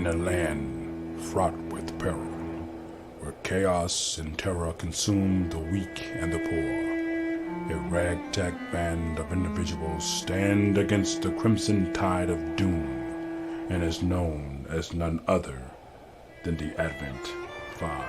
in a land fraught with peril, where chaos and terror consume the weak and the poor. A ragtag band of individuals stand against the crimson tide of doom and is known as none other than the Advent Five.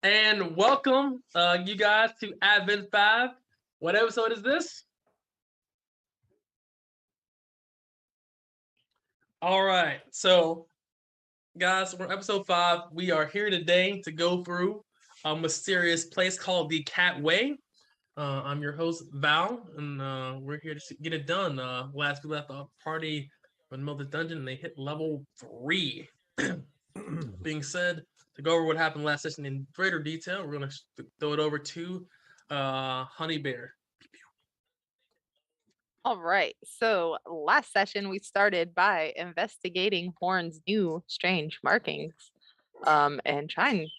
And welcome, you guys, to Advent 5. What episode is this? All right, so guys, we're episode 5. We are here today to go through a mysterious place called the Cat Way. I'm your host, Val, and we're here to get it done. Last we left the party in the middle of the dungeon, and they hit level 3. Being said, to go over what happened last session in greater detail, we're going to throw it over to Honey Bear. All right. So last session we started by investigating Horn's new strange markings, and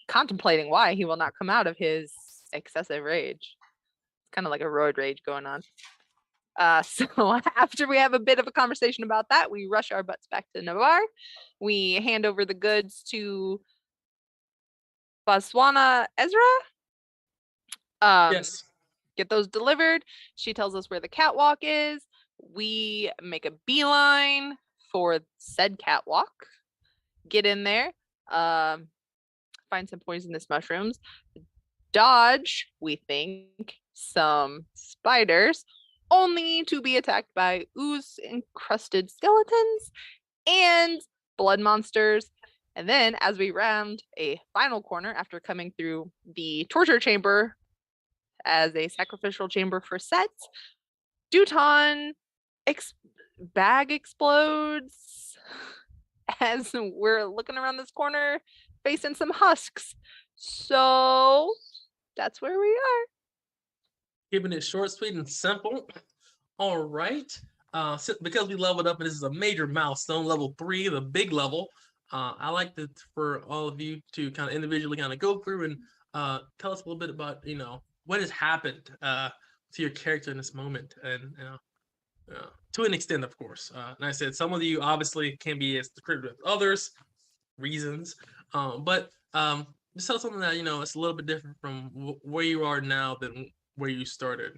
contemplating why he will not come out of his excessive rage. It's kind of like a roid rage going on. So after we have a bit of a conversation about that, we rush our butts back to Navarre. We hand over the goods to Botswana Ezra. Yes. Get those delivered. She tells us where the catwalk is. We make a beeline for said catwalk. Get in there. Find some poisonous mushrooms. Dodge, we think, some spiders, only to be attacked by ooze-encrusted skeletons and blood monsters. And then, as we round a final corner after coming through the torture chamber as a sacrificial chamber for sets, Duton bag explodes as we're looking around this corner facing some husks. So that's where we are. Keeping it short, sweet, and simple. All right. Because we leveled up and this is a major milestone, level 3, the big level, I like for all of you to kind of individually kind of go through and tell us a little bit about, what has happened to your character in this moment. And, to an extent, of course. And I said, some of you obviously can be as descriptive as others, reasons. But just tell something that, it's a little bit different from where you are now than where you started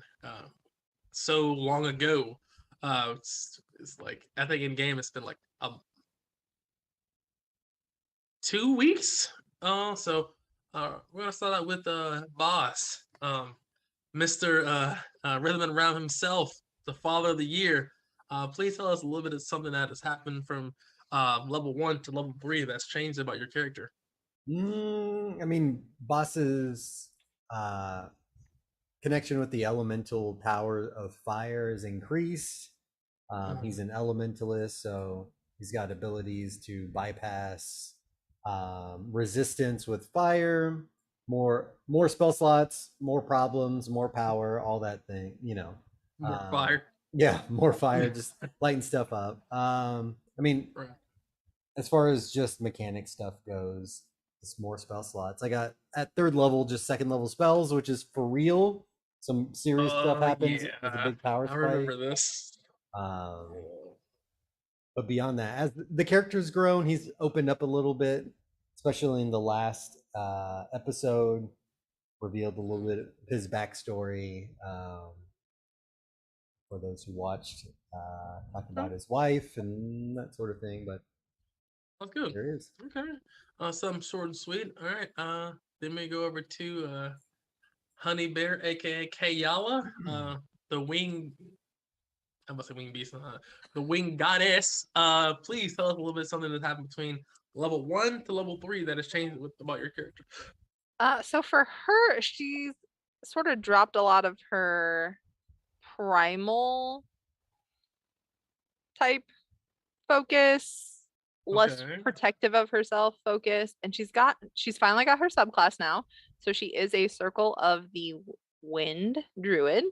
so long ago. It's like, I think in game it's been like 2 weeks. So we're gonna start out with Boss, Mr. Rhythm and Round himself, the Father of the Year. Please tell us a little bit of something that has happened from level 1 to level 3 that's changed about your character. I mean, Boss's connection with the elemental power of fire is increased. He's an elementalist, so he's got abilities to bypass resistance with fire, more spell slots, more problems, more power, all that thing, More fire. Yeah, more fire, just lighting stuff up. I mean, Right. as far as just mechanic stuff goes, it's more spell slots. I got at 3rd level just 2nd level spells, which is for real. Some serious stuff happens with a big power spike. I remember this. But beyond that, as the character's grown, he's opened up a little bit, especially in the last episode, revealed a little bit of his backstory. For those who watched, talked about his wife and that sort of thing. But that's good. There is. Okay. Something short and sweet. All right. Then we go over to Honey Bear, aka Kayala, the wing I must say winged beast, the winged goddess. Please tell us a little bit something that happened between level 1 to level 3 that has changed about your character. So for her, she's sort of dropped a lot of her primal type focus, less Okay. protective of herself focus, and she's finally got her subclass now. So she is a circle of the wind druid.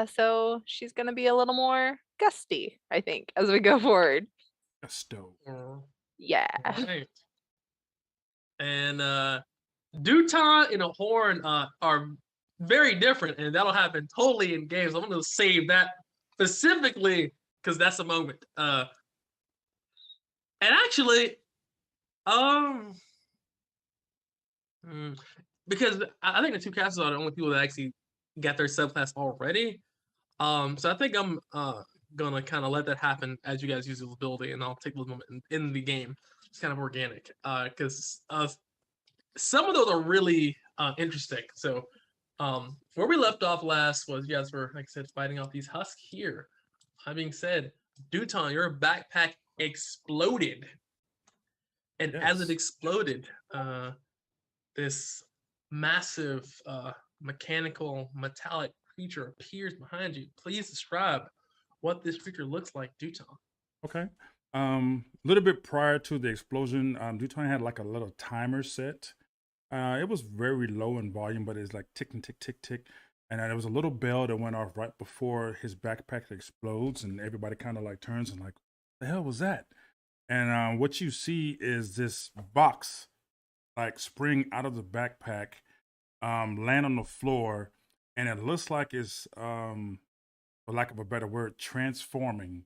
So she's gonna be a little more gusty, I think, as we go forward. Gusto. Yeah. Right. And Duton and a horn are very different, and that'll happen totally in games. I'm gonna save that specifically because that's a moment. And actually, um, because I think the two castles are the only people that actually got their subclass already. So I think I'm gonna kind of let that happen as you guys use the ability, and I'll take the moment in the game. It's kind of organic, because some of those are really interesting. So, where we left off last was you guys were, like I said, fighting off these husks here. That being said, Duton, your backpack exploded, and as it Yes. exploded, this massive mechanical metallic creature appears behind you. Please describe what this creature looks like, Duton. Okay. A little bit prior to the explosion, Duton had like a little timer set. It was very low in volume, but it's like ticking, tick, tick, tick. And there was a little bell that went off right before his backpack explodes, and everybody kind of like turns and like, the hell was that? And what you see is this box like spring out of the backpack, land on the floor, and it looks like it's, for lack of a better word, transforming.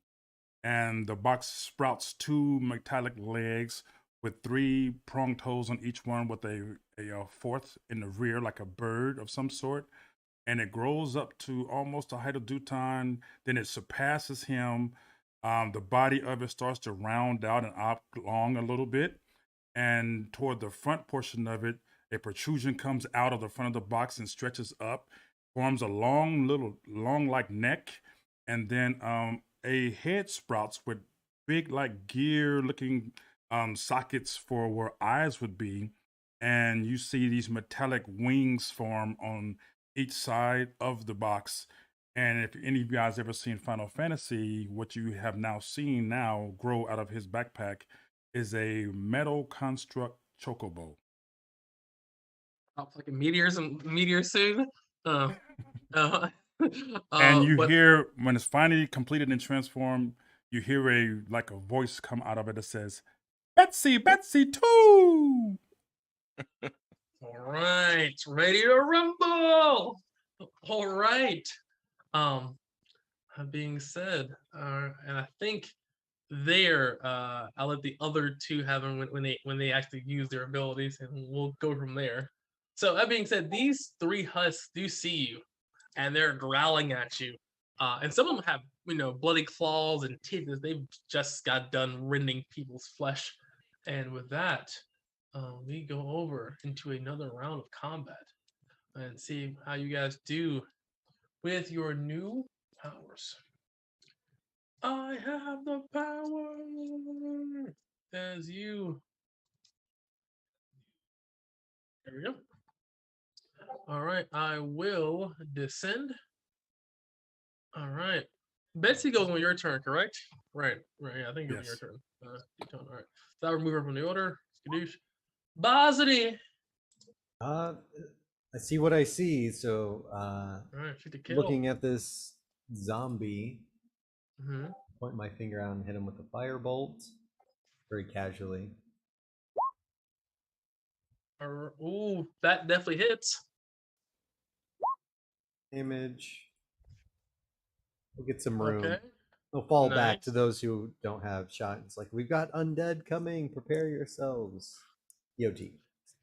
And the box sprouts two metallic legs with three pronged toes on each one, with a fourth in the rear, like a bird of some sort. And it grows up to almost the height of Duton. Then it surpasses him. The body of it starts to round out and oblong a little bit. And toward the front portion of it, a protrusion comes out of the front of the box and stretches up, forms a long like neck, and then a head sprouts with big like gear looking sockets for where eyes would be. And you see these metallic wings form on each side of the box. And if any of you guys ever seen Final Fantasy, what you have now seen now grow out of his backpack is a metal construct chocobo. Like meteors and meteor soon. Uh, uh, And you but hear, when it's finally completed and transformed, you hear a voice come out of it that says, Betsy, Betsy too. all right, ready to rumble. All right. That being said, and I think there, I'll let the other two have them when they actually use their abilities, and we'll go from there. So that being said, these three husks do see you, and they're growling at you. And some of them have, bloody claws and teeth as they've just got done rending people's flesh. And with that, we go over into another round of combat and see how you guys do with your new powers. I have the power as you. There we go. All right, I will descend. All right. Betsy goes on your turn, correct? Right. Yeah, I think it was your Yes. turn. All right. So I remove her from the order. Skadoosh. Bosley. I see what I see. So, All right, shoot the kill. looking at this zombie, Mm-hmm. point my finger out and hit him with a firebolt, very casually. Ooh, that definitely hits. Image. We'll get some room. Okay. They'll fall back to Nice. those who don't have shot. It's like, we've got undead coming. Prepare yourselves. EOT.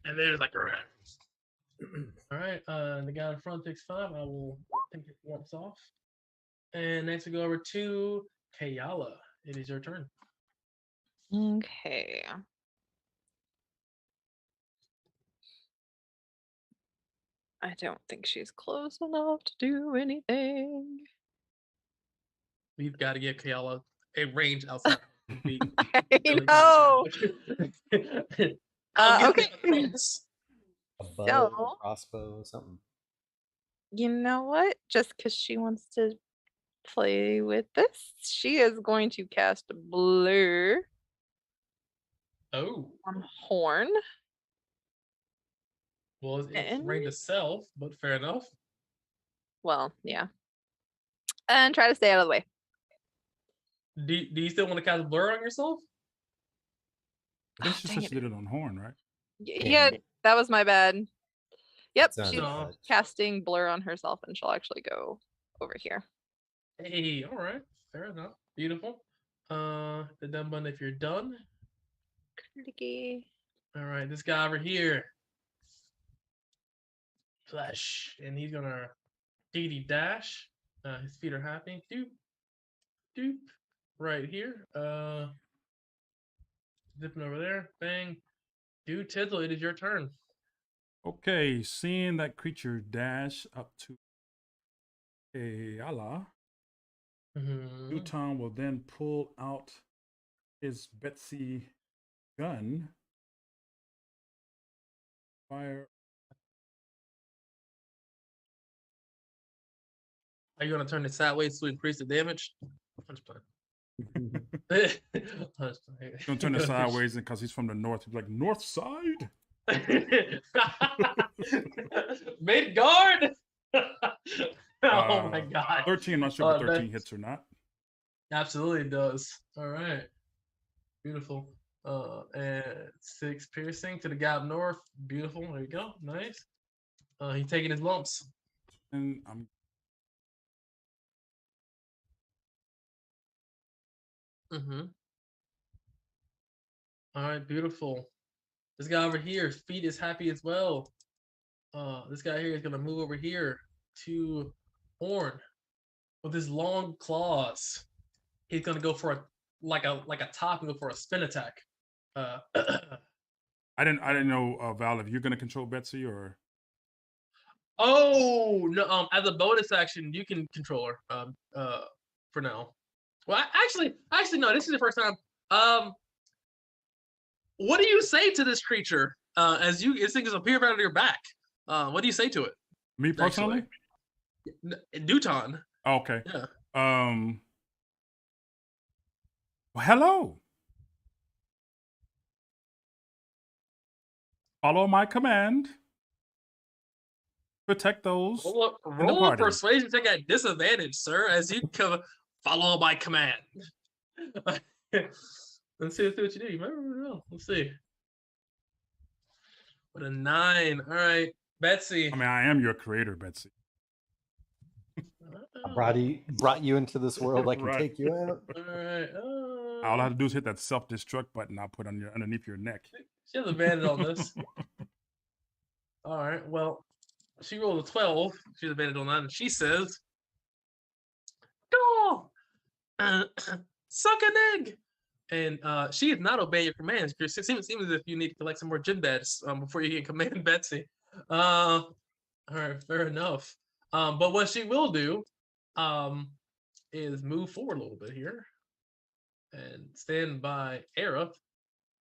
And there's like, all right. The guy in front takes 5. I will take it once off. And next we go over to Kayala. It is your turn. Okay. I don't think she's close enough to do anything. we've got to give Kayala a range outside. of feet. I Really know. I'll give Okay. them a cross. A bow, So- crossbow, something. You know what? Just because she wants to play with this, she is going to cast Blur Oh, on Horn. well, it's And- range itself, but fair enough. Well, yeah. And try to stay out of the way. Do you still want to cast blur on yourself? I think Oh, she dang said it. she did it on Horn, right? Yeah, that was my bad. Yep, It's not she's a No. touch. casting Blur on herself, and she'll actually go over here. Hey, all right, fair enough. Beautiful. The done button if you're done. Clicky. All right, this guy over here. Flash, and he's gonna DD dash. His feet are happy. Doop, doop, right here. Zipping over there. Bang. Dude, Tizzle, it is your turn. Okay, seeing that creature dash up to Ayala, Mhm. Newton will then pull out his Betsy gun. Fire. Are you gonna turn it sideways to increase the damage? I'm just playing. I'm just playing. Gonna turn it sideways because he's from the north. He's like, north side? Mid guard. Oh my Uh, god. 13, I'm not sure if Oh, 13 that- hits or not. Absolutely does. All right. Beautiful. And 6 piercing to the guy up north. Beautiful. There you go. Nice. He's taking his lumps. And I'm Mm-hmm. All right, beautiful. This guy over here, feet is happy as well. This guy here is gonna move over here to Horn with his long claws. He's gonna go for a top and go for a spin attack. I didn't know, Val, if you're gonna control Betsy or Oh no! As a bonus action, you can control her. For now. Well, actually, no. This is the first time. What do you say to this creature as this thing is appear out of your back? What do you say to it? me personally? Newton. Oh, okay. Yeah. Well, hello. Follow my command. Protect those. Roll a party. persuasion check at disadvantage, sir, as you follow my command. Let's see what you do. You remember? No, let's see. What a 9. All right, Betsy. I mean, I am your creator, Betsy. I brought you into this world. I can Right. take you out. All right. All I have to do is hit that self-destruct button I'll put on underneath your neck. She has advantage on this. All right. Well, she rolled a 12. She has advantage on that, and she says, "Go, suck an egg." And she is not obeying your commands. It seems as if you need to collect some more gym beds before you can command Betsy. All right, fair enough. But what she will do is move forward a little bit here and stand by Aerith,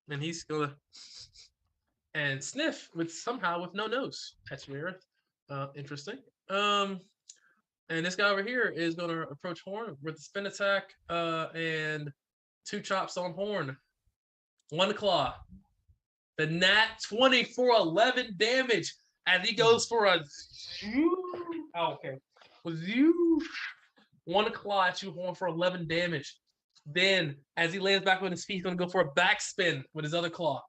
and he's gonna and sniff with no nose. That's Aerith. Interesting. And this guy over here is gonna approach Horn with the spin attack and 2 chops on Horn. 1 claw. The nat 20 for 11 damage as he goes for a oh, okay. With you 1 claw at you, Horn, for 11 damage. Then, as he lands back on his feet, he's gonna go for a backspin with his other claw.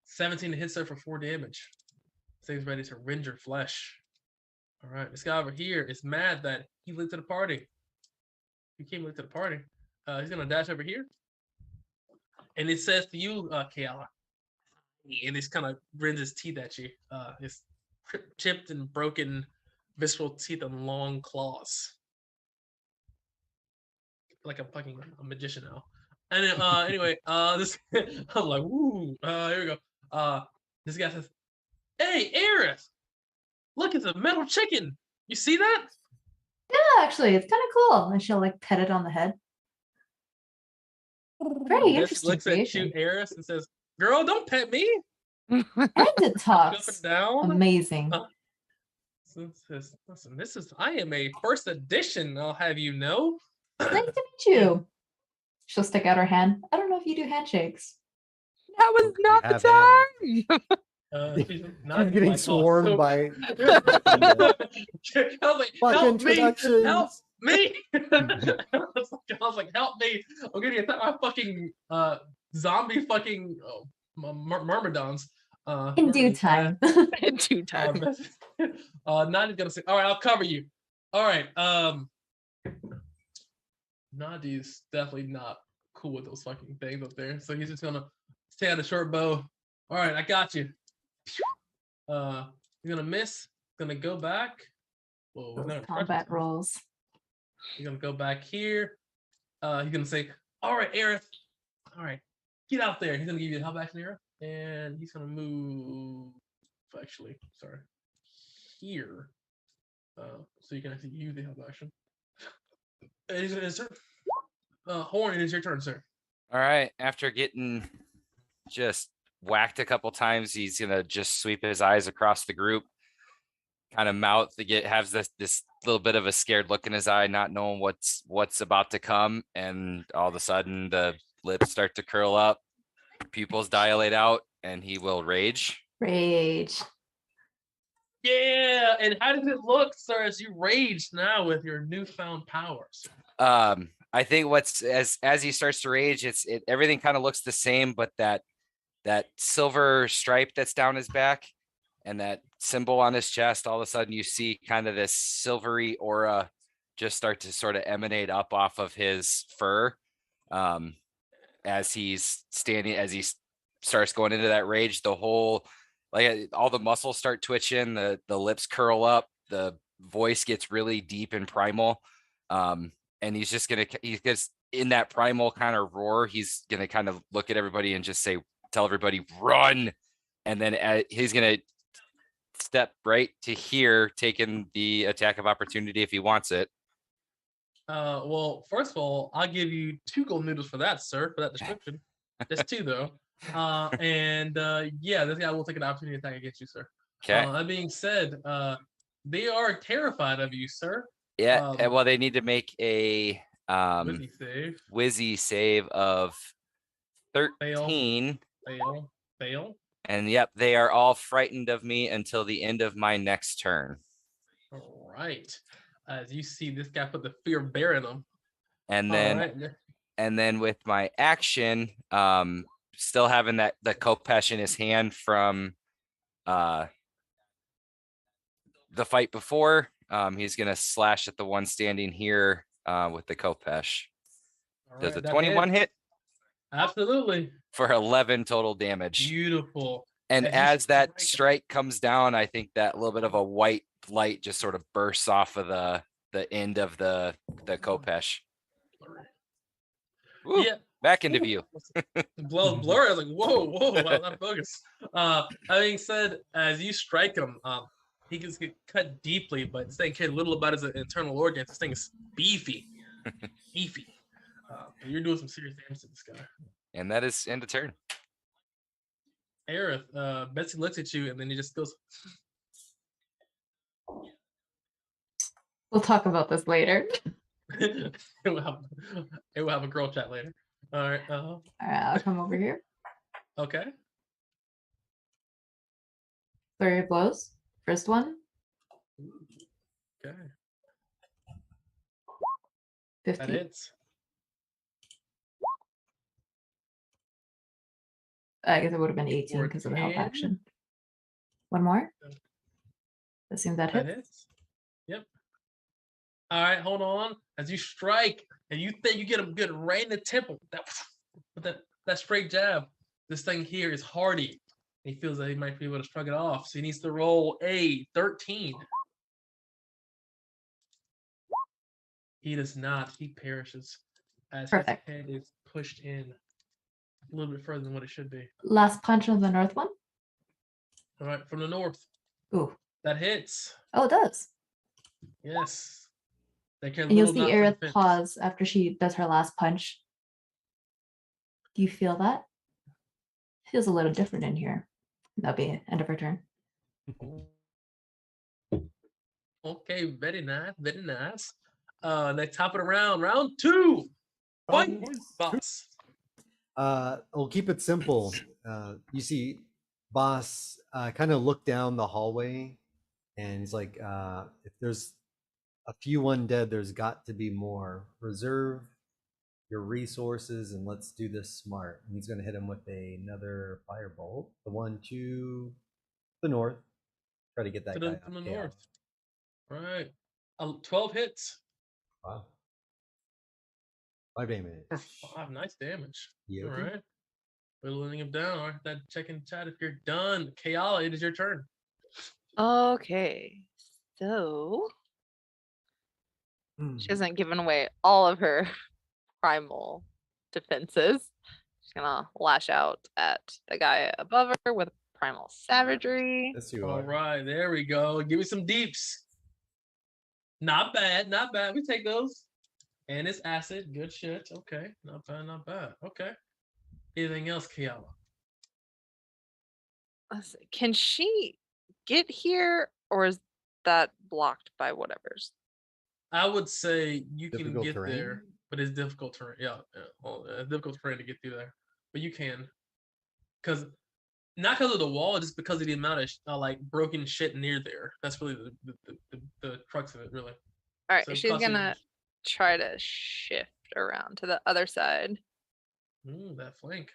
17 to hit her for 4 damage. Thing's ready to rend your flesh. All right, this guy over here is mad that he late to the party. He came late to the party. He's gonna dash over here, and it says to you, Kayala, and this kind of grins his teeth at you. His chipped and broken visceral teeth and long claws, like a fucking magician now. And then, anyway, this I'm like, woo. Here we go. This guy says, "Hey, Aerith, look, it's a metal chicken. You see that?" Yeah, actually, it's kind of cool. And she'll like pet it on the head. Very Bessie interesting looks at you, creation. Eris, and says, "Girl, don't pet me." And it Up and talks. down. Amazing. Listen, this is I am a first edition. I'll have you know. Nice to meet you. She'll stick out her hand. I don't know if you do handshakes. That was You not have the time. She's I'm getting like, oh, swarmed so- by I was like, fuck help me, help introductions. me. I was like, help me. I'm getting attacked by fucking zombie fucking myrmidons. In due time. In due time. Not even gonna say, all right, I'll cover you. All right. Nadi's definitely not cool with those fucking things up there. So he's just gonna stay on the short bow. All right, I got you. You're gonna miss. Gonna go back. Whoa, Those no, combat rolls. You're gonna go back here. He's gonna say, all right, Aerith. All right, get out there. He's gonna give you the help action here. And he's gonna move actually, sorry, here. So you can actually use the help action. It's your Horn, it is your turn, sir. All right. After getting just whacked a couple times, he's gonna just sweep his eyes across the group, kind of mouth to has this little bit of a scared look in his eye, not knowing what's about to come, and all of a sudden the lips start to curl up, pupils dilate out, and he will rage. Rage. Yeah, and how does it look, sir, as you rage now with your newfound powers? I think as he starts to rage, everything kind of looks the same, but that silver stripe that's down his back and that symbol on his chest, all of a sudden you see kind of this silvery aura just start to sort of emanate up off of his fur. As he's standing, as he starts going into that rage, all the muscles start twitching, the lips curl up, the voice gets really deep and primal. And he's gets in that primal kind of roar. He's gonna kind of look at everybody and just tell everybody, run. And then he's gonna step right to here, taking the attack of opportunity if he wants it. Well, first of all, I'll give you 2 gold noodles for that, sir, for that description. Just 2 though. Yeah, this guy will take an opportunity attack against you, sir. Okay. That being said, they are terrified of you, sir. Yeah. Well, they need to make a Wizzy save. Wizzy save of 13. Fail. And yep, they are all frightened of me until the end of my next turn. All right. As you see, this guy put the fear of bear in him. And All then right. and then with my action, still having the Kopesh in his hand from the fight before, he's gonna slash at the one standing here with the Kopesh. All Does right, a that 21 hit Absolutely. for 11 total damage. Beautiful. And As you as that strike- strike comes down, I think that little bit of a white light just sort of bursts off of the end of the Kopesh. Woo, Yeah. back into view. Blur. I was like, whoa, wow, not focus. That being said, as you strike him, he gets get cut deeply, but this thing cares little about his internal organs. This thing is beefy. Beefy. You're doing some serious damage to this guy. And that is end of turn. Aerith, Betsy looks at you and then he just goes, We'll talk about this later. it will have a girl chat later. All right. All right, I'll come over here. Okay. Flurry of blows. First one, Okay. That 15. hits. I guess it would have been 18 Or because of the help 10. action. One more. Okay. Assume that That hits. hits. Yep. All right, hold on. As you strike, and you think you get him good right in the temple. That straight jab. This thing here is hardy. He feels that he might be able to shrug it off. So he needs to roll a 13. He does not. He perishes. As Perfect. his head is pushed in a little bit further than what it should be. Last punch on the north one. All right, from the north. Ooh. That hits. Oh, it does. Yes. They care And you'll little see about their Aerith defense. pause after she does her last punch. Do you feel that? Feels a little different in here. That'll be end of her turn. Okay, very nice, very nice. Next top of the round, round 2. Fight, boss. We'll keep it simple. You see, boss kind of look down the hallway, and he's like, "If there's a few undead, there's got to be more. Reserve your resources, and let's do this smart." And he's going to hit him with another firebolt. The one to the north. Try to get that To guy the, out from the of chaos. north. Right. 12 hits Wow. 5 damage. for 5. Nice damage. Yeah. All right. Whittling him down. All right. That check in chat if you're done. Kayala, it is your turn. Okay, so Hmm. she hasn't given away all of her primal defenses. She's gonna lash out at the guy above her with primal savagery. Yes, you All are. right. There we go. Give me some deeps. Not bad. Not bad. We take those. And it's acid. Good shit. Okay. Not bad. Not bad. Okay. Anything else, Kayala? Let's see, can she get here, or is that blocked by whatever's? I would say you can Difficult get terrain? there, but it's difficult terrain. Yeah, well, difficult terrain to get through there, but you can, because not because of the wall, just because of the amount of like broken shit near there. That's really the crux of it, really. All right, So it she's costs you- gonna try to shift around to the other side, Ooh, that flank,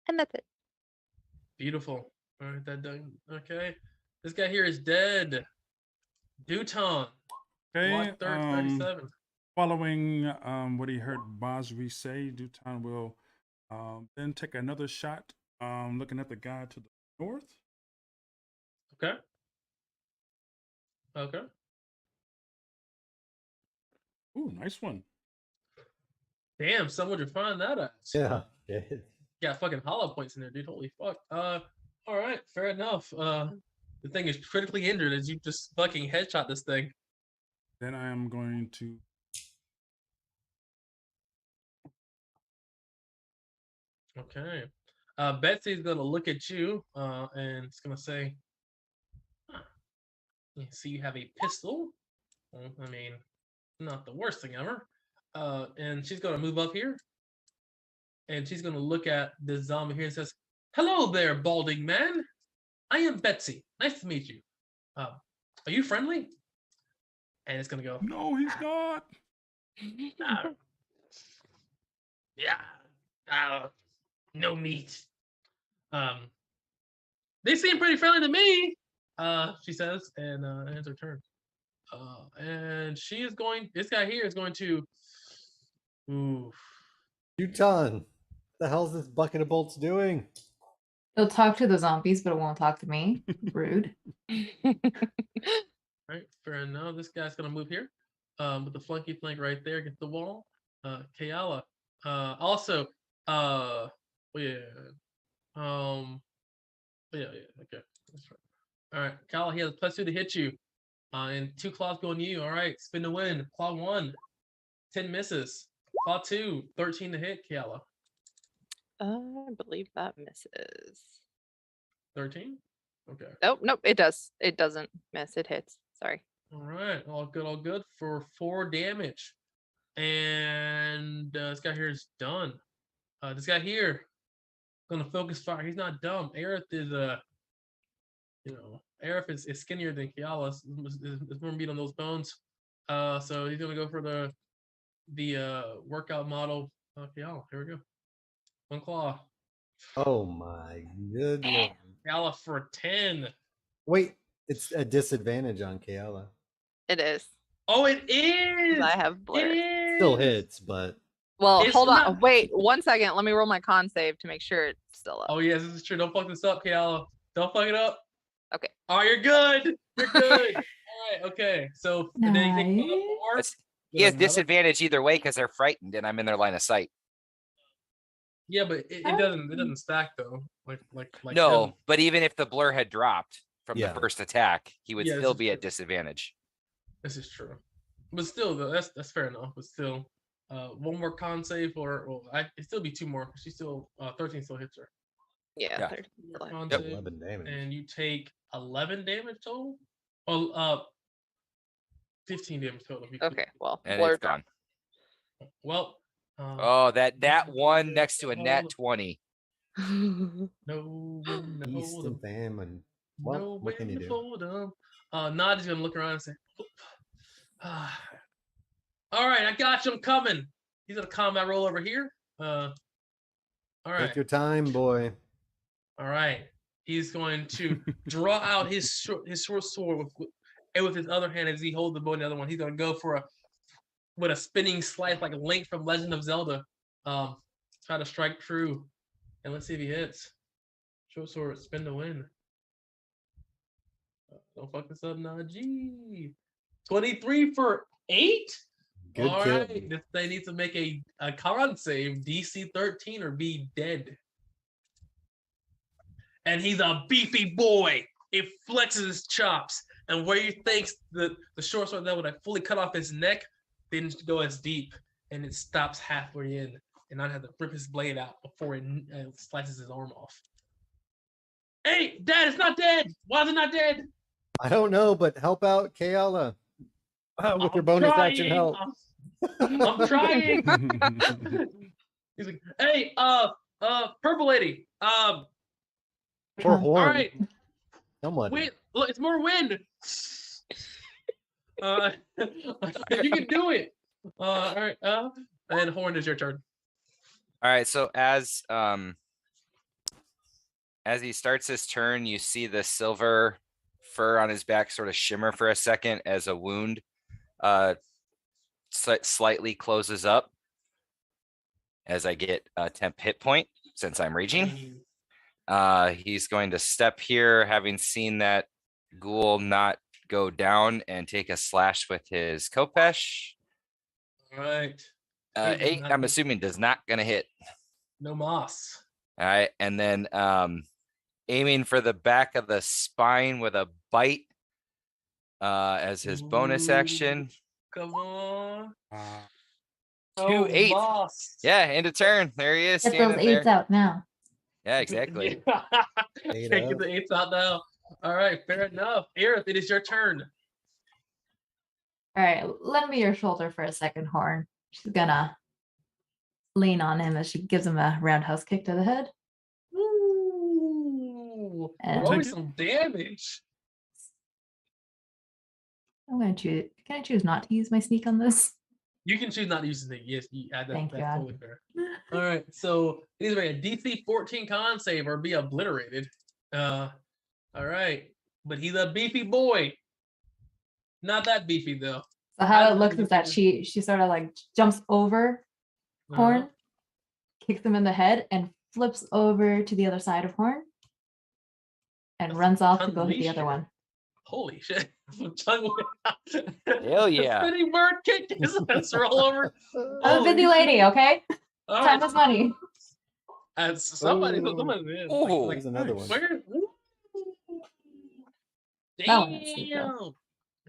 and that's it. beautiful. All right, that done. Okay, this guy here is dead. Duton, Okay. Block 37. Following what he heard Basri say, Dutan will then take another shot, looking at the guy to the north. Okay. Okay. Ooh, nice one. Damn, son, would you find that at? Yeah. Yeah, fucking hollow points in there, dude. Holy fuck. All right, fair enough. The thing is critically injured as you just fucking headshot this thing. Then I am going to. Okay. Betsy's gonna look at you, and it's gonna say, huh. You see, you have a pistol. Well, I mean, not the worst thing ever. And she's gonna move up here, and she's gonna look at this zombie here and says, "Hello there, balding man. I am Betsy. Nice to meet you. Are you friendly?" And it's gonna go, No, he's not. "Uh, yeah, no meat. They seem pretty friendly to me," she says, and ends her turn. And she is going. This guy here is going to. Ooh. Duton, the hell's this bucket of bolts doing? It'll talk to the zombies, but it won't talk to me. Rude. Right, fair enough. This guy's gonna move here. With the flunky flank right there against the wall. Kayala. Also, well, yeah. Yeah, okay. That's right. All right, Kayala, he has +2 to hit you. And 2 claws going to you. All right, spin to win. Claw 1, 10 misses. Claw 2, 13 to hit, Kayala. I believe that misses. 13? Okay. Oh, nope, it does. It doesn't miss. It hits. Sorry. All right, all good for 4 damage. And this guy here is done. This guy here gonna focus fire. He's not dumb. Aerith is Aerith is skinnier than Kayala. Is more meat on those bones. So he's gonna go for the workout model. Kayala, here we go. 1 claw. Oh my good lord. Kayala for 10. Wait, it's a disadvantage on Kayala. It is. Oh, it is. 'Cause I have It blur. is. Still hits, but Well, It's hold on. not- Wait 1 second. Let me roll my con save to make sure it's still up. Oh yes, this is true. Don't fuck this up, Kayala. Don't fuck it up. Okay. Oh, you're good. You're good. All right. Okay. So and then you take another Nice. 4. That's- with He has another- disadvantage either way because they're frightened and I'm in their line of sight. Yeah, but it doesn't stack though. Like No, them. but even if the blur had dropped from Yeah. the first attack, he would Yeah, this still is be at true. disadvantage. This is true. But still, though, that's fair enough. But still, one more con save, or well, it'd still be two more. She's still 13 still hits her. Yeah. Yeah. 13 still Con Yep. save, 11 damage. and you take 11 damage total. Well, 15 damage total. if you- Okay, well, And blur it's gone. Well. Oh, that one next to a nat 20. No wind to Feast hold and 'em, famine. Well, no what can you wind to do? hold 'em. Nod is gonna look around and say, "All right, I got you. I'm coming." He's gonna combat roll over here. All right. Take your time, boy. All right. He's going to draw out his short sword with his other hand as he holds the bow in the other one. He's going to go for a spinning slice like Link from Legend of Zelda. Try to strike true. And let's see if he hits. Short sword, spin to win. Don't fuck this up, Najee. 23 for 8? Good All kill. right. They need to make a con save, DC 13, or be dead. And he's a beefy boy. It flexes his chops. And where you think the short sword that would have fully cut off his neck didn't go as deep. And it stops halfway in. And I have to rip his blade out before it slices his arm off. Hey, Dad, it's not dead. Why is it not dead? I don't know, but help out Kayala with your I'm bonus trying. action help. I'm trying. He's like, hey, purple lady. Poor Come. horn. All right. Someone. Wait, look, it's more wind. You can do it. All right. And Horn, is your turn. All right, so as he starts his turn, you see the silver fur on his back sort of shimmer for a second as a wound slightly closes up as I get a temp hit point since I'm raging. He's going to step here, having seen that ghoul not go down, and take a slash with his Kopesh. All right. 8, I'm assuming, does not gonna hit. No moss. All right, and then aiming for the back of the spine with a bite as his bonus action. Come on. 2 8. Moss. Yeah, end of turn. There he is, Get those standing there. eights out now. Yeah, exactly. Can't get the 8s out now. All right, fair enough. Aerith, it is your turn. All right, lend me your shoulder for a second, Horn. She's gonna lean on him as she gives him a roundhouse kick to the head. Ooh, And- roll me some damage. I'm gonna choose. Can I choose not to use my sneak on this? You can choose not to use the thing. Yes, Thank that's you, Adam. totally fair. All right, so either make a DC 14 con save or be obliterated. All right, but he's a beefy boy. Not that beefy though. So how it looks is that she sort of like jumps over Horn, kicks him in the head, and flips over to the other side of Horn, and That's runs off to go hit the unleash other her. one. Holy shit! Hell yeah. Spinning bird kick his ass roll over. I'm a busy lady, okay? All Time right, is money. as somebody, Ooh. somebody did. Ooh. There's another one. Where? That one is sneak, Damn. though.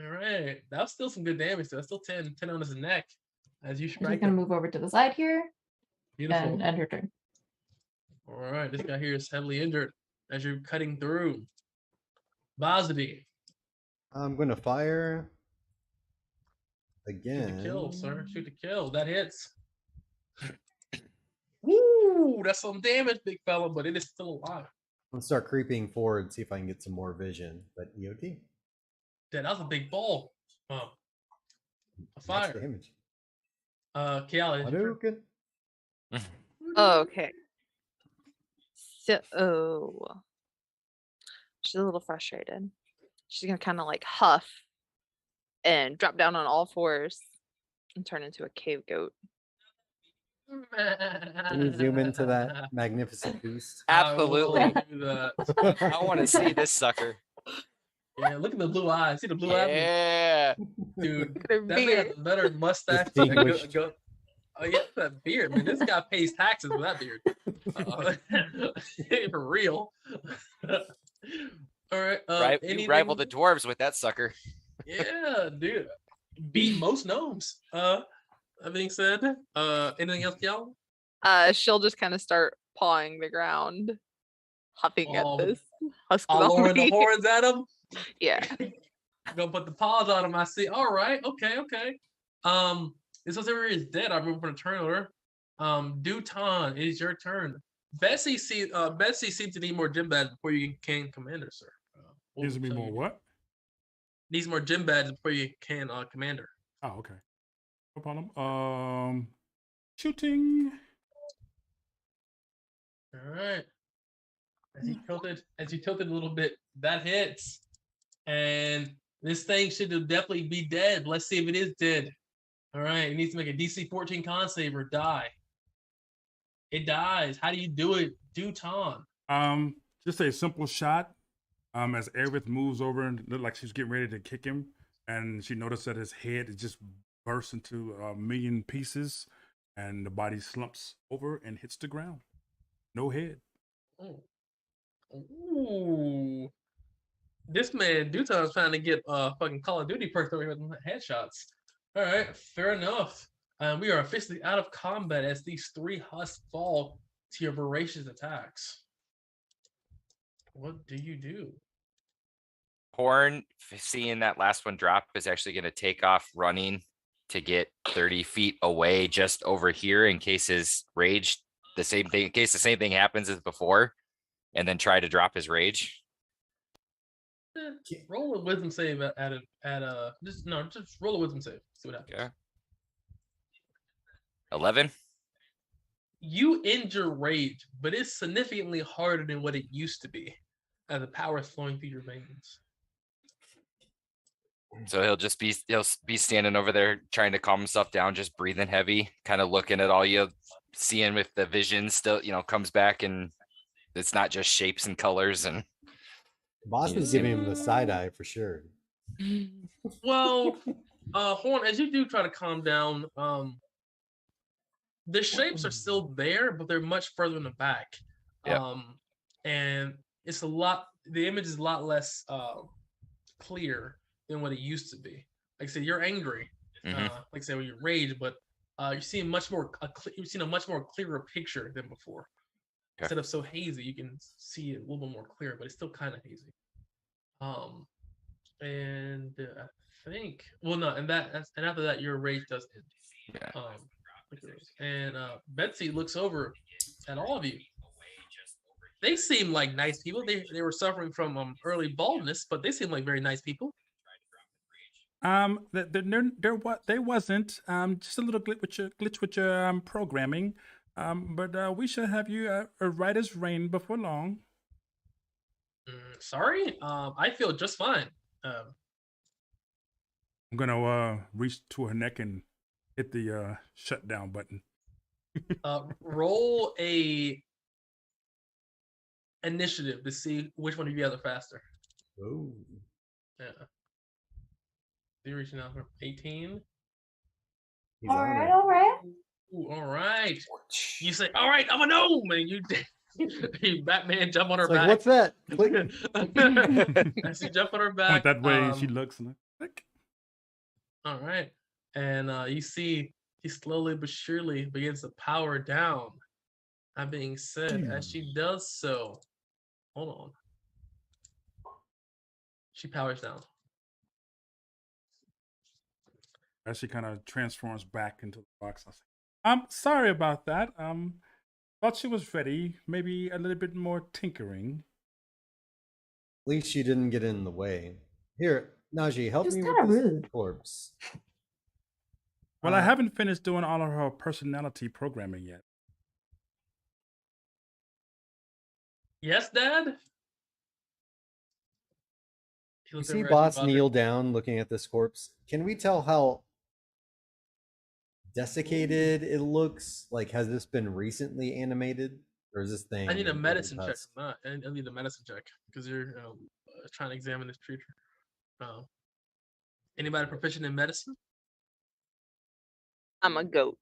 All right, that was still some good damage. That's still 10 on his neck as you I'm just strike gonna him. move over to the side here Beautiful. and end her turn. All right, this guy here is heavily injured as you're cutting through. Bazadi, I'm gonna fire shoot again. to kill, sir. Shoot to kill. That hits. Woo! That's some damage, big fella, but it is still alive. I'll start creeping forward, see if I can get some more vision. But EOD. Damn, that was a big ball. A Max fire. damage. Kiala, it's your turn. Hadouken. Okay. So she's a little frustrated. She's gonna kind of like huff and drop down on all fours and turn into a cave goat. Can you zoom into that magnificent beast? I will Absolutely. do that. I want to see this sucker. Yeah, look at the blue eyes. See the blue eyes, Yeah. dude. Look at her That man beard. has a better mustache. than a Distinguished. Oh yeah, that beard, man. This guy pays taxes with that beard. For real. All right. You rival the dwarves with that sucker. Yeah, dude. beat most gnomes. That being said, anything else, y'all? She'll just kind of start pawing the ground, huffing at Oh, this husk All lowering the zombie. horns at him. Yeah. Gonna put the paws on him. I see. All right. Okay. This was ever is dead. I move from the turn order. Duton, it is your turn. Bessie seems to need more gym badges before you can commander, sir. We'll Gives me show more you. what? Needs more gym badges before you can commander. Oh, okay. No problem. Shooting. All right. As you tilted a little bit, that hits. And this thing should definitely be dead. Let's see if it is dead. All right, it needs to make a DC 14 con save or die. It dies. How do you do it? Duton. Just a simple shot. As Aerith moves over and looked like she's getting ready to kick him, and she noticed that his head is just bursts into a million pieces, and the body slumps over and hits the ground. No head. Oh. Ooh. This man, Duton's trying to get fucking Call of Duty perks over here with headshots. All right, fair enough. We are officially out of combat as these 3 husks fall to your voracious attacks. What do you do? Horn, seeing that last one drop, is actually going to take off running to get 30 feet away just over here in case his rage, the same thing happens as before, and then try to drop his rage. Roll a wisdom save just roll a wisdom save. See what happens. Okay. 11. You end your rage, but it's significantly harder than what it used to be, as the power is flowing through your veins. So he'll be standing over there trying to calm himself down, just breathing heavy, kind of looking at all you, seeing if the vision still, comes back and it's not just shapes and colors. And Boss was giving him the side eye for sure. Well, Horn, as you do try to calm down, the shapes are still there, but they're much further in the back. Yep. And it's the image is a lot less clear than what it used to be. Like I said, you're angry. Like I said, when you rage, but you're seeing a much more clearer picture than before. Okay. Instead of so hazy, you can see it a little bit more clear, but it's still kind of hazy. And I think, well, no, and after that, your rage does end. Yeah. And Betsy looks over at all of you. They seem like nice people. They were suffering from early baldness, but they seem like very nice people. They wasn't. Just a little glitch with your programming. But we should have you right as rain before long. Sorry, I feel just fine. I'm gonna reach to her neck and hit the shutdown button. Roll a initiative to see which one of you guys are faster. Oh. Yeah. You're reaching out for 18. He's All on right, it. all right. Ooh, all right. You say, all right, I'm a gnome, and you Batman jump on her It's like, back. what's that? Click. As you jump on her back. Point that way. She looks and click. All right. And you see he slowly but surely begins to power down. That being said, as she does so, hold on. She powers down. As she kind of transforms back into the box, I say, I'm sorry about that. Thought she was ready. Maybe a little bit more tinkering. At least you didn't get in the way. Here, Najee, help Just me kinda with this rude. corpse. Well, I haven't finished doing all of her personality programming yet. Yes, Dad? He You looks see over at you, Boss Butter. kneel down looking at this corpse. Can we tell how desiccated it looks? Like, has this been recently animated? Or is this thing... I need a really medicine check. husk? I need a medicine check because you're trying to examine this creature. Anybody proficient in medicine? I'm a goat.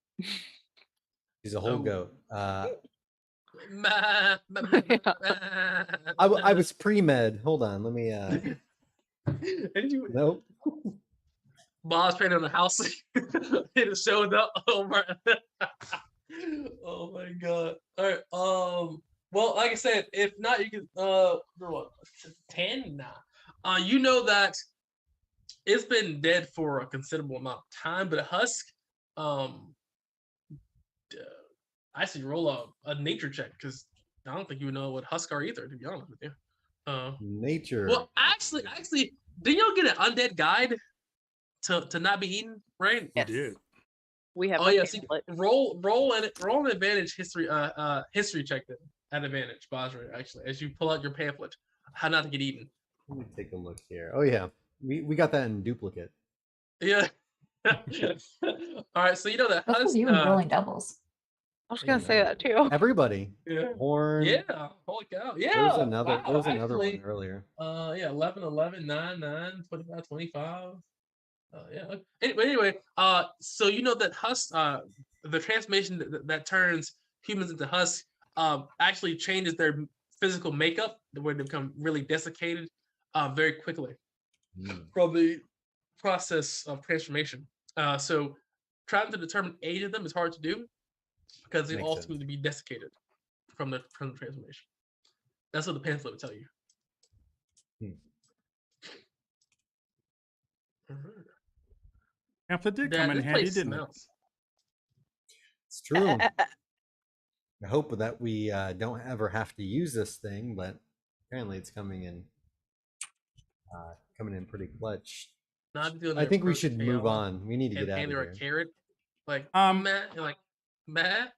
He's a whole Oh. goat. I I was pre-med. Hold on, let me... Nope. Bob's painting the house. It showed up. Oh my. Oh my god. All right. Well, like I said, if not, you can what, 10 now. You know that it's been dead for a considerable amount of time, but Husk, I see roll a nature check because I don't think you know what Husk are either, to be honest with you. Nature. Well, actually, didn't y'all get an undead guide to not be eaten, right? Yes. did. We have Oh a yeah, see, pamphlet. roll an advantage history history check then at advantage, Basra, actually, as you pull out your pamphlet, how not to get eaten. Let me take a look here. Oh yeah, we got that in duplicate. Yeah. All right, so you know that That's Husk, for you and rolling doubles. I was gonna say that too. Everybody. yeah. Horn. Yeah, holy cow. Yeah. There was another. Wow, there was another actually, one earlier. yeah, 11, 11, 9, 9, 25, 25. Yeah. Anyway, so you know that Husk, the transformation that turns humans into Husk, actually changes their physical makeup, where they become really desiccated, very quickly from the process of transformation. So trying to determine age of them is hard to do because they Makes all sense. seem to be desiccated from the transformation. That's what the pamphlet would tell you. Alright. Pamphlet did Dad, come in this handy, place didn't it? smells. It's true. I hope that we don't ever have to use this thing, but apparently it's coming in pretty clutch. Not doing I their think we first should move KO on. We need to and get out hand of her here. a carrot, like Matt, you're like Matt.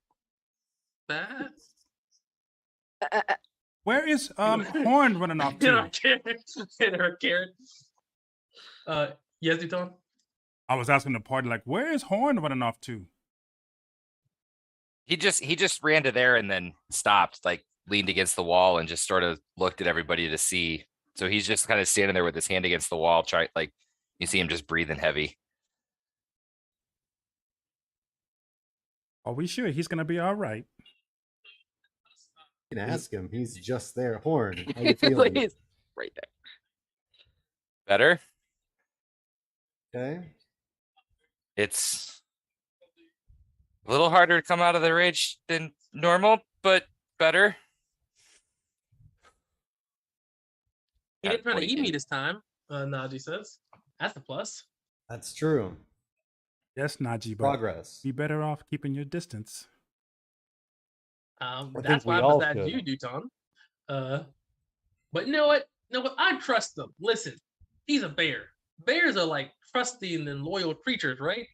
Where is Horn running off Hand her a to? carrot. Hand her a carrot. Yes, Duton? I was asking the party, like, where is Horn running off to? He just ran to there and then stopped, like leaned against the wall and just sort of looked at everybody to see. So he's just kind of standing there with his hand against the wall, like you see him just breathing heavy. Are we sure he's gonna be all right? You can ask him. He's just there. Horn, how you feeling? He's right there. Better? Okay. It's a little harder to come out of the rage than normal, but better. He Yeah, didn't try to what do eat you me think? this time, Najee says. That's a plus. That's true. Yes, Najee, but Progress. be better off keeping your distance. think That's why we I was all at should. you, Duton. But you know what? I trust them. Listen, he's a bear. Bears are like trusting and loyal creatures, right?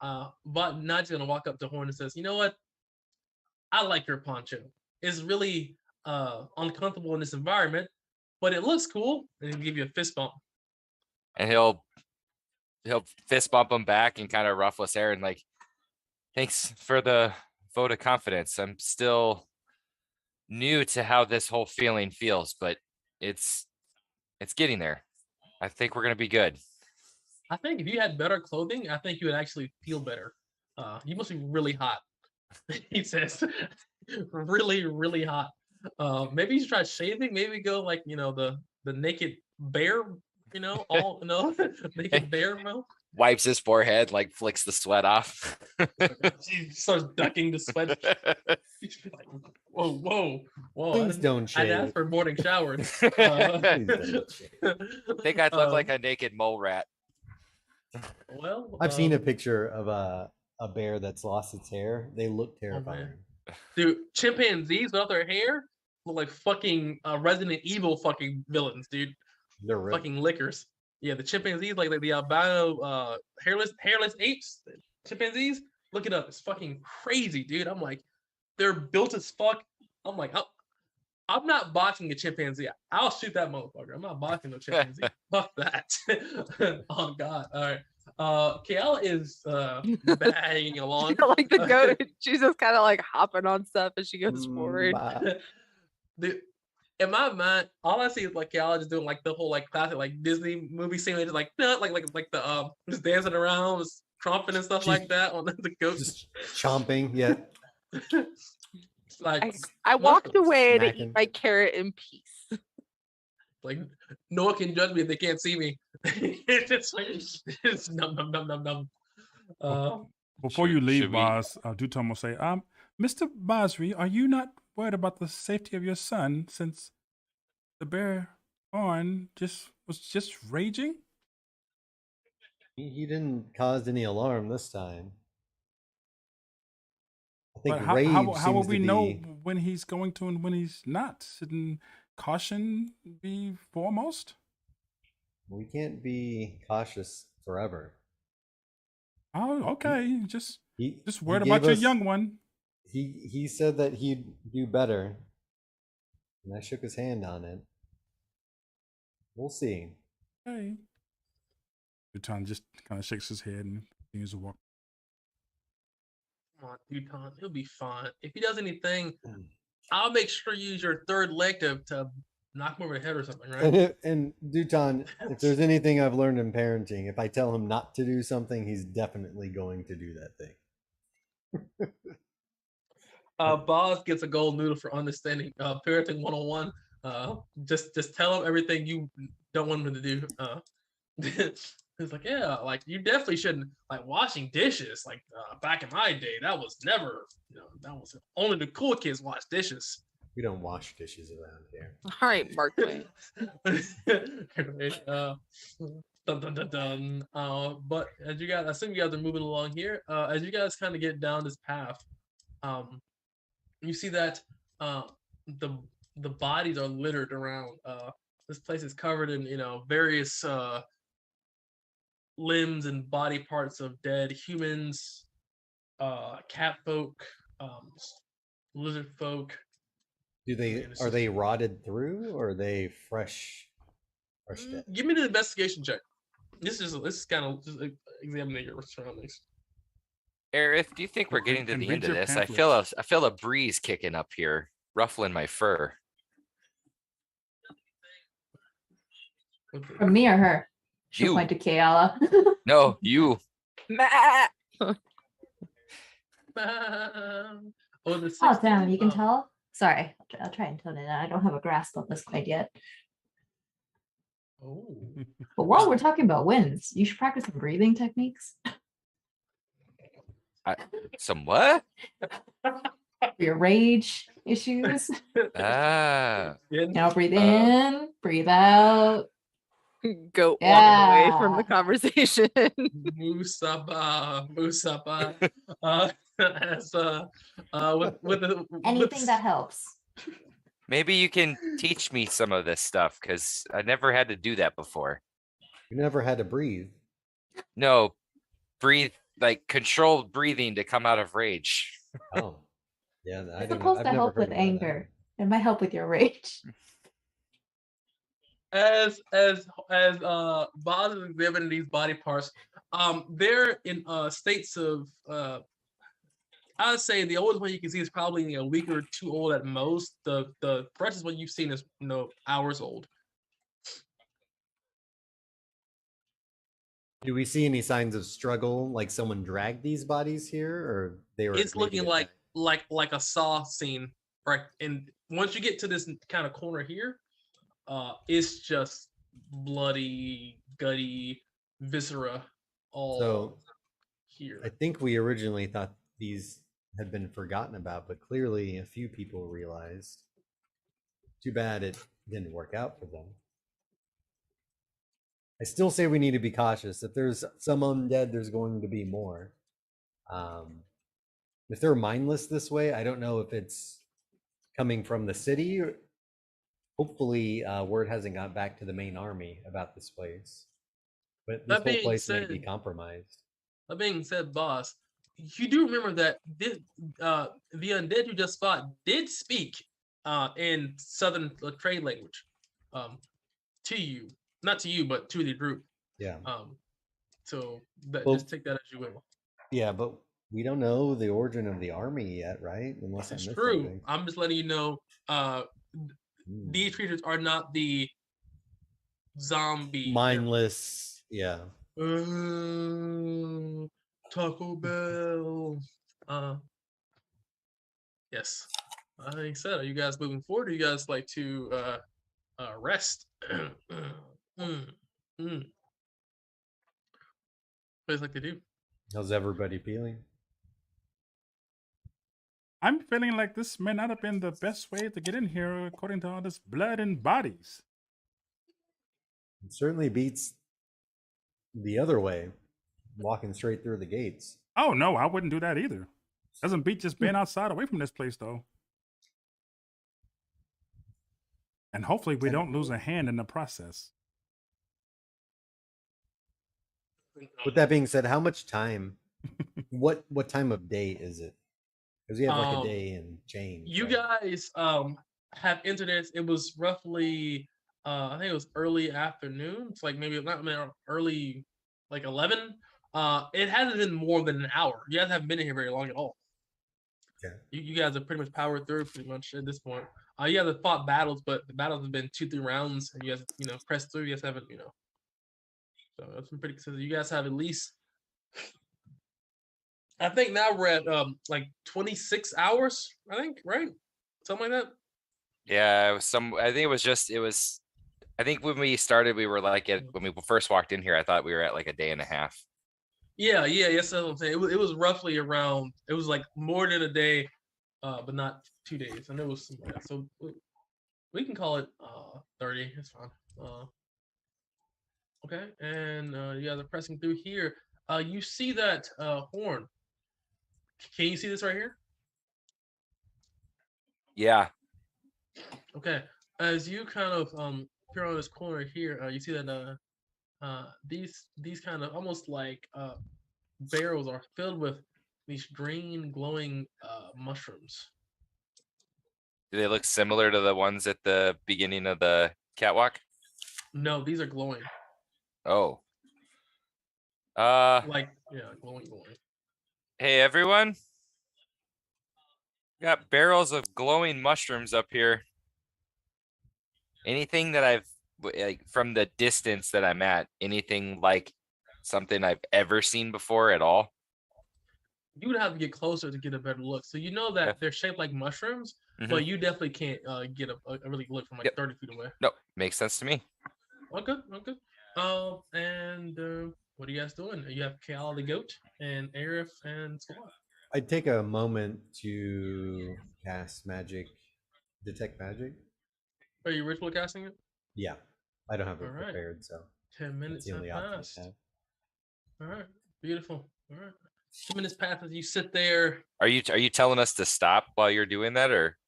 But Najee's gonna walk up to Horn and says, "You know what? I like your poncho. It's really uncomfortable in this environment, but it looks cool." And he'll give you a fist bump. And he'll fist bump him back and kind of ruffle his hair and like, thanks for the vote of confidence. I'm still new to how this whole feeling feels, but it's getting there. I think we're gonna be good. I think if you had better clothing, I think you would actually feel better. You must be really hot. He says, really, really hot. Maybe you should try shaving. Maybe go like the naked bear. All naked bear milk. Wipes his forehead, like flicks the sweat off. She starts ducking the sweat. She's like, whoa! Please don't I'd ask shave. for morning showers. Please don't shave. Think I'd look like a naked mole rat. Well, I've seen a picture of a bear that's lost its hair. They look terrifying. dude. Chimpanzees without their hair look like fucking Resident Evil fucking villains, dude. They're real. Fucking lickers. Yeah, the chimpanzees, like the albino hairless apes, chimpanzees. Look it up. It's fucking crazy, dude. I'm like, they're built as fuck. I'm like, I'm not boxing a chimpanzee. I'll shoot that motherfucker. I'm not boxing no chimpanzee. Fuck that. Oh god. All right. Kayla is banging along. Like the goat, she's just kind of like hopping on stuff as she goes forward. Bye. Dude, in my mind, all I see is like Kayla just doing like the whole like classic like Disney movie scene, just like the just dancing around, just tromping and stuff like that on the goat. Just chomping. Yeah. Like I walked away to Smacking. eat my carrot in peace. like no one can judge me if they can't see me. it's num num num num num. Before Should- you leave, should we- Boz, Duton will say, Mr. Basri, are you not worried about the safety of your son since the bear horn was just raging? He didn't cause any alarm this time. I think But how rage how will seems we to know be. when he's going to and when he's not? Shouldn't caution be foremost? We can't be cautious forever. Oh, okay. Just He worried gave about your us- young one. He said that he'd do better, and I shook his hand on it. We'll see. Okay. Duton just kind of shakes his head and continues to walk. Come on, Duton, he'll be fine. If he does anything, I'll make sure you use your third leg to knock him over the head or something, right? And Duton, if there's anything I've learned in parenting, if I tell him not to do something, he's definitely going to do that thing. Boz gets a gold noodle for understanding parenting 101. Just tell him everything you don't want him to do. It's like, yeah, like you definitely shouldn't like washing dishes. Like back in my day, that was never, that was only the cool kids wash dishes. We don't wash dishes around here. All right, Mark Twain. Anyway, dun, dun, dun, dun. But as you guys, I assume you guys are moving along here. As you guys kind of get down this path, you see that the bodies are littered around. This place is covered in various limbs and body parts of dead humans, cat folk, lizard folk. Are they rotted through, or are they fresh dead? Give me the investigation check. This is kind of just examining your surroundings. Aerith, do you think we're getting to And the read end of your this? I feel pamphlets. a breeze kicking up here, ruffling my fur. Okay. From me or her? She'll You. point to Kayala. No, you. Oh, the Oh, damn, 16, you can tell? Sorry, I'll try and tone it down. I don't have a grasp of this quite yet. Oh. But while we're talking about winds, you should practice some breathing techniques Some what? for your rage issues. Ah, Now breathe in, breathe out. Goat walking away from Yeah. the conversation. Musaba. As with the Anything that helps. maybe you can teach me some of this stuff because I never had to do that before. You never had to breathe. No, breathe like controlled breathing to come out of rage. Oh, yeah. I It's don't know. supposed I've to never help heard with of that anger. It might help with your rage. as Boz is exhibiting these body parts, they're in states of I would say the oldest one you can see is probably a week or two old at most. The freshest one you've seen is hours old. Do we see any signs of struggle, like someone dragged these bodies here, or they were? It's maybe looking like attacked? a Saw scene, right? And once you get to this kind of corner here, it's just bloody, gutty viscera all So, here. I think we originally thought these had been forgotten about, but clearly a few people realized. Too bad it didn't work out for them. I still say we need to be cautious. If there's some undead, there's going to be more. If they're mindless this way, I don't know if it's coming from the city. Hopefully, word hasn't got back to the main army about this place. But this That whole being place may be said- compromised. That being said, boss, you do remember that this the undead you just fought did speak in Southern trade language to you, not to you, but to the group. Yeah. So that, Well- just take that as you will. Yeah, but we don't know the origin of the army yet, right? Unless I It's missed true. something. I'm just letting you know. Hmm. These creatures are not the zombie Mindless. Yeah. Taco Bell. Yes. Like I said, are you guys moving forward? Or you guys like to rest? Plays like they do. How's everybody feeling? I'm feeling like this may not have been the best way to get in here, according to all this blood and bodies. It certainly beats the other way, walking straight through the gates. Oh no, I wouldn't do that either. Doesn't beat just being outside away from this place though. And hopefully we don't lose a hand in the process. With that being said, how much time? what time of day is it? Because we have like a day and change. You right? guys have internet. It was roughly I think it was early afternoon. It's like maybe not early like 11. It hasn't been more than an hour. You guys haven't been in here very long at all. Okay. You guys have pretty much powered through pretty much at this point. You guys have fought battles, but the battles have been 2-3 rounds, and you guys pressed through. You guys haven't So that's been pretty consistent. You guys have at least, I think now we're at like 26 hours. I think, right? Something like that. Yeah, it was I think it was. I think when we started, we were like when we first walked in here, I thought we were at like a day and a half. Yeah, yes, that's what I'm saying. It was roughly around. It was like more than a day, but not 2 days. And it was so we can call it 30. It's fine. Okay, and you guys are pressing through here. You see that horn? Can you see this right here? Yeah. Okay, as you kind of appear on this corner here, you see that these kind of almost like barrels are filled with these green glowing mushrooms. Do they look similar to the ones at the beginning of the catwalk? No, these are glowing. Oh. Like glowing. Hey everyone. Got barrels of glowing mushrooms up here. Anything that I've like from the distance that I'm at, anything like something I've ever seen before at all? You would have to get closer to get a better look. So you know that Yeah. they're shaped like mushrooms, Mhm. but you definitely can't get a really look from like Yep. 30 feet away. No, makes sense to me. Okay. And what are you guys doing? You have Kal the goat and Aerith and Squad. I'd take a moment to cast magic, detect magic. Are you ritual casting it? Yeah, I don't have it All right. prepared, so 10 that's minutes the have only option passed. I have. All right, beautiful. All right, 2 minutes pass as you sit there. Are you telling us to stop while you're doing that, or?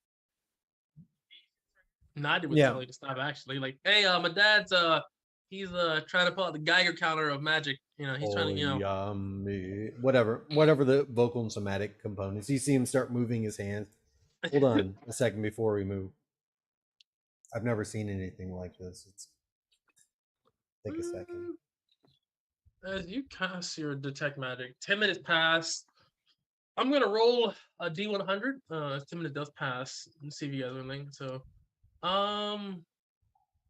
Nadia would Yeah. tell you to stop actually. Like, hey, my dad's he's trying to pull out the Geiger counter of magic. He's trying to Yummy. Whatever the vocal and somatic components. You see him start moving his hands. Hold on a second before we move. I've never seen anything like this. It's take a second. As you cast your detect magic, 10 minutes pass. I'm gonna roll a D100. 10 minutes does pass. Let's see if you guys are anything. So,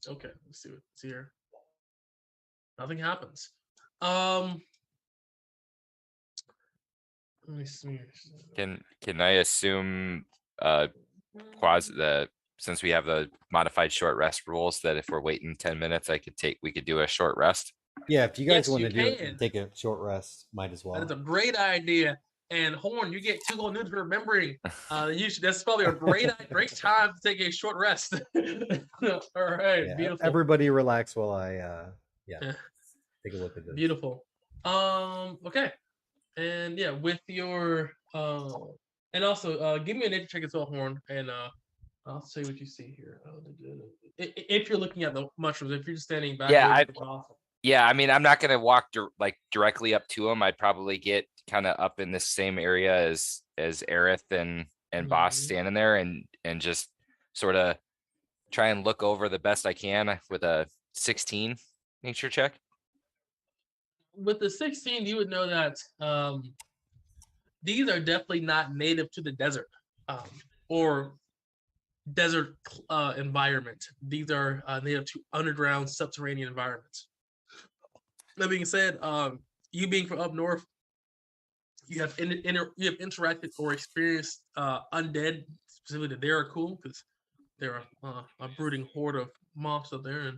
okay, let's see here. Nothing happens. Let me see. Can I assume since we have the modified short rest rules that if we're waiting 10 minutes, we could do a short rest? Yeah, if you guys Yes, want you to do can. it, take a short rest. Might as well. That is a great idea. And Horn, you get 2 gold news for remembering. That's probably a great time to take a short rest. All right, Yeah, beautiful. everybody relax while I Yeah. take a look at this. Beautiful. Okay. And yeah, with your and also give me a nature check as well, Horn, and I'll say what you see here. If you're looking at the mushrooms, if you're just standing back, awesome. Yeah, I mean, I'm not gonna walk directly up to them. I'd probably get kind of up in the same area as Aerith and Boss standing there, and just sort of try and look over the best I can with a 16 nature check. With the 16, you would know that these are definitely not native to the desert or desert environment. These are native to underground subterranean environments. That being said, you being from up north, you have interacted or experienced undead, specifically the Deracool, because they're a brooding horde of moths up there.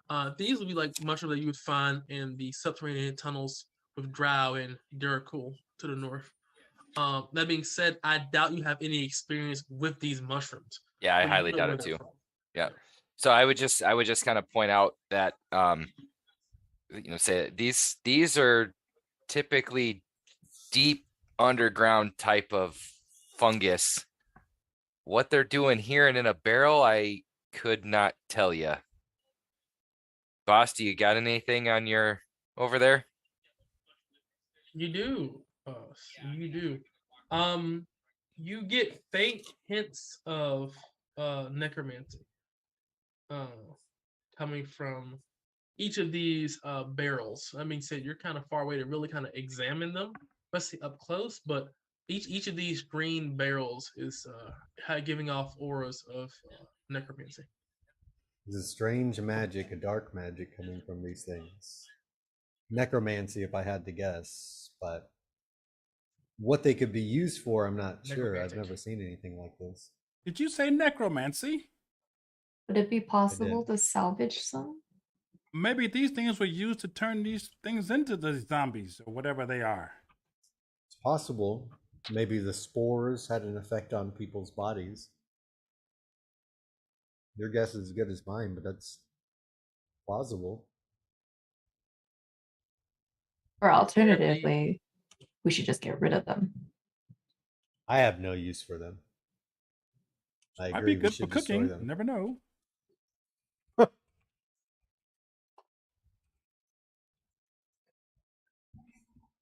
And these would be like mushrooms that you would find in the subterranean tunnels with Drow and Durakul to the north. That being said, I doubt you have any experience with these mushrooms. Yeah, I but you highly know doubt where it they're too. from. Yeah. So I would just kind of point out that say these are typically deep underground type of fungus. What they're doing here and in a barrel, I could not tell you. Boss, do you got anything on your over there? You do. You do. You get faint hints of necromancy coming from each of these barrels. I mean, said you're kind of far away to really kind of examine them, especially up close. But each of these green barrels is giving off auras of necromancy. There's a strange magic, a dark magic coming from these things. Necromancy, if I had to guess, but what they could be used for, I'm not sure. I've Necromantic. never seen anything like this. Did you say necromancy? Would it be possible to salvage some? Maybe these things were used to turn these things into the zombies or whatever they are. It's possible. Maybe the spores had an effect on people's bodies. Your guess is as good as mine, but that's plausible. Or alternatively, we should just get rid of them. I have no use for them. I Might agree. be We good for should destroy cooking. them. Never know.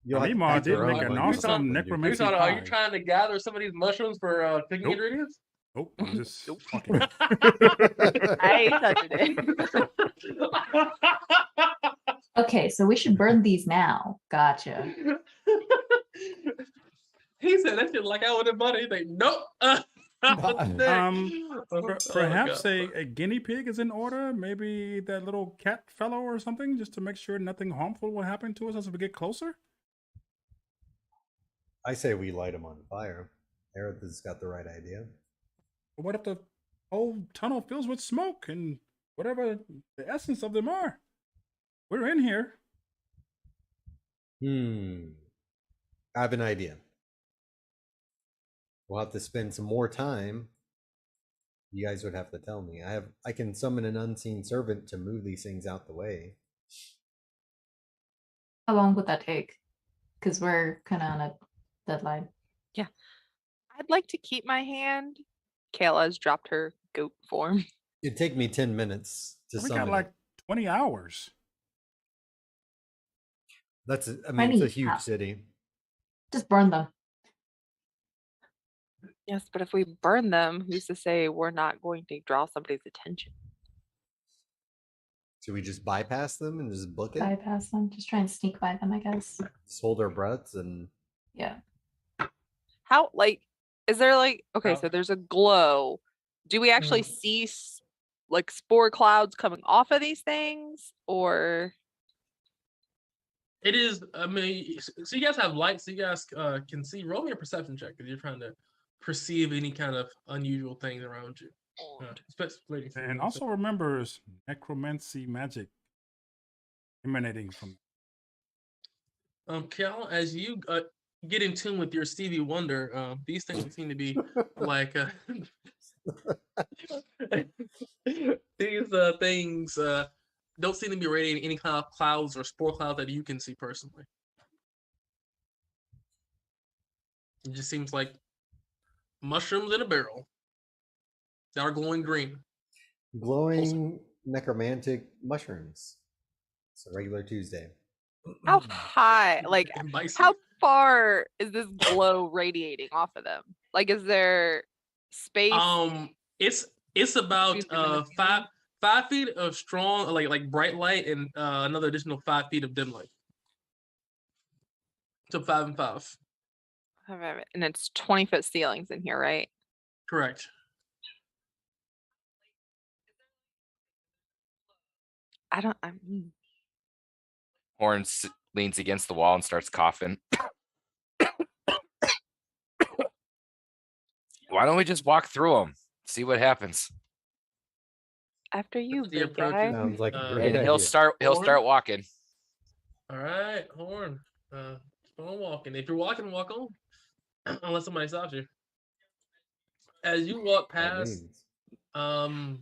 You'll have to Meemaw pack did your make own an when you awesome come when you necromancy do. Are you pie. trying to gather some of these mushrooms for cooking Nope. ingredients? Oh, I'm just Nope. fucking. I ain't touching it. Okay, so we should burn these now. Gotcha. He said that shit like I wanted money. He's like, nope. Perhaps a guinea pig is in order. Maybe that little cat fellow or something, just to make sure nothing harmful will happen to us as we get closer. I say we light them on fire. Aerith has got the right idea. But what if the whole tunnel fills with smoke and whatever the essence of them are? We're in here. I have an idea. We'll have to spend some more time. You guys would have to tell me. I can summon an unseen servant to move these things out the way. How long would that take? Because we're kind of on a deadline. I'd like to keep my hand. Kayla has dropped her goat form. It'd take me 10 minutes to We summon got like it. 20 hours. That's I mean, it's a 20 huge hours. city. Just burn them. Yes, but if we burn them, who's to say we're not going to draw somebody's attention? Should we just bypass them and just book it? Bypass them. Just try and sneak by them, I guess. Just hold our breaths and Yeah. How, like, is there like, okay, How- so there's a glow. Do we actually see like spore clouds coming off of these things, or? It is. I mean, so you guys have lights. So you guys can see. Roll me a perception check if you're trying to perceive any kind of unusual things around you. Especially for And you. also remember, it's necromancy magic emanating from. Cal, as you get in tune with your Stevie Wonder, these things seem to be like these things don't seem to be radiating any kind of clouds or spore clouds that you can see personally. It just seems like mushrooms in a barrel that are glowing green. glowing necromantic mushrooms. It's a regular Tuesday. How high, like, And bison. how far is this glow radiating off of them? Like, is there space? It's about Between them and the 5 feet of strong like bright light and another additional 5 feet of dim light. So 5 and 5. And it's 20-foot ceilings in here, right? Correct. Horn leans against the wall and starts coughing. Why don't we just walk through them? See what happens. After you, The big approach guy. is- Sounds like a Uh, great And idea. he'll start Horn? walking. All right, Horn. Keep on walking. If you're walking, walk on. Unless somebody stops you. As you walk By all past, means.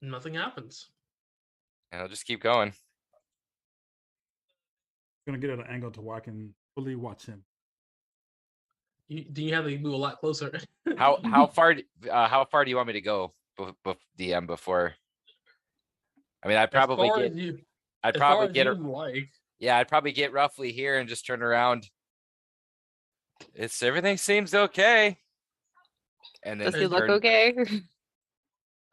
nothing happens. And I'll just keep going. Gonna get at an angle to where I can fully watch him. Do you have to move a lot closer? How far do you want me to go, DM, before? I mean, I'd As probably far get. as you, I'd as far probably as get. you'd like. Yeah, I'd probably get roughly here and just turn around. Everything seems okay. And then Does he look turn- okay?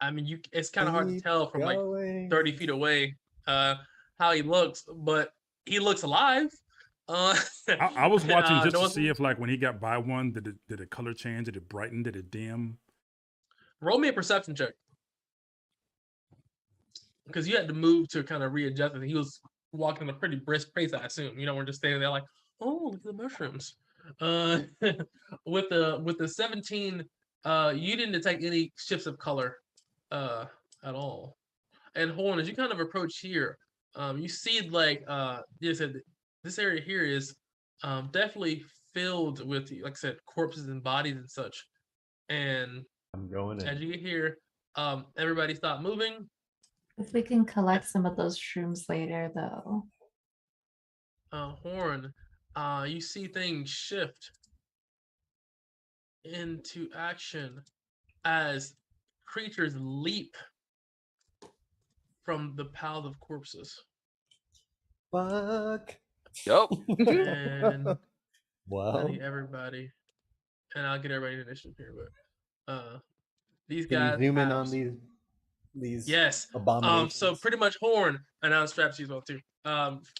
I mean, it's kind of hard to Keep tell from like going. 30 feet away how he looks, but he looks alive. I was watching just no to one's- see if, like, when he got by one, did the color change? Did it brighten? Did it dim? Roll me a perception check. Because you had to move to kind of readjust it. He was walking at a pretty brisk pace, I assume. You know, we're just standing there like, oh, look at the mushrooms. With the 17, you didn't detect any shifts of color at all. And Horn, as you kind of approach here, you see like this area here is definitely filled with, like I said, corpses and bodies and such. And I'm going as in. you get here, everybody stop moving. If we can collect some of those shrooms later, though. Horn, you see things shift into action as creatures leap from the pile of corpses. Fuck. Yup. And I Well, need everybody, and I'll get everybody in initiative here, but these can guys you zoom in have on these yes. abominations? So pretty much Horn, and now strategy as well too.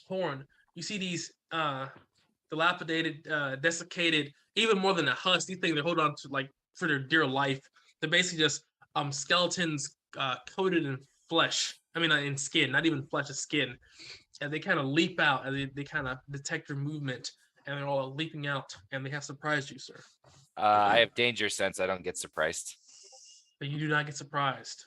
Horn, you see these dilapidated, desiccated, even more than a husk. These things they hold on to like for their dear life. They're basically just skeletons coated in flesh. I mean, in skin, not even flesh, it's skin. And they kind of leap out, and they kind of detect your movement, and they're all leaping out, and they have surprised you, sir. I have danger sense. I don't get surprised. But you do not get surprised.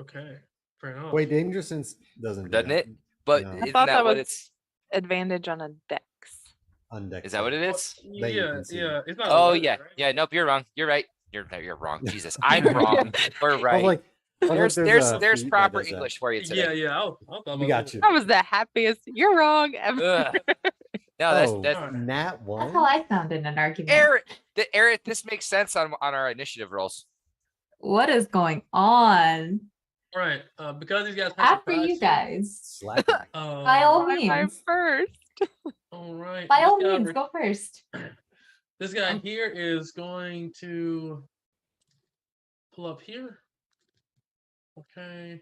Okay, fair enough. Wait, Danger Sense doesn't do Doesn't that. it? But No. isn't thought that that what was- it's? Advantage on a dex. On deck Is that what it save. is? That you Yeah, can see. yeah. It's not. Oh alert, yeah, right? yeah. Nope, you're wrong. You're right. You're wrong. Jesus, I'm wrong. We're I was right. like, There's a there's feat that proper does that. English for you today. Yeah, yeah. I'll We got you. That was the happiest. You're wrong. Ever. Ugh. No, that's Oh, that's Nat one. That's how I found in an argument. Eric. This makes sense on our initiative rolls. What is going on? All right. Because these guys. have After surprised you guys. Slapping me. By all I'm means. first. All right. By all this guy means, over- go first. This guy here is going to pull up here. Okay.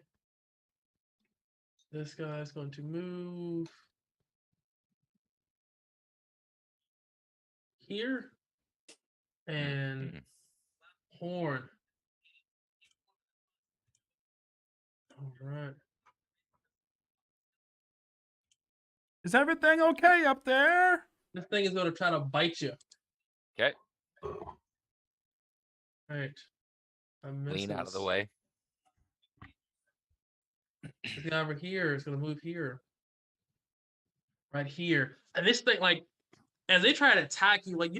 This guy is going to move here. And Mhm. Horn. All right. Is everything okay up there? This thing is going to try to bite you. Okay, All right. lean out of the misses. way. This guy over here is going to move here. Right here. And this thing, like, as they try to attack you, like,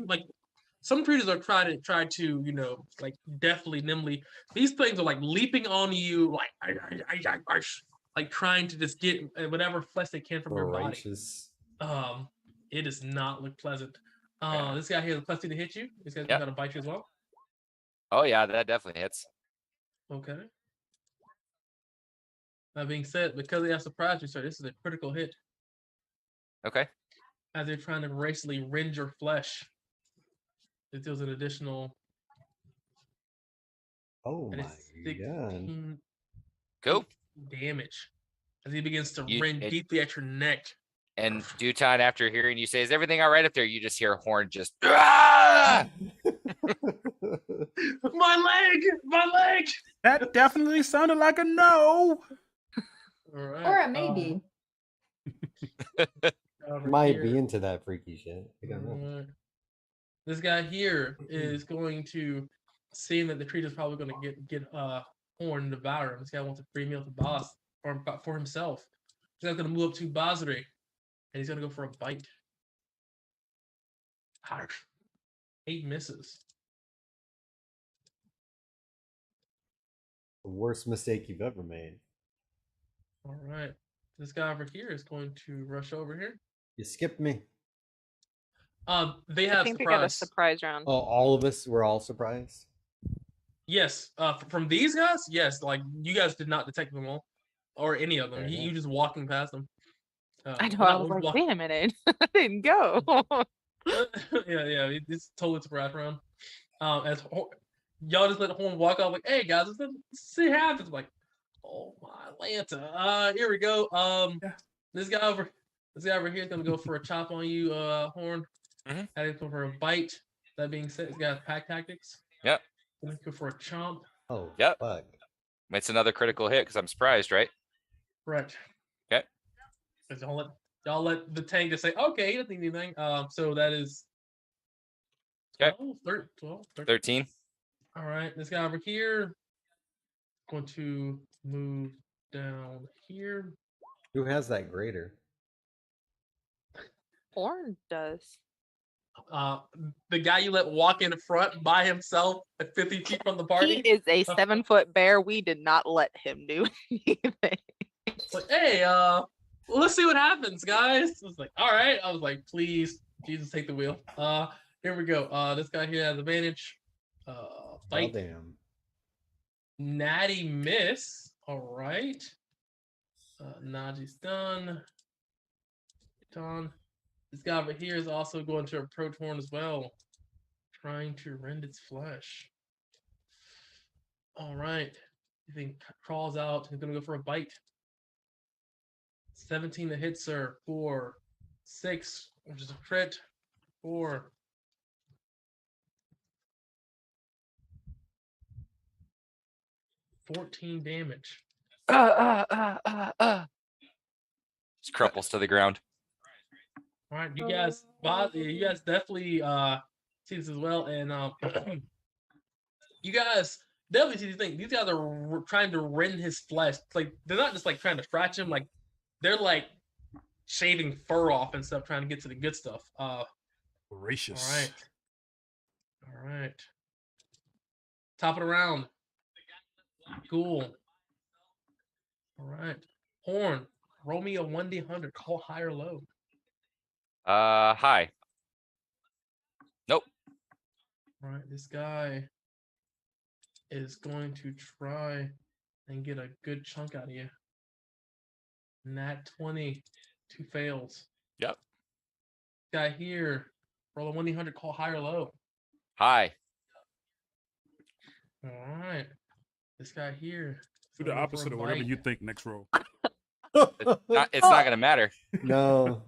some creatures are trying to, you know, like, deftly, nimbly. These things are, like, leaping on you, like trying to just get whatever flesh they can from your body. Voracious. It does not look pleasant. Yeah. This guy here is a plus 2 to hit you. This guy's Yep. going to bite you as well. Oh yeah, that definitely hits. Okay. That being said, because they have surprised you, sir, this is a critical hit. Okay. As they're trying to voraciously rend your flesh. It deals an additional Oh and my it's god. 16 Cool. damage. As he begins to You- rend it- deeply at your neck. And Duton, after hearing you say, "Is everything all right up there?" You just hear Horn just. "Ah!" My leg! My leg! That definitely sounded like a no. All right. Or a maybe. over Might here. be into that freaky shit. I don't know. Alright. This guy here is going to, seeing that the creature is probably going to get Horn and devour him. This guy wants a free meal to boss for himself. This guy's going to move up to Basri, and he's going to go for a bite. 8 misses. The worst mistake you've ever made. All right. This guy over here is going to rush over here. You skipped me. They I have think they got a surprise. surprise round. Oh, all of us were all surprised. Yes. From these guys, yes. Like you guys did not detect them all, or any of them. Fair You enough. just walking past them. I know. well, I not was like, walk- wait a minute, I didn't go. yeah. It's totally surprise round. Y'all just let Horn walk off like, hey guys, let's see what happens. Like, oh my Atlanta. Here we go. Yeah. This guy over here is gonna go for a chop on you, Horn. Mhm. That is going for a bite. That being said, this guy has pack tactics. Yep. Gonna go for a chomp. Oh, Yep. fuck. It's another critical hit because I'm surprised, right? Correct. Okay. Y'all let the tank just say, okay, he doesn't need anything. So that is 'Kay. 12, 13. 13. All right, this guy over here going to move down here. Who has that grater? Horn does. The guy you let walk in front by himself at 50 feet from the party. He is a 7-foot bear. We did not let him do anything. It's like, hey, let's see what happens, guys. I was like, all right. I was like, please, Jesus, take the wheel. Here we go. This guy here has advantage. Oh, Fight. damn. Natty miss. All right. Najee's done. Done. This guy over here is also going to approach Horn as well, trying to rend its flesh. All right. He then crawls out. He's going to go for a bite. 17 to hit, sir. 4, 6, which is a crit. 4. $14 damage. Just crumples to the ground. All right, you guys definitely see this as well, and you guys definitely see the thing. These guys are trying to rend his flesh. Like they're not just like trying to scratch him, like they're like shaving fur off and stuff, trying to get to the good stuff. Gracious. All right. Top of the round. Cool. All right, Horn. Roll me a 1d100. Call high or low. High. Nope. All right, this guy is going to try and get a good chunk out of you. Nat 20, 2 fails. Yep. Guy here, roll a 1d100, call high or low. High. All right, this guy here. is Do the gonna go for a opposite of whatever bite. you think next roll. It's not gonna matter. No.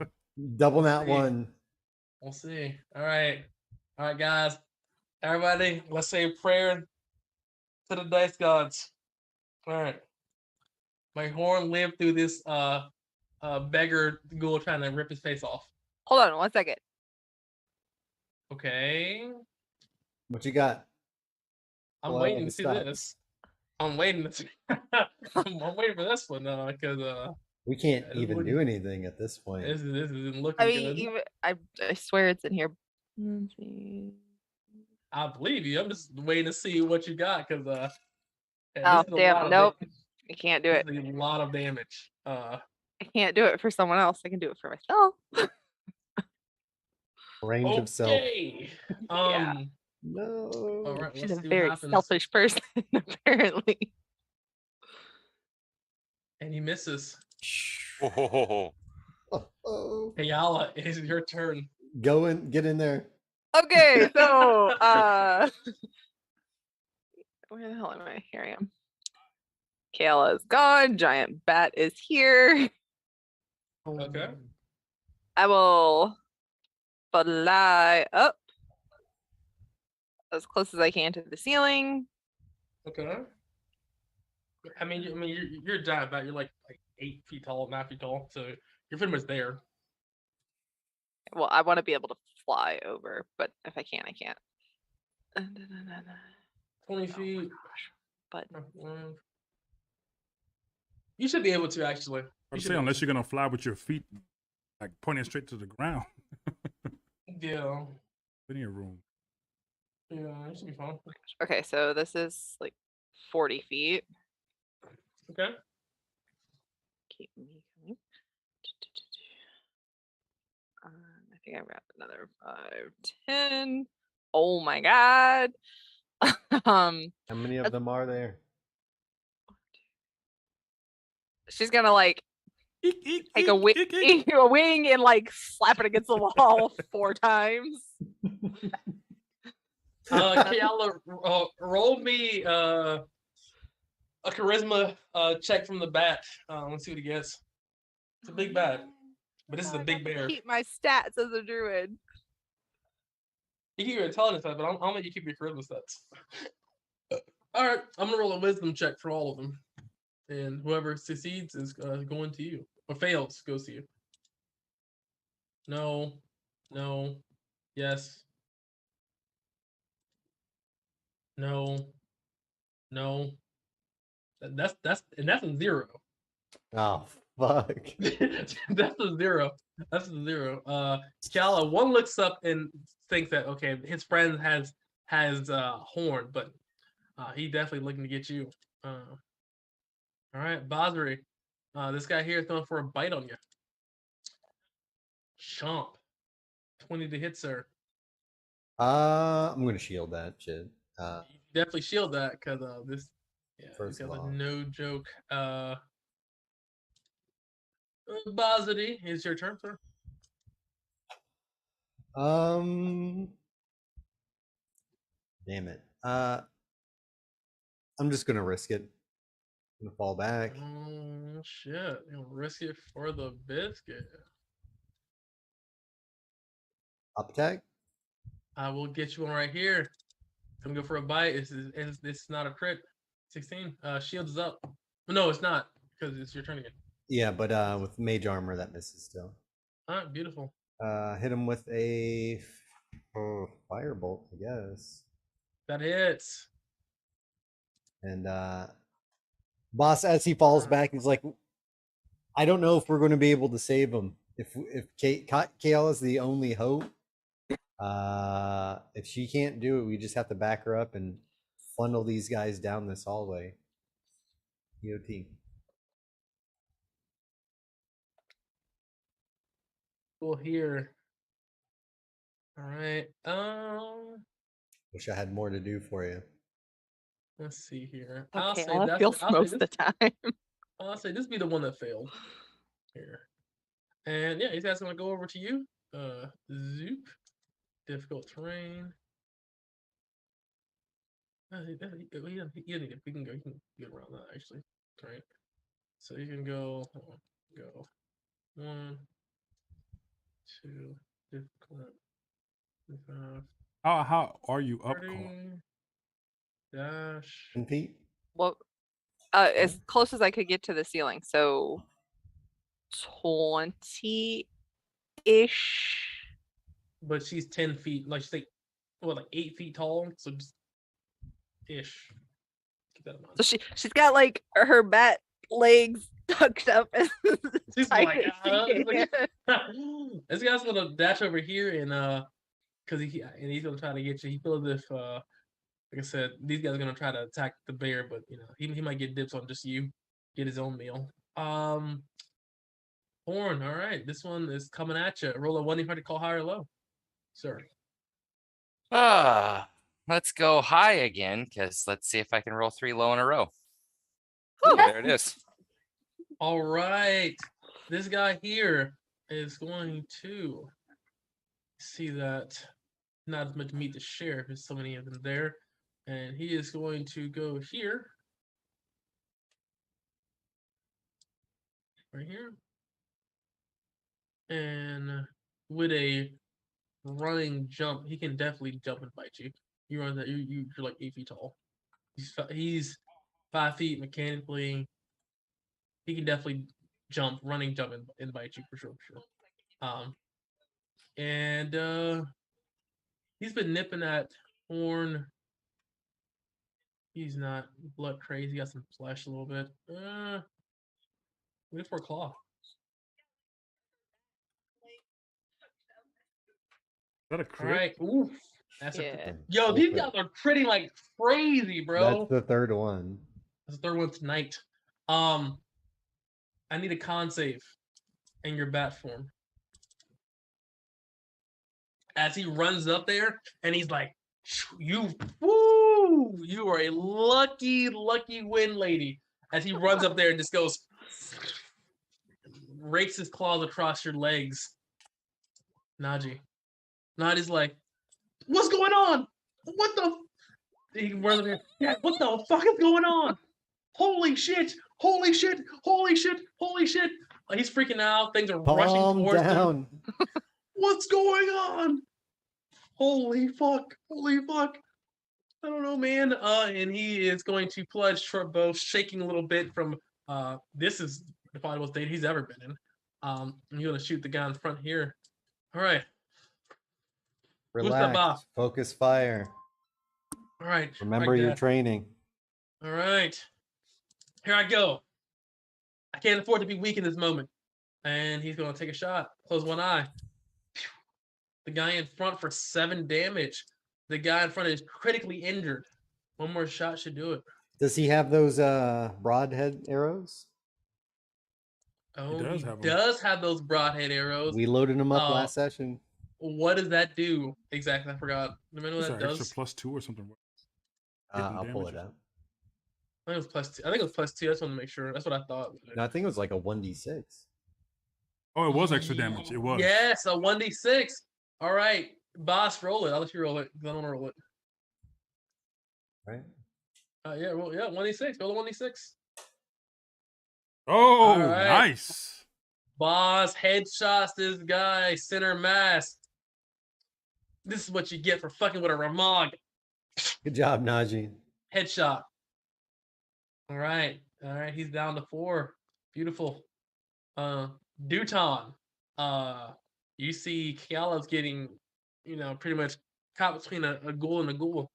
Double nat See. one. We'll see. All right, guys. Everybody, let's say a prayer to the dice gods. All right. May Horn live through this beggar ghoul trying to rip his face off. Hold on 1 second. Okay. What you got? I'm Well, waiting to it see stops. this. I'm waiting to see I'm waiting for this one because We can't It even wouldn't- do anything at this point. this isn't looking I mean, good. even I swear it's in here. Let's see. I believe you. I'm just waiting to see what you got because Oh, this is a lot damn, of nope. damage. I can't do This it. is a lot of damage. I can't do it for someone else. I can do it for myself. Range of self. Okay. Yeah. No. All right. She's Let's a see what very happens. selfish person, apparently. And he misses. Oh, Oh. Ayala, it is your turn. Go in, get in there. Okay, so where the hell am I? Here I am. Kayla is gone. Giant bat is here. Okay. I will fly up as close as I can to the ceiling. Okay. I mean, you're a giant bat. You're like 8 feet tall, 9 feet tall, so you're pretty much there. Well, I want to be able to fly over, but if I can't, I can't. 20 feet. But You should be able to actually. I'm You should saying be- unless you're gonna fly with your feet like pointing straight to the ground. Yeah. Plenty of room. Yeah, it should be fun. Okay, so this is like 40 feet. Okay. Keep me coming. I think I wrapped another 5, 10. Oh my god. um, How many of them are there? she's gonna like Eek, eek, take eek, a, eek, eek. a wing and like slap it against the wall 4 times. Kiala, roll me a charisma check from the bat. Let's see what he gets. It's a big bat, but this is a I big got to bear. keep my stats as a druid. You keep your intelligence stats, but I'll let you keep your charisma stats. All right, I'm gonna roll a wisdom check for all of them, and whoever succeeds is going to you, or fails goes to you. No, no, yes, no, no. That's a 0. Oh fuck. That's a 0. That's a 0. Kala, one looks up and thinks that okay, his friend has horn, but he definitely looking to get you. All right, Basri. This guy here is going for a bite on you. Chomp. 20 to hit, sir. I'm gonna shield that shit. Definitely shield that because this First these guys of are all. no joke. Basri, it's your turn, sir. Damn it. I'm just gonna risk it. I'm gonna fall back. Oh shit! You'll risk it for the biscuit. Up attack. I will get you one right here. Come go for a bite. It's not a crit. 16. Shield is up. No, it's not because it's your turn again. Yeah, but with mage armor that misses still. All right, beautiful. Hit him with a firebolt, I guess. That hits. And boss, as he falls back, he's like, I don't know if we're going to be able to save him. If Kale is the only hope, if she can't do it, we just have to back her up and funnel these guys down this hallway. EOT. Cool here. All right. Wish I had more to do for you. Let's see here. Okay, I'll feels most of the time. I'll say this be the one that failed here. And yeah, he's guys gonna go over to you. Zoop. Difficult terrain. He doesn't need it. We can go. You can get around that actually. All right. So you can go. Go. 1, 2. Difficult. 25. How are you up, 30. Corn? Dash. 10 feet. Well, as close as I could get to the ceiling. So 20-ish. But she's 10 feet. Like she's like 8 feet tall. So just ish. Keep that in mind. So she's got like her bat legs tucked up as She's tight like, as she like- can. this guy's gonna dash over here and because he's gonna try to get you. He feels as if like I said, these guys are gonna try to attack the bear, but you know he might get dips on just you, get his own meal. Horn, all right, this one is coming at you. Roll a 1-800 call high or low, sir. Let's go high again, because let's see if I can roll 3 low in a row. Whew. Ooh, there it is. All right, this guy here is going to see that not as much meat to share. There's so many of them there, and he is going to go here, right here, and with a running jump, he can definitely jump and bite you. You run that. You're like 8 feet tall. He's 5 feet mechanically. He can definitely jump, and bite you for sure. And he's been nipping at Horn. He's not blood crazy. He got some flesh a little bit. Wait for a claw. that a All crit? right. Ooh, that's a Yeah. yo. These Okay. guys are critting like crazy, bro. That's the third one. That's the third one tonight. I need a con save in your bat form. As he runs up there and he's like, you are a lucky, lucky win, lady. As he runs up there and just goes, rakes his claws across your legs. Naji's like, what's going on? What the? He runs up here. Yeah, what the fuck is going on? Holy shit! Holy shit! Holy shit! Holy shit! He's freaking out. Things are rushing Calm towards him. down. What's going on? Holy fuck! Holy fuck! I don't know, man. And he is going to plunge short bow, shaking a little bit from. This is probably the most state he's ever been in. I'm gonna shoot the guy in front here. All right. Who's that, Bob? Relax. Focus fire. All right. Remember right your there. training. All right. Here I go. I can't afford to be weak in this moment. And he's going to take a shot. Close one eye. Phew. The guy in front for 7 damage. The guy in front is critically injured. One more shot should do it. Does he have those broadhead arrows? Oh, does he have 'em. does have those broadhead arrows. We loaded them up Uh, last session. What does that do? Exactly. I forgot. Do you know It's what an that extra does? +2 or something. hitting I'll pull damage it or up. I think it was +2. I think it was +2. I just want to make sure. That's what I thought. No, I think it was like a 1d6. Oh, it was extra damage. It was. Yes, a 1d6. All right. Boss, roll it. I'll let you roll it because I don't want to roll it. Right? Yeah, well, yeah, 1d6. Roll a 1d6. Oh, All right. nice. Boss headshots this guy, center mass. This is what you get for fucking with a Ramog. Good job, Najee. Headshot. All right. He's down to 4. Beautiful. Duton. You see Kiala's getting, pretty much caught between a ghoul and a ghoul.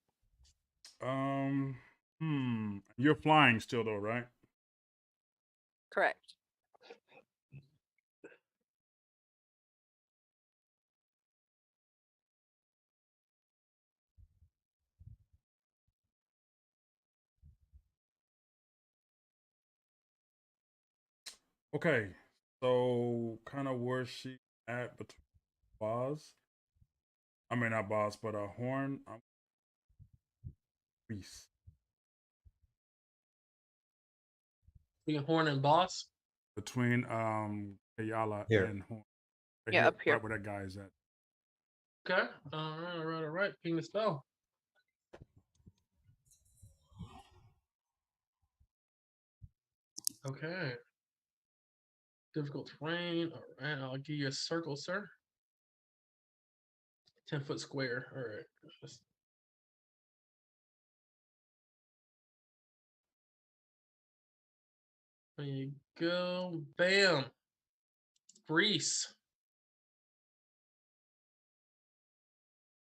You're flying still though, right? Correct. Okay. So kind of where she at between Boz. I mean not Boz, but Horn. Reese. Between Horn and Boss. Between Ayala Here. and Horn. Yeah, up here. Right where that guy is at. Okay. All right. Ping the spell. Okay. Difficult terrain. All right. I'll give you a circle, sir. 10-foot square. All right. There you go. Bam. Grease.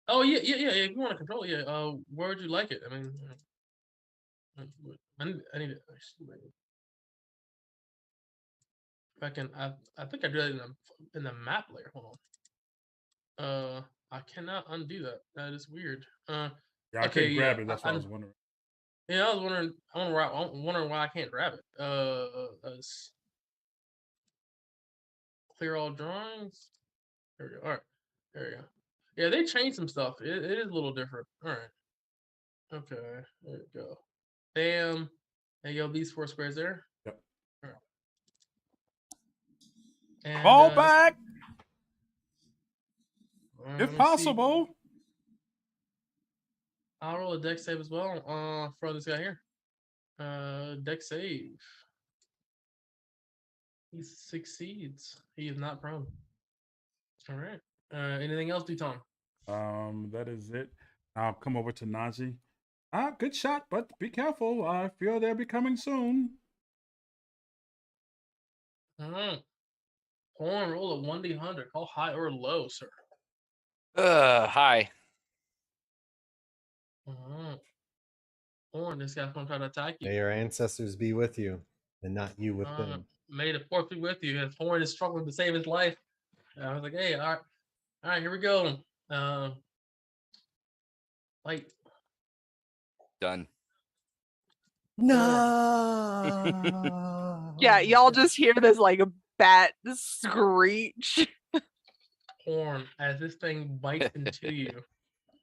Oh yeah. If you want to control it, yeah. Where would you like it? I mean, I need it. If I can, I think I do that in the map layer. Hold on. I cannot undo that. That is weird. Yeah, I Okay, couldn't grab yeah, it. That's what I was wondering. Yeah, I was wondering. I'm wondering why I can't grab it. Clear all drawings. There we go. All right. There you go. Yeah, they changed some stuff. It is a little different. All right. Okay. There you go. Bam. There you go. These 4 squares there. Yep. All right. And, Fall back let if me see. possible. I'll roll a deck save as well. For this guy here. Deck save. He succeeds. He is not prone. All right. Anything else, Duton? That is it. I'll come over to Najee. Good shot, but be careful. I feel they'll be coming soon. All right. Horn, roll a 1d100. Call high or low, sir. Hi. All right. Horn, this guy's gonna try to attack you. May your ancestors be with you and not you with them. May the force be with you. As Horn is struggling to save his life. I was like, hey, all right, here we go. Like, Done. No. Yeah, y'all just hear this like a bat screech. Horn, as this thing bites into you,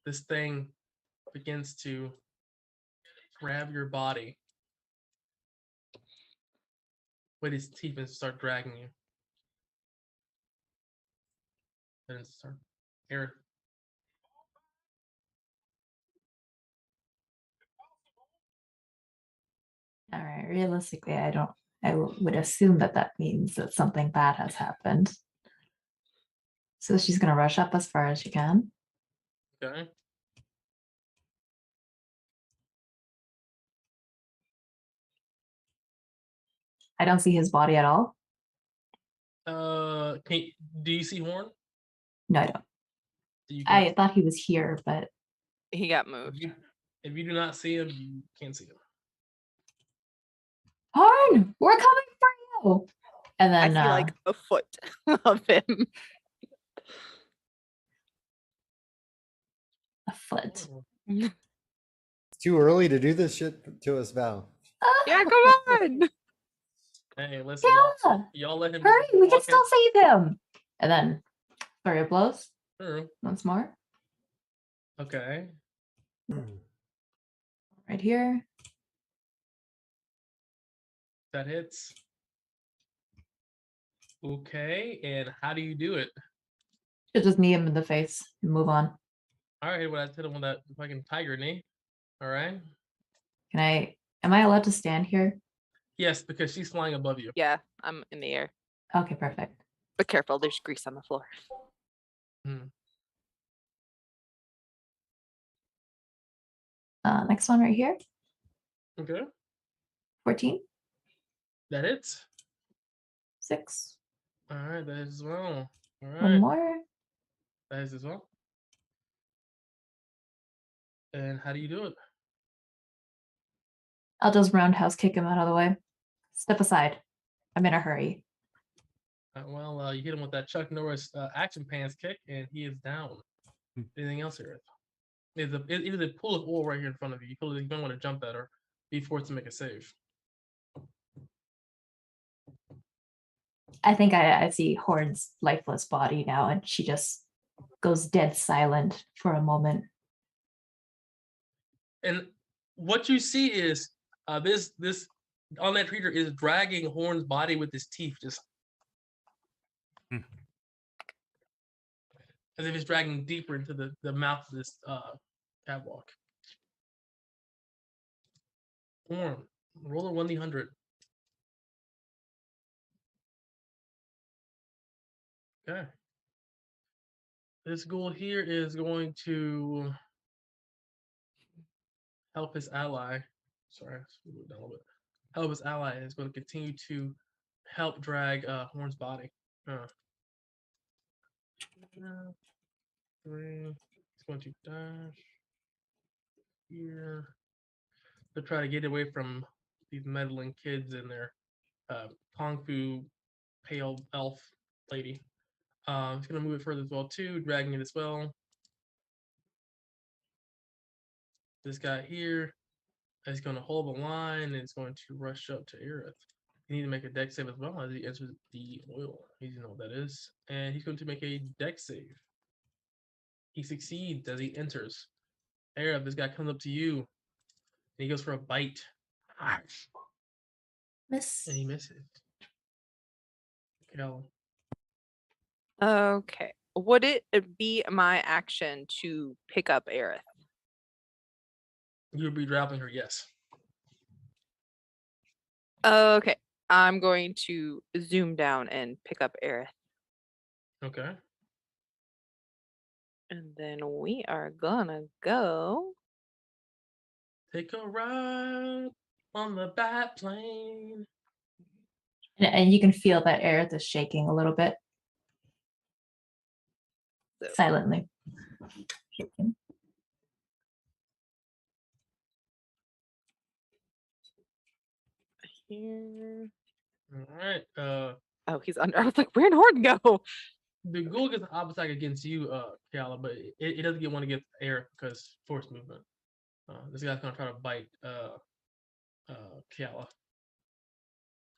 this thing begins to grab your body with its teeth and start dragging you. And start air. All right. Realistically, would assume that that means that something bad has happened. So she's gonna rush up as far as she can. Okay. I don't see his body at all. Do you see Horn? No, I don't. You I thought he was here, but He got if moved. if you do not see him, you can't see him. Horn, we're coming for you. And I then see like a foot of him. a foot. Oh, It's too early to do this shit to us, Val. Yeah, come on. hey, listen, Yeah. y'all let him. Hurry, we can walk in. still save him. And then flurry of blows True. once more. Okay. Right here. That hits. Okay, and how do you do it? Should just knee him in the face and move on. All right, well, I hit him with that fucking tiger knee. All right. Am I allowed to stand here? Yes, because she's flying above you. Yeah, I'm in the air. Okay, perfect. But careful, there's grease on the floor. Next one right here. Okay. 14, That hits. 6, All right, that is as well. All right. one more. That is as well. And how do you do it? I'll just roundhouse kick him out of the way. Step aside. I'm in a hurry. You hit him with that Chuck Norris action pants kick, and he is down. Anything else here? It is a pool of oil right here in front of you. You don't want to jump at her. Be forced to make a save. I think I see Horn's lifeless body now, and she just goes dead silent for a moment. And what you see is this on that treater is dragging Horn's body with his teeth, just as if it's dragging deeper into the mouth of this catwalk. Horn, roll a 1d100. Okay. This ghoul here is going to help his ally. Sorry, let's move it down a little bit. Help his ally is going to continue to help drag Horn's body. 3. It's going to dash here to try to get away from these meddling kids and their kung fu pale elf lady. It's going to move it further as well too, dragging it as well. This guy here is going to hold the line and it's going to rush up to Aerith. You need to make a dex save as well as he enters the oil. He doesn't know what that is. And he's going to make a dex save. He succeeds as he enters. Aerith, this guy comes up to you. And he goes for a bite. Miss. And he misses. Cal. Okay. Would it be my action to pick up Aerith? You would be dropping her, yes. Okay. I'm going to zoom down and pick up Aerith. Okay. And then we are gonna go. Take a ride on the bat plane. And you can feel that Aerith is shaking a little bit. Silently. Shaking. Here. All right. Oh, he's under. I was like, where'd Horn go? The ghoul gets an opposite attack against you, Kiala, but it doesn't get one against Eric because force movement. This guy's gonna try to bite Kiala.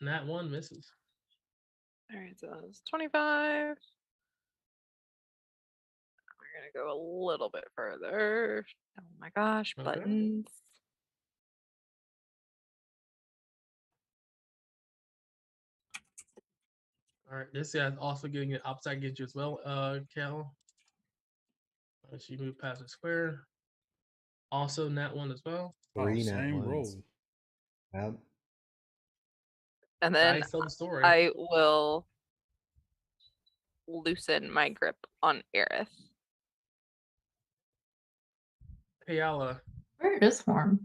And that one misses. All right, so that's 25. We're gonna go a little bit further. Oh my gosh, Okay. buttons. All right, this guy's also getting an opposite against you as well, Cal. She moved past the square. Also, that one as well. Oh, 3 nat same ones. roll. Yep. And then Dice tell the story. I will loosen my grip on Aerith. Kiala, Where is Horn?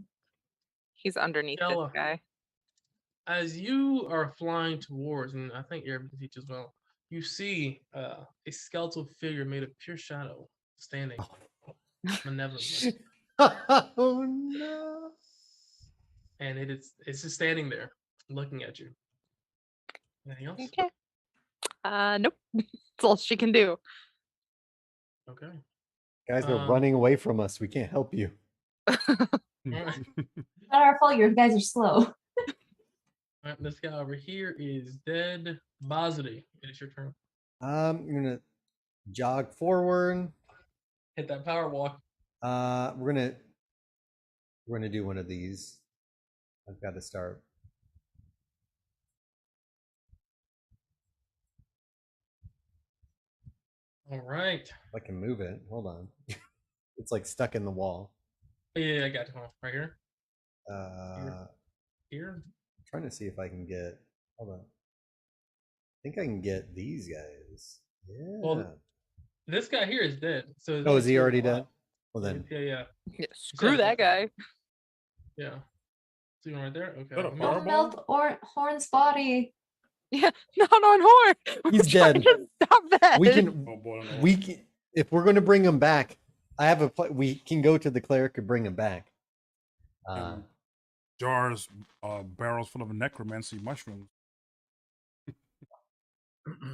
He's underneath Stella. this guy. as you are flying towards, and I think Eric can teach as well, you see a skeletal figure made of pure shadow standing malevolently. Oh no. And it's just standing there looking at you. Anything else? Okay. Nope. That's all she can do. Okay. Guys are Um, running away from us. We can't help you. Alright. Not our fault. You guys are slow. Alright, this guy over here is dead. Bazari, it is your turn. I'm gonna jog forward. Hit that power walk. We're gonna do one of these. I've got to start. All right. If I can move it. Hold on. It's like stuck in the wall. Yeah, I got you. Hold on, right here. I'm Here. trying to see if I can get. Hold on. I think I can get these guys. Yeah. Well, This guy here is dead. So there's Oh, only is he two of already them dead? left. Well then, Yeah. Yeah, screw that guy. Yeah. See one right there? Okay. that a let me- power- Don't melt Horn's body. Yeah, not on Horn. We're He's trying dead. to stop that. we can. Oh boy, no. We can, if we're going to bring him back. I have a. We can go to the cleric and bring him back. And jars, barrels full of necromancy mushrooms.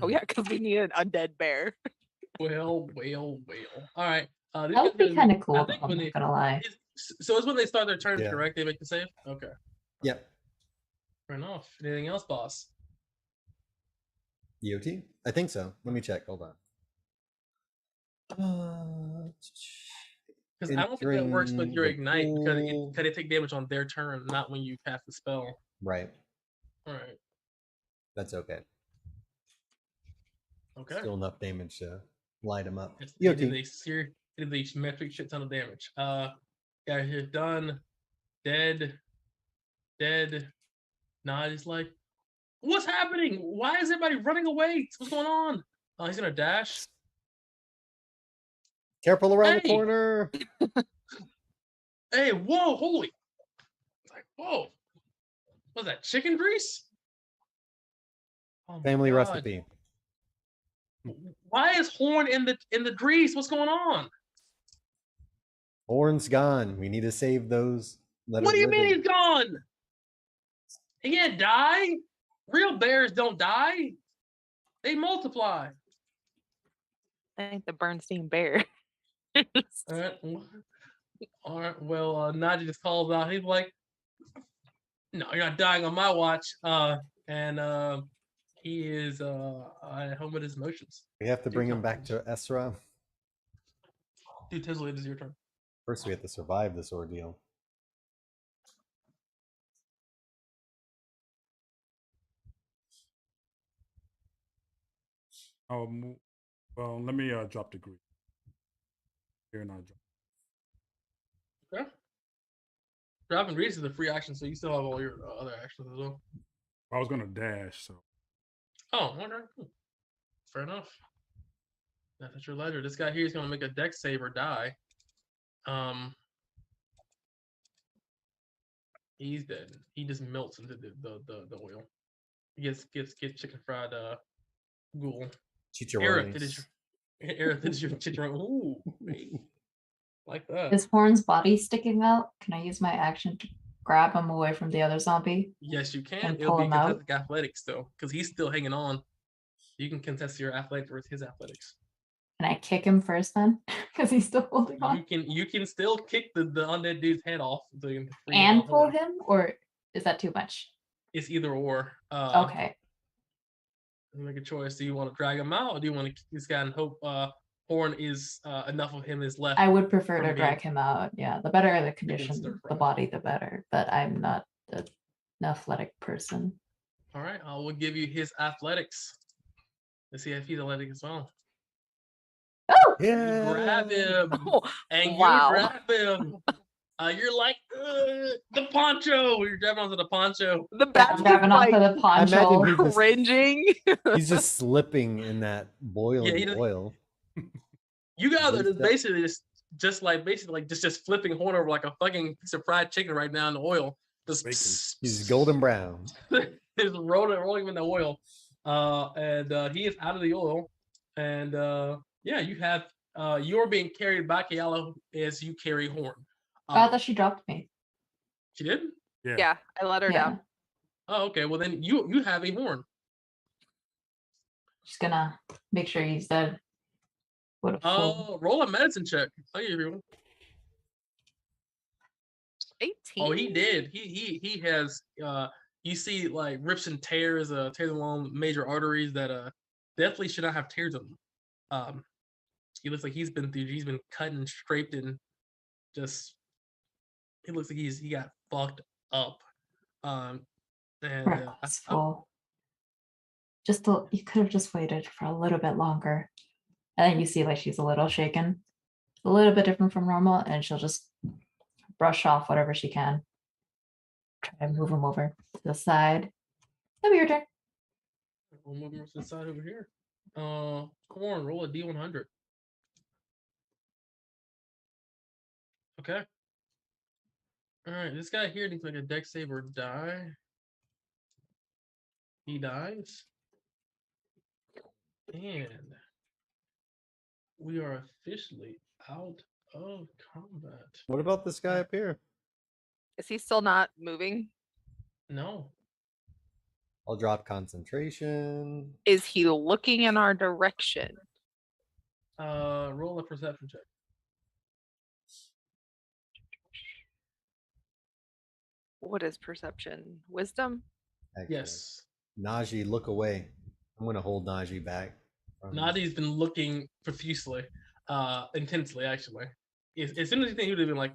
Oh yeah, because we need an undead bear. Well. All right. That would be kind of cool. think I'm when not they- gonna lie. So it's when they start their turns, Yeah. correct? They make the save? Okay. Yep. Fair enough. Anything else, boss? EOT? I think so. Let me check. Hold on. Because I don't think that works with Entering your the ignite pool. because they take damage on their turn, not when you cast the spell. Right. All right. That's okay. Okay. Still enough damage to light him up. It EOT. did a metric shit ton of damage. Guy here done. Dead. Nah, he's like, what's happening? Why is everybody running away? What's going on? Oh, he's gonna dash. Careful around the Hey! corner. Hey, whoa, holy. It's like, whoa. What's that? Chicken grease? Oh my Family God. recipe. Why is Horn in the grease? What's going on? Horn's gone. We need to save those. What do you mean he's gone? He can't die. Real bears don't die. They multiply. I think the Bernstein bear. All right. All right. Well, Najee just calls out. He's like, "No, you're not dying on my watch." And he is at home with his emotions. We have to bring him back to Esra. Dude, Tizzle, it is your turn. First, we have to survive this ordeal. Well, let me drop the group. Here and I drop. Okay. Dropping grease is a free action, so you still have all your other actions as well. I was gonna dash, so Oh, okay. Cool. Fair enough. That's at your leisure. This guy here is going to make a dex save or die. He's dead. He just melts into the oil. He gets chicken fried ghoul. Eric, it is your chicharron. Ooh, hey. Like that. Is Horn's body sticking out? Can I use my action to grab him away from the other zombie? Yes, you can. And It'll pull be him out? pathetic athletics though, because he's still hanging on. You can contest your athletics versus his athletics. Can I kick him first then? Because he's still holding on. You can still kick the undead dude's head off so you can free And the pull horn. him, or is that too much? It's either or. Okay. Make a choice. Do you want to drag him out, or do you want to kick this guy and hope Horn is enough of him is left? I would prefer from to being- drag him out. Yeah, the better the condition, stir the fry. body, the better. But I'm not an athletic person. All right, I will give you his athletics. Let's see if he's athletic as well. Oh, You grab him, Oh, and wow. you grab him. You're like the poncho. You're grabbing onto the poncho. The I'm bat's grabbing just onto like the poncho. imagine he's just- cringing. He's just slipping in that boiling he does- oil. You guys are Raised just up. basically just flipping Horn over like a fucking piece of fried chicken right now in the oil. Just He's golden brown. Just rolling him in the oil. And he is out of the oil. And yeah, you have you're being carried by Kiala as you carry Horn. Oh, I thought she dropped me. She did? Yeah, I let her Yeah. down. Oh, okay. Well then you have a horn. Just gonna make sure he's dead. What a fool. Roll a medicine check. I'll give you one. 18. Oh, he did. He has you see like rips and tears along major arteries that definitely should not have tears in them. He looks like he's been cut and scraped and just it looks like he got fucked up. And Purposeful. You could have just waited for a little bit longer. And then you see like she's a little shaken, a little bit different from normal, and she'll just brush off whatever she can. Try to move him over to the side. That'll be your turn. we'll move him to the side over here. Corn, roll a D100. Okay. All right, this guy here needs like a dex save or die. He dies. And we are officially out of combat. What about this guy up here? Is he still not moving? No. I'll drop concentration. Is he looking in our direction? Roll a perception check. What is perception? Wisdom? Excellent. Yes. Najee, look away. I'm gonna hold Najee back. Nadi's been looking profusely, intensely actually. As soon as you think he would have been like,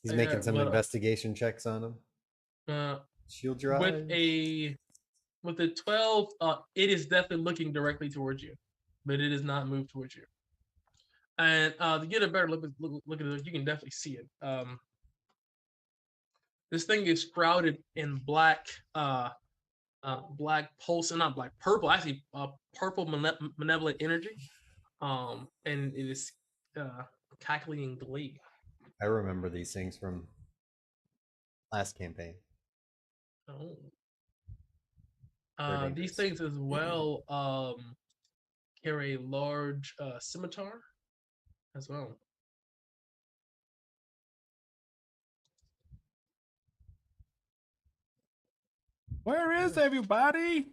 He's making some but, investigation checks on him. Shield your eyes. with the 12, it is definitely looking directly towards you, but it is not moved towards you. And to get a better look at it, you can definitely see it. This thing is shrouded in black pulse, and not black, purple, actually purple malevolent energy. And it is cackling in glee. I remember these things from last campaign. Oh. They're These dangerous. things as well carry a large scimitar as well. Where is everybody?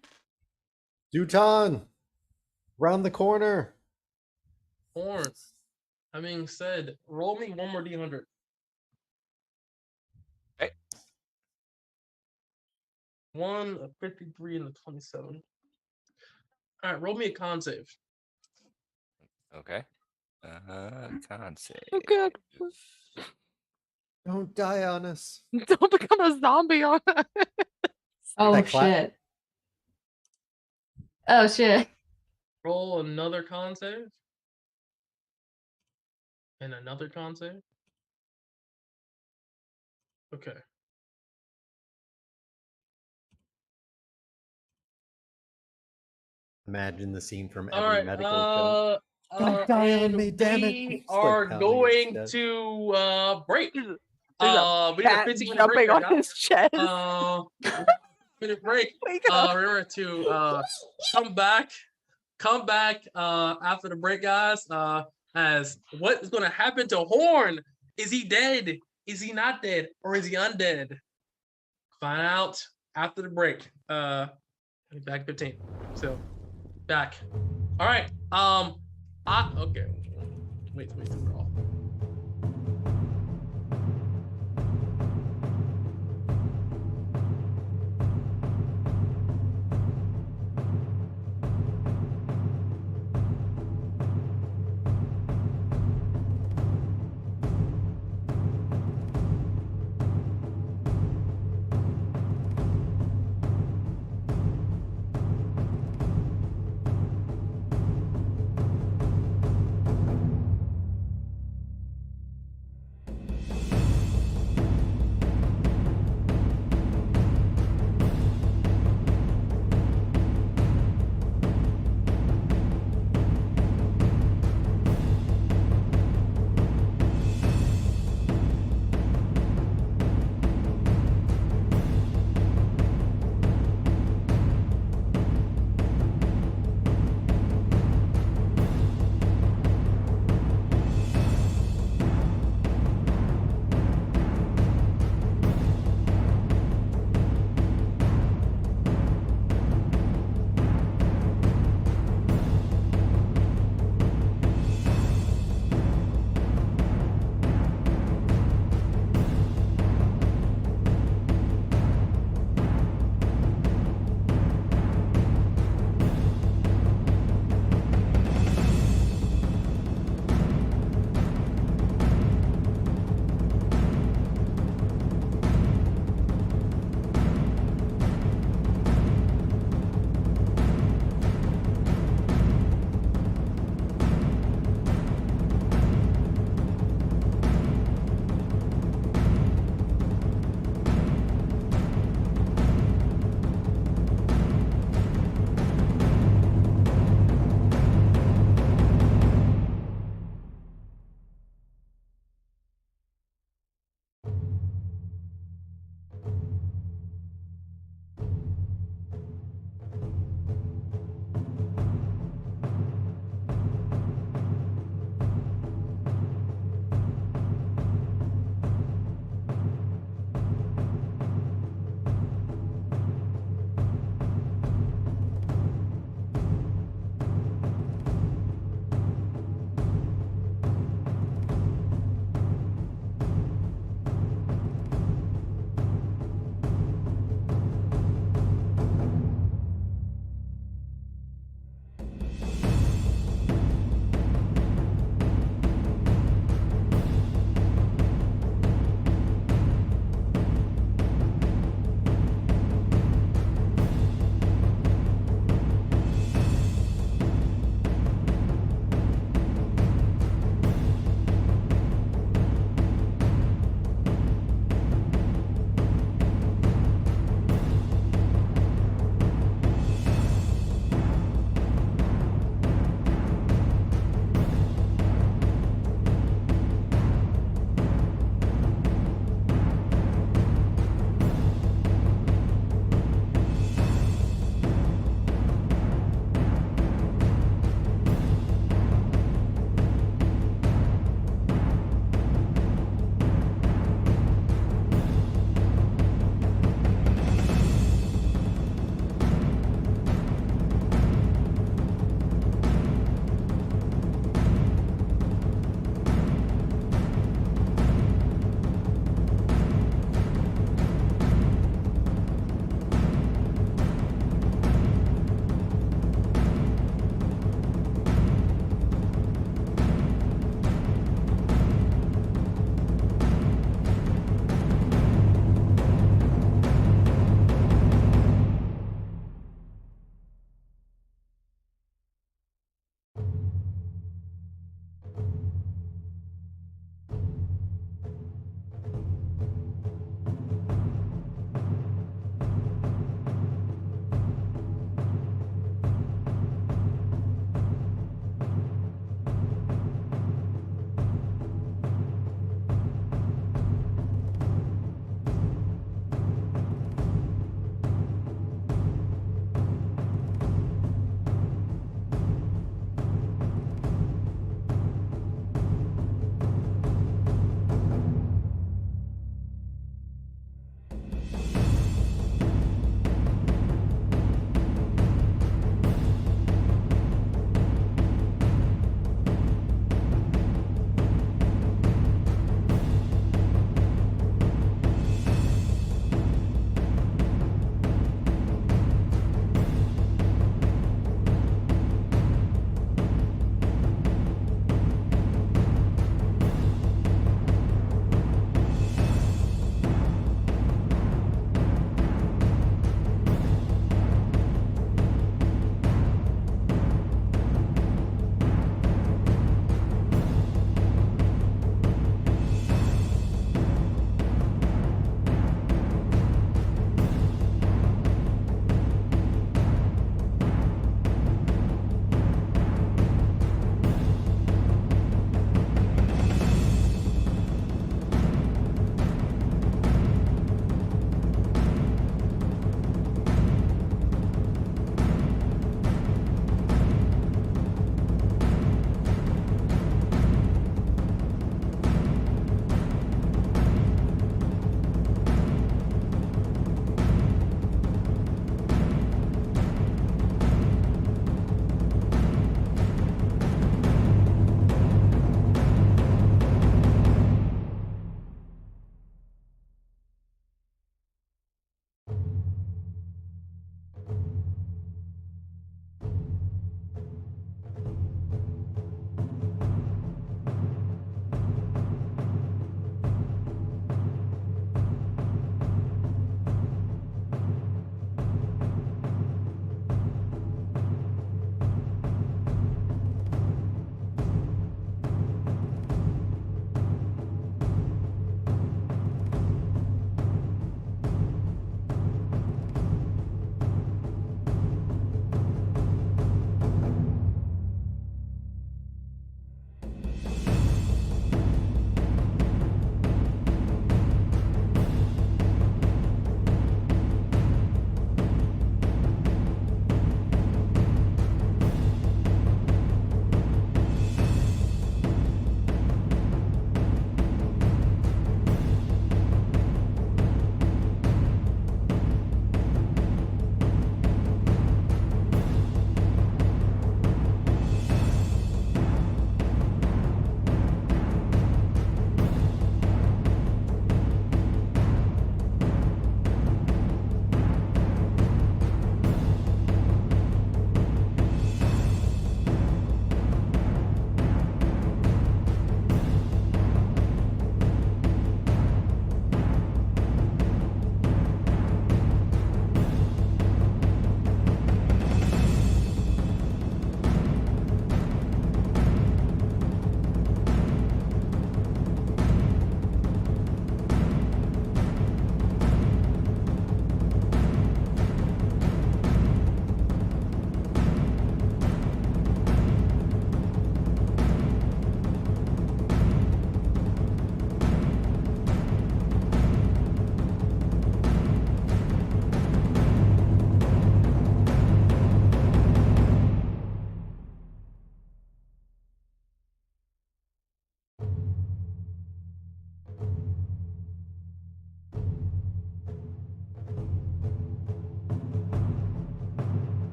Duton! Round the corner! Horns. That being said, roll me one more D100. Okay. 1, a 53, and a 27. All right, roll me a con save. Okay. Con save. Oh, good. Don't die on us. Don't become a zombie on us. Oh That clap- shit. Oh shit. Roll another con save. And another con save. Okay. Imagine the scene from every All right. medical show. Don't die on and me, damn it. we It's like are pounding his going chest. to break. There's a We got cat 15 minute jumping break. on right his chest. now. Minute break. Wake up. Remember to come back after the break, guys. As what is going to happen to Horn? Is he dead? Is he not dead? Or is he undead? Find out after the break. Back 15. So back. All right. Okay. Wait, roll.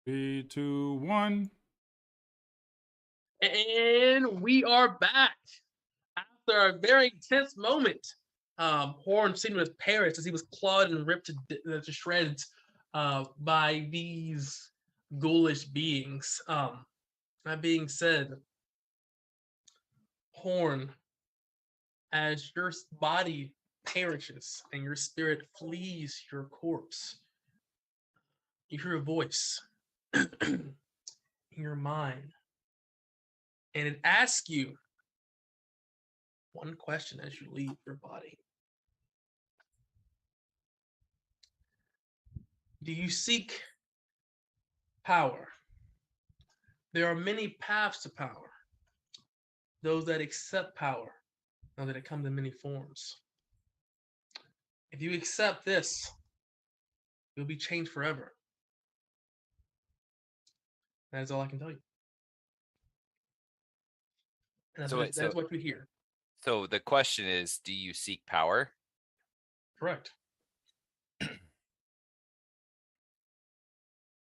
3, 2, 1. And we are back after a very intense moment. Horn seemed to perish as he was clawed and ripped to shreds by these ghoulish beings. That being said, Horn, as your body perishes and your spirit flees your corpse, you hear a voice in your mind, and it asks you one question as you leave your body. Do you seek power? There are many paths to power. Those that accept power know that it comes in many forms. If you accept this, you'll be changed forever. That is all I can tell you. And that's, So what, wait, that's what you hear. So the question is, do you seek power? Correct.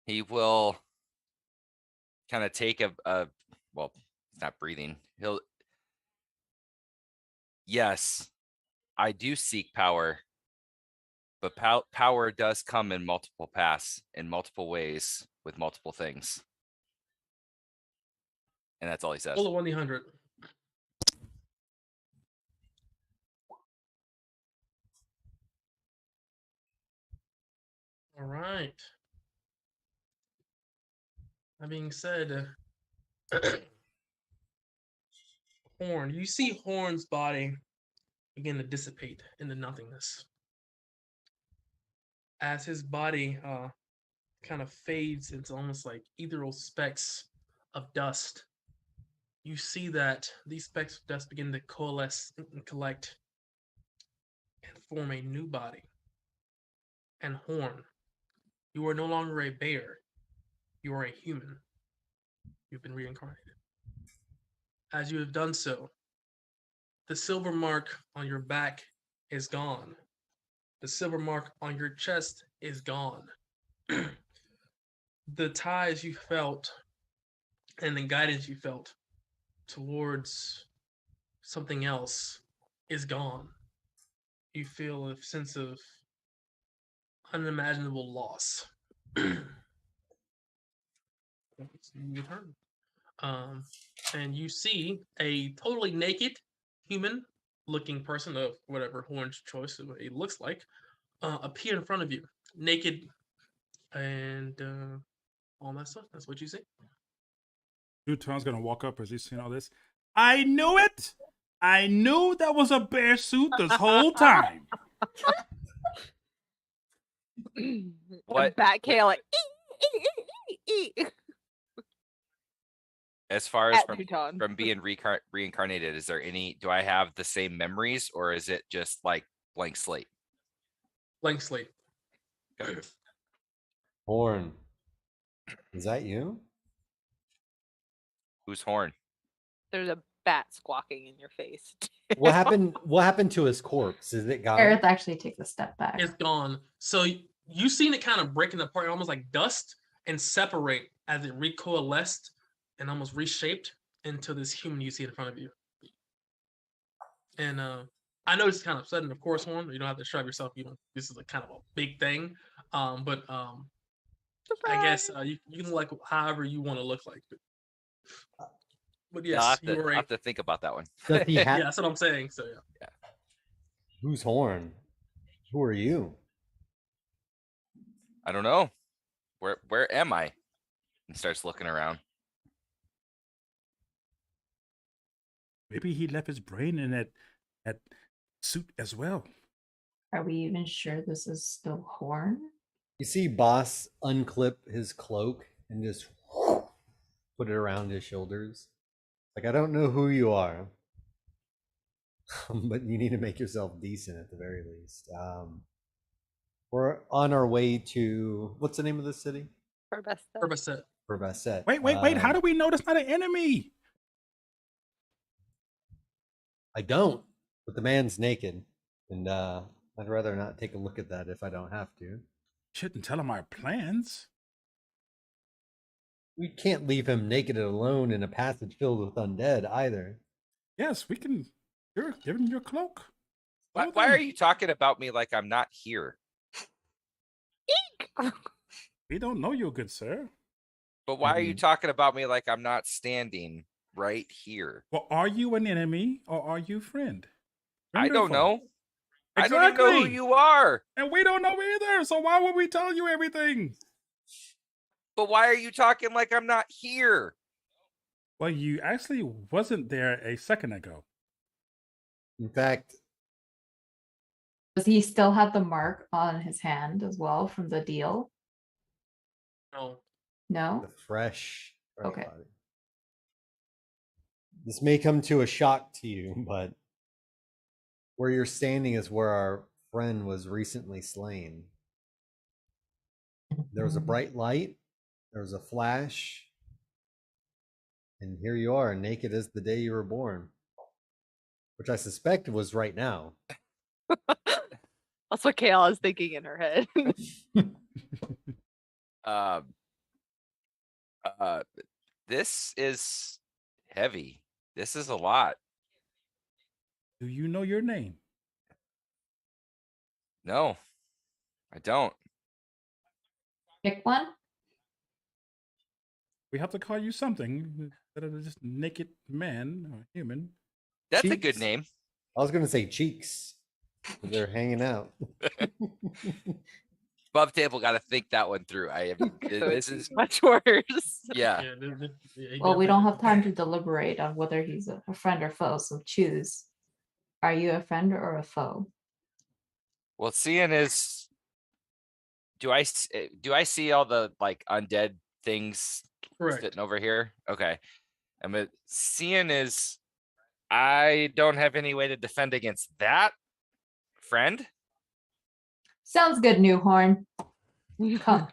He will kind of take a well, he's not breathing. Yes, I do seek power, but power does come in multiple paths, in multiple ways, with multiple things. And that's all he says. Roll a 1d100. All right. That being said, Horn, you see Horn's body begin to dissipate into nothingness. As his body kind of fades into almost like ethereal specks of dust, you see that these specks of dust begin to coalesce and collect and form a new body. And Horn, you are no longer a bear, you are a human. You've been reincarnated. As you have done so, the silver mark on your back is gone. The silver mark on your chest is gone. The ties you felt and the guidance you felt towards something else is gone. You feel a sense of unimaginable loss. Your turn. And you see a totally naked human looking person of whatever Horn's choice of it looks like appear in front of you, naked and all that stuff. That's what you see. Duton's gonna walk up as he's seeing all this. I knew it! I knew that was a bear suit this whole time. What- Bat Kale like As far as at from Tuton. being reincarnated, is there any? Do I have the same memories, or is it just like blank slate? Blank slate. Horn. Is that you? Who's Horn? There's a bat squawking in your face. What happened? What happened to his corpse? Is it gone? Aerith actually takes a step back. It's gone. So you seen it kind of breaking apart, almost like dust, and separate as it recoalesced and almost reshaped into this human you see in front of you. And I know it's kind of sudden, of course, Horn. You don't have to describe yourself. You know, this is a kind of a big thing. But I guess you can look however you want to look like. But I'll yes, have you to, were I'll a, have to think about that one. Does he yeah, have? that's what I'm saying. So yeah. Who's Horn? Who are you? I don't know. Where am I? And starts looking around. Maybe he left his brain in that suit as well. Are we even sure this is still Horn? You see Boss unclip his cloak and just put it around his shoulders. Like, I don't know who you are, but you need to make yourself decent at the very least. We're on our way to, what's the name of the city? Herbicide. Basset. Wait. How do we know that's not an enemy? I don't, but the man's naked, and I'd rather not take a look at that if I don't have to. Shouldn't tell him our plans. We can't leave him naked and alone in a passage filled with undead either. Yes, we can. You're giving your cloak. Why are you talking about me like I'm not here? We don't know you, good sir. But why are you Mhm. talking about me like I'm not standing right here? Well, are you an enemy or are you friend? I Friend or don't foe? know. I don't even know who Exactly. you are. And we don't know either. So why would we tell you everything? But why are you talking like I'm not here? Well, you actually wasn't there a second ago. In fact, Does he still have the mark on his hand as well from the deal? No. No? the fresh Okay. body. This may come to a shock to you, but where you're standing is where our friend was recently slain. There was a bright light, there was a flash, and here you are, naked as the day you were born. Which I suspect was right now. That's what Kayla is thinking in her head. Um, this is heavy. This is a lot. Do you know your name? No, I don't. Pick one? We have to call you something instead of just naked man or human. That's a good Cheeks. name. I was gonna say cheeks. 'Cause they're hanging out. Above table got to think that one through. This is Much worse. yeah. He Well, we definitely- don't have time to deliberate on whether he's a friend or foe, so choose. Are you a friend or a foe? Well, seeing is, do I see all the like undead things Correct. sitting over here? Okay, seeing is, I don't have any way to defend against that, friend. Sounds good, Newhorn. Come.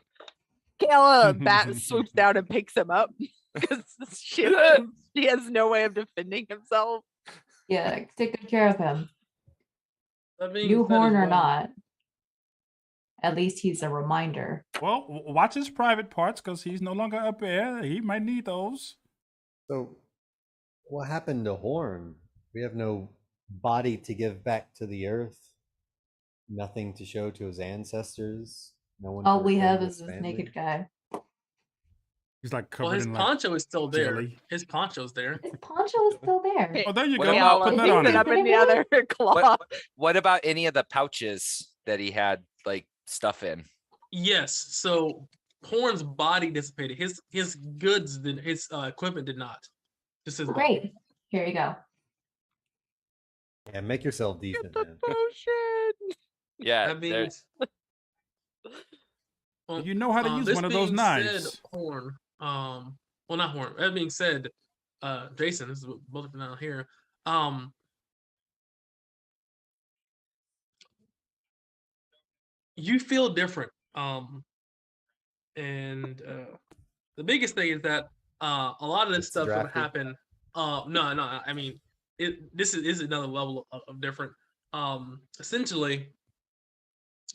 Kayla bat swoops down and picks him up because she has no way of defending himself. Yeah, take good care of him. That being said Newhorn as or well, not. At least he's a reminder. Well, watch his private parts because he's no longer a bear. He might need those. So, what happened to Horn? We have no body to give back to the earth. Nothing to show to his ancestors. No one. All to we return have to is his this family? naked guy. He's like Well, covered his in like poncho is still there. jelly. His poncho's there. His poncho is still there. Oh, there you What go. about- Put Kayla that on picks it him. up in the other cloth. What about any of the pouches that he had like stuff in? Yes. So Horn's body dissipated. His goods did. His equipment did not. Just his body. Great. Here you go. Yeah, make yourself decent, man. Potion. Yeah, That being there's- well, You know how to use this one of those being knives. Said, Horn. Well, not Horn. That being said, Jason, this is both of them down here. You feel different. And the biggest thing is that a lot of this It's stuff would drafty. happen. No. I mean, this is another level of different. Essentially,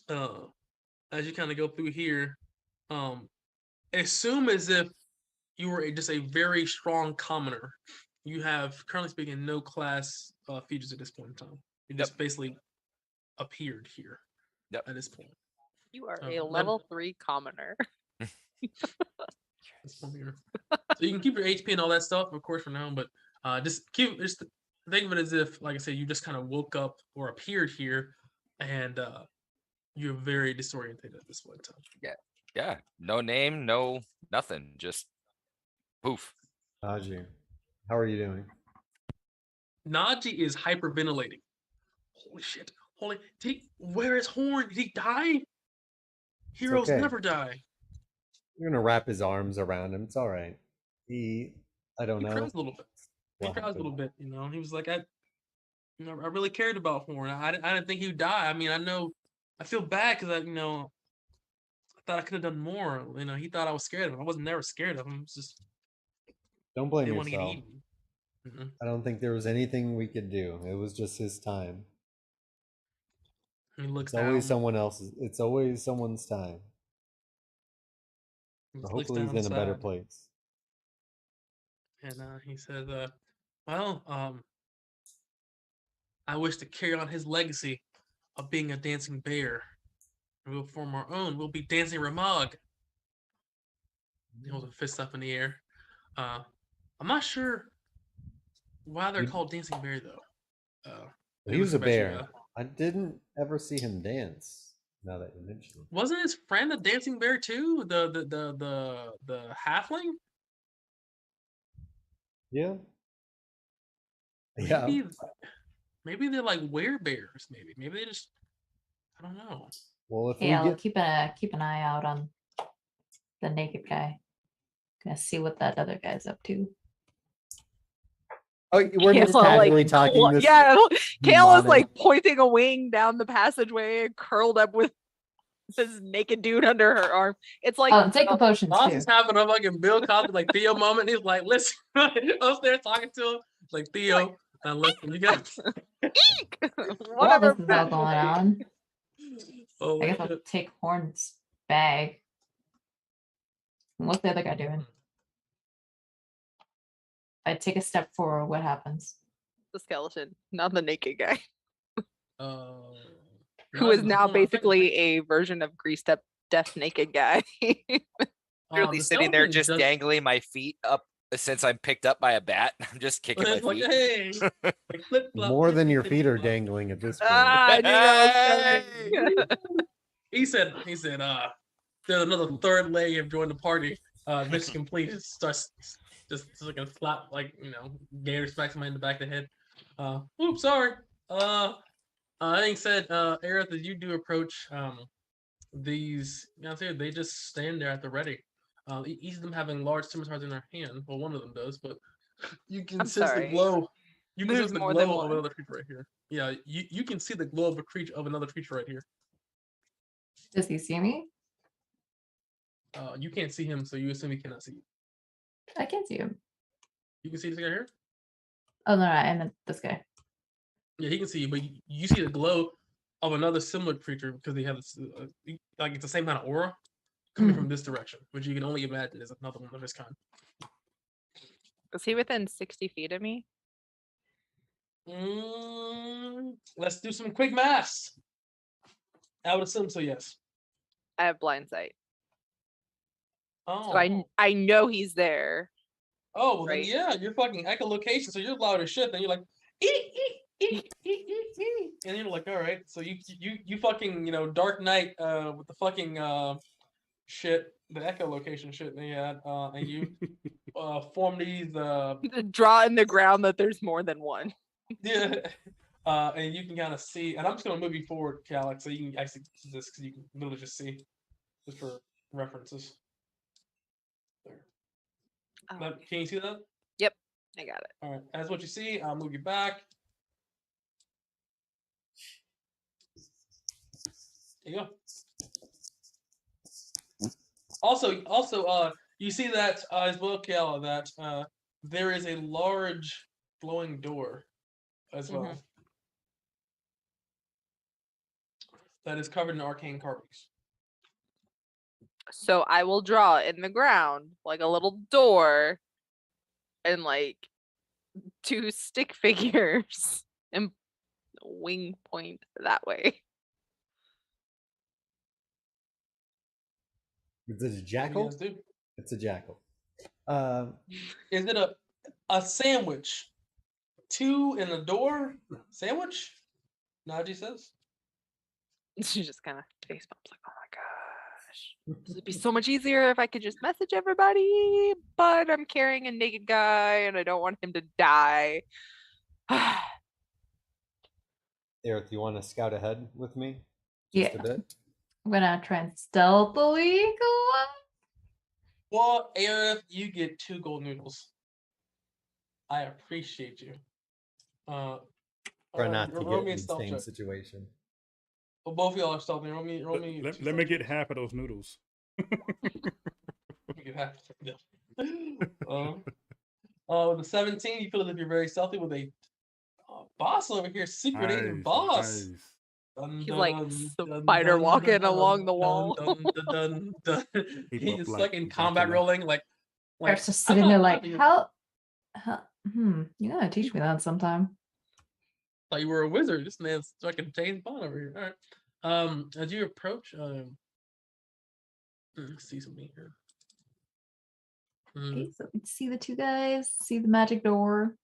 as you kind of go through here, assume as if you were just a very strong commoner. You have, currently speaking, no class features at this point in time. You just basically appeared here. Yep. At this point. You are Oh, a that- level 3 commoner. This point here. So you can keep your HP and all that stuff, of course, for now, but just think of it as if, like I said, you just kind of woke up or appeared here, and you're very disoriented at this point in time. yeah, no name, no nothing, just poof. Najee, how are you doing? Najee is hyperventilating. Holy shit! Where is Horn? Did he die? Heroes okay. never die. You're gonna wrap his arms around him. It's all right. I don't He know. cries a little bit. He what cries a little happened. bit. He was like, I really cared about Horn. I didn't think he'd die. I mean, I feel bad because I thought I could have done more. He thought I was scared of him. I was never scared of him. It's just Don't I blame didn't want to get yourself. eaten. I don't think there was anything we could do. It was just his time. He looks It's always down. someone else's. It's always someone's time. He So looks hopefully he's down in a better sad. place. And he says, well, I wish to carry on his legacy of being a dancing bear. And we'll form our own. We'll be dancing Ramog. He holds a fist up in the air. I'm not sure why they're You- called dancing bear though. He was a looks back to you, bear. I didn't ever see him dance. Now that you mention it. wasn't his friend a dancing bear too? The halfling? Yeah. Yeah. Maybe they're like werebears. Maybe they just I don't know. Well, if Yeah, we I'll get keep an eye out on the naked guy. Gonna see what that other guy's up to. oh, we're just Kayla, like, casually talking. cl- This yeah, Kayla's demonic- like pointing a wing down the passageway, curled up with this naked dude under her arm. It's like Oh, take a potion Boss too. is having a fucking Bill Cosby like Theo moment. He's like, listen, upstairs talking to him. Like Theo, now listen, you guys. eek! While Whatever. this is all going on, Oh, I guess I'll shit. take Horn's bag. What's the other guy doing? I take a step forward, what happens? The skeleton, not the naked guy, who no, is the now one I think- basically a version of greased up deaf naked guy. Literally the sitting there skeleton just does- dangling my feet up since I'm picked up by a bat. I'm just kicking my It's like, feet. hey, like flip-flop, more than your flip-flop. feet are dangling at this point. Ah, I knew that was coming. He said, there's another third leg have joined the party. Mission complete. It starts just like a slap, like, Gator smacks him in the back of the head. Oops, sorry. That being said, Aerith, as you do approach these guys here, they just stand there at the ready. Each of them having large scimitars in their hand. Well, one of them does, but you can I'm sense the sorry. glow. You can There's sense the more than glow of one. another creature right here. Yeah, you can see the glow of a creature of another creature right here. Does he see me? You can't see him, so you assume he cannot see you. I can't see him. You can see this guy here? Oh no, I meant this guy. Yeah, he can see you, but you see the glow of another similar creature because they have this, like it's the same kind of aura coming from this direction, which you can only imagine is another one of his kind. Is he within 60 feet of me? Let's do some quick maths. I would assume so, yes. I have blind sight, Oh, so I know he's there. well, right. then yeah, you're fucking echolocation, so you're loud as shit. Then you're like, eek, eek, eek, eek, eek, eek. And you're like, all right, so you fucking Dark Knight with the fucking shit, the echolocation shit they had, and you form these Draw in the ground that there's more than one. yeah, and you can kind of see, and I'm just gonna move you forward, Calix, so you can actually see this because you can literally just see, just for references. There. Oh, Can you see that? I got it. All right, that's what you see. I'll move you back. There you go. Also, you see that as well, Kayla, that there is a large glowing door as well. Mhm. That is covered in arcane carvings. So I will draw in the ground like a little door and like 2 stick figures and wing point that way. Is it a What do you jackal? guys do? It's a jackal. Is it a sandwich? 2 in the door sandwich? Najee says. She just kind of face bumps like, oh my gosh. This would be so much easier if I could just message everybody, but I'm carrying a naked guy and I don't want him to die. Eric, you want to scout ahead with me? Yeah. Just a bit? I'm gonna try and stealthily go up. Well, Aerith, you get 2 gold noodles. I appreciate you. Try not to roll get me in a the stealth same check. situation. Well, both of y'all are stealthy. Roll me. Let, 2 let me stealth get checks. half of those noodles. Let me get half. Yeah. With the 17, you feel as if you're very stealthy with a boss over here, secret agent Nice, boss. nice. Dun, He's like dun, spider dun, walking dun, along the dun, wall. dun, dun, dun, dun. Keep He's up just like like in combat Dracula. rolling, like Eric's just I'm sitting there not like, happy. You gotta teach me that sometime. Thought you were a wizard. This man's fucking James Bond over here. All right. As you approach, let's see something here. Okay, so we see the two guys, see the magic door.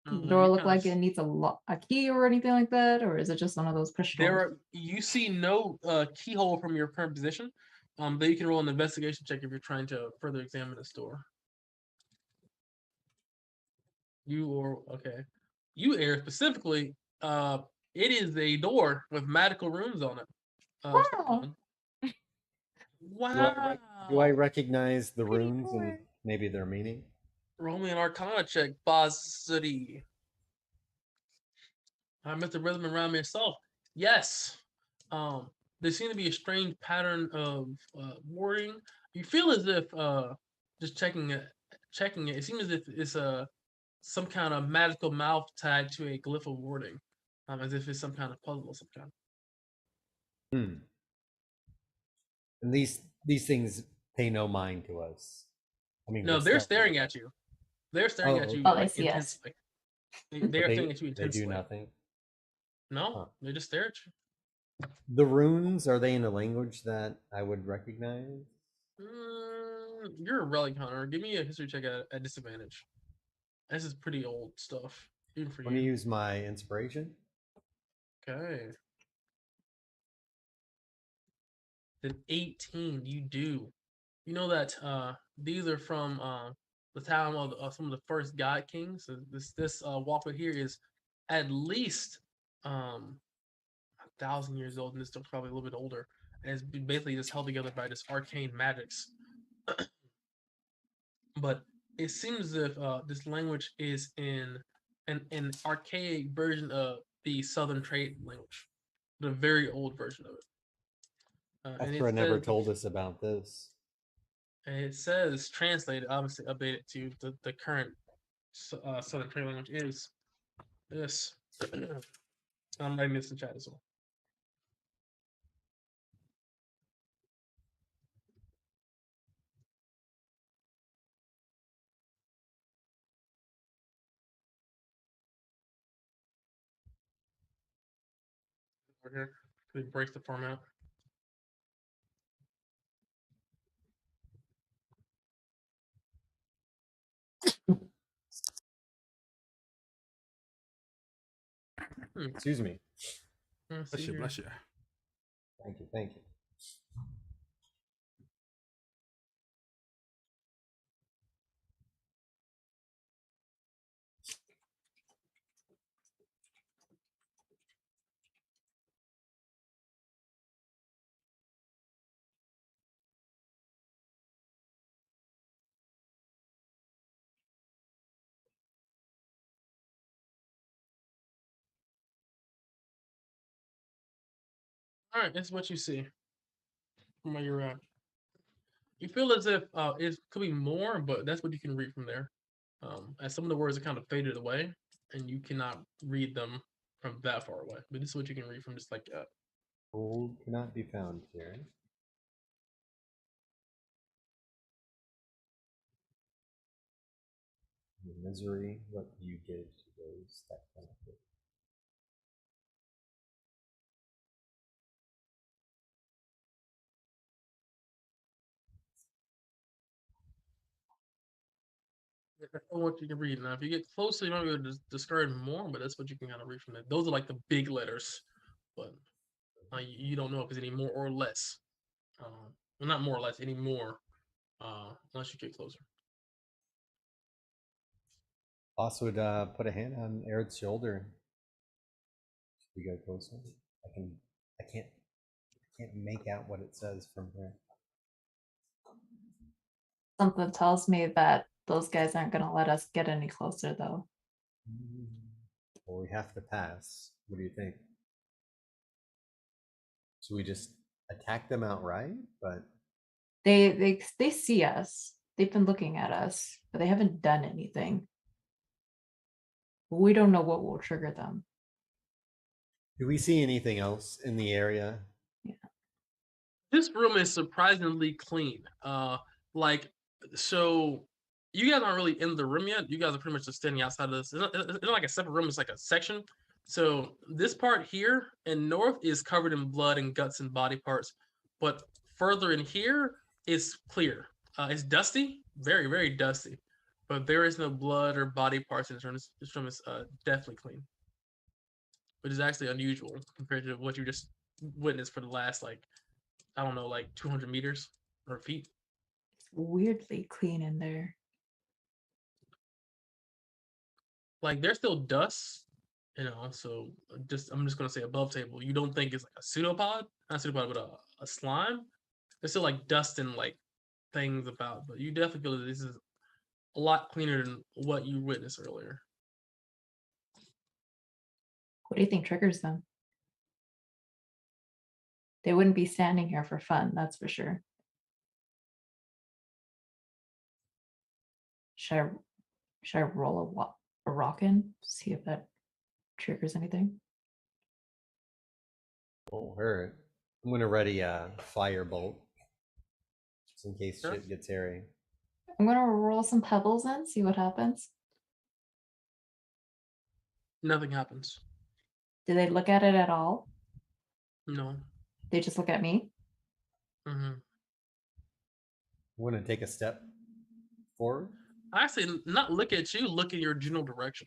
Does the door you look kinda like it needs a key or anything like that, or is it just one of those push There doors? are you see no keyhole from your current position. But you can roll an investigation check if you're trying to further examine the store. You, Air, specifically, it is a door with magical runes on it. Wow. Stefan. Do Wow. I recognize the Pretty runes and door. maybe their meaning? Roll me an Arcana check, Bozzity. I met the rhythm around myself. Yes. There seems to be a strange pattern of warding. You feel as if just checking it, it seems as if it's some kind of magical mouth tied to a glyph of warding, as if it's some kind of puzzle of some kind. And these things pay no mind to us. I mean, No, we're they're stealthy, staring but- at you. They're staring at you Oh, they like see us. intensely. They but are staring at you they intensely. do nothing. No, Huh. they just stare at you. The runes, are they in a language that I would recognize? You're a relic hunter. Give me a history check at disadvantage. This is pretty old stuff, even for Let me you. use my inspiration. Okay. Then 18, you do. You know that these are from the time of some of the first god kings. So this walkway here is at least 1,000 years old, and this is probably a little bit older. And it's basically just held together by this arcane magics. But it seems as if this language is in an archaic version of the Southern trade language, the very old version of it. And Esther never told us about this. it says translated, obviously updated to the current Southern trade language is this. I'm writing this in chat as well. Over here, it breaks the format. Excuse me. Let's Bless see you, here. bless you. Thank you. Thank you. All right, this is what you see from where you're at. You feel as if it could be more, but that's what you can read from there. As some of the words are kind of faded away, and you cannot read them from that far away. But this is what you can read from just like that. Gold cannot be found here. The misery, what you give to those that benefit. That's what you can read. Now, if you get closer, you might be able to discard more, but that's what you can kind of read from that. Those are like the big letters, but you don't know if it's any more or less. Well, not more or less, any more, unless you get closer. Boss would put a hand on Aird's shoulder. We go closer. I can't make out what it says from here. Something tells me that those guys aren't gonna let us get any closer, though. Well, we have to pass. What do you think? Should we just attack them outright? But They see us. They've been looking at us, but they haven't done anything. We don't know what will trigger them. do we see anything else in the area? This room is surprisingly clean. So you guys aren't really in the room yet. You guys are pretty much just standing outside of this. It's not like a separate room. It's like a section. So this part here in north is covered in blood and guts and body parts, but further in here is clear. It's dusty, very very dusty, but there is no blood or body parts in this room. This room is definitely clean, which is actually unusual compared to what you just witnessed for the last like I don't know like 200 meters or feet. It's weirdly clean in there. Like there's still dust, so I'm just gonna say above table. You don't think it's like a pseudopod, not pseudopod, but a slime. There's still like dust and like things about, but you definitely feel that this is a lot cleaner than what you witnessed earlier. What do you think triggers them? They wouldn't be standing here for fun, that's for sure. Should I roll a rock in? See if that triggers anything. Won't hurt. I'm gonna ready a firebolt just in case Sure. shit gets hairy. I'm gonna roll some pebbles in, see what happens. Nothing happens. Do they look at it at all? No. They just look at me? hmm I'm gonna take a step forward. Actually, not look at you. Look in your general direction.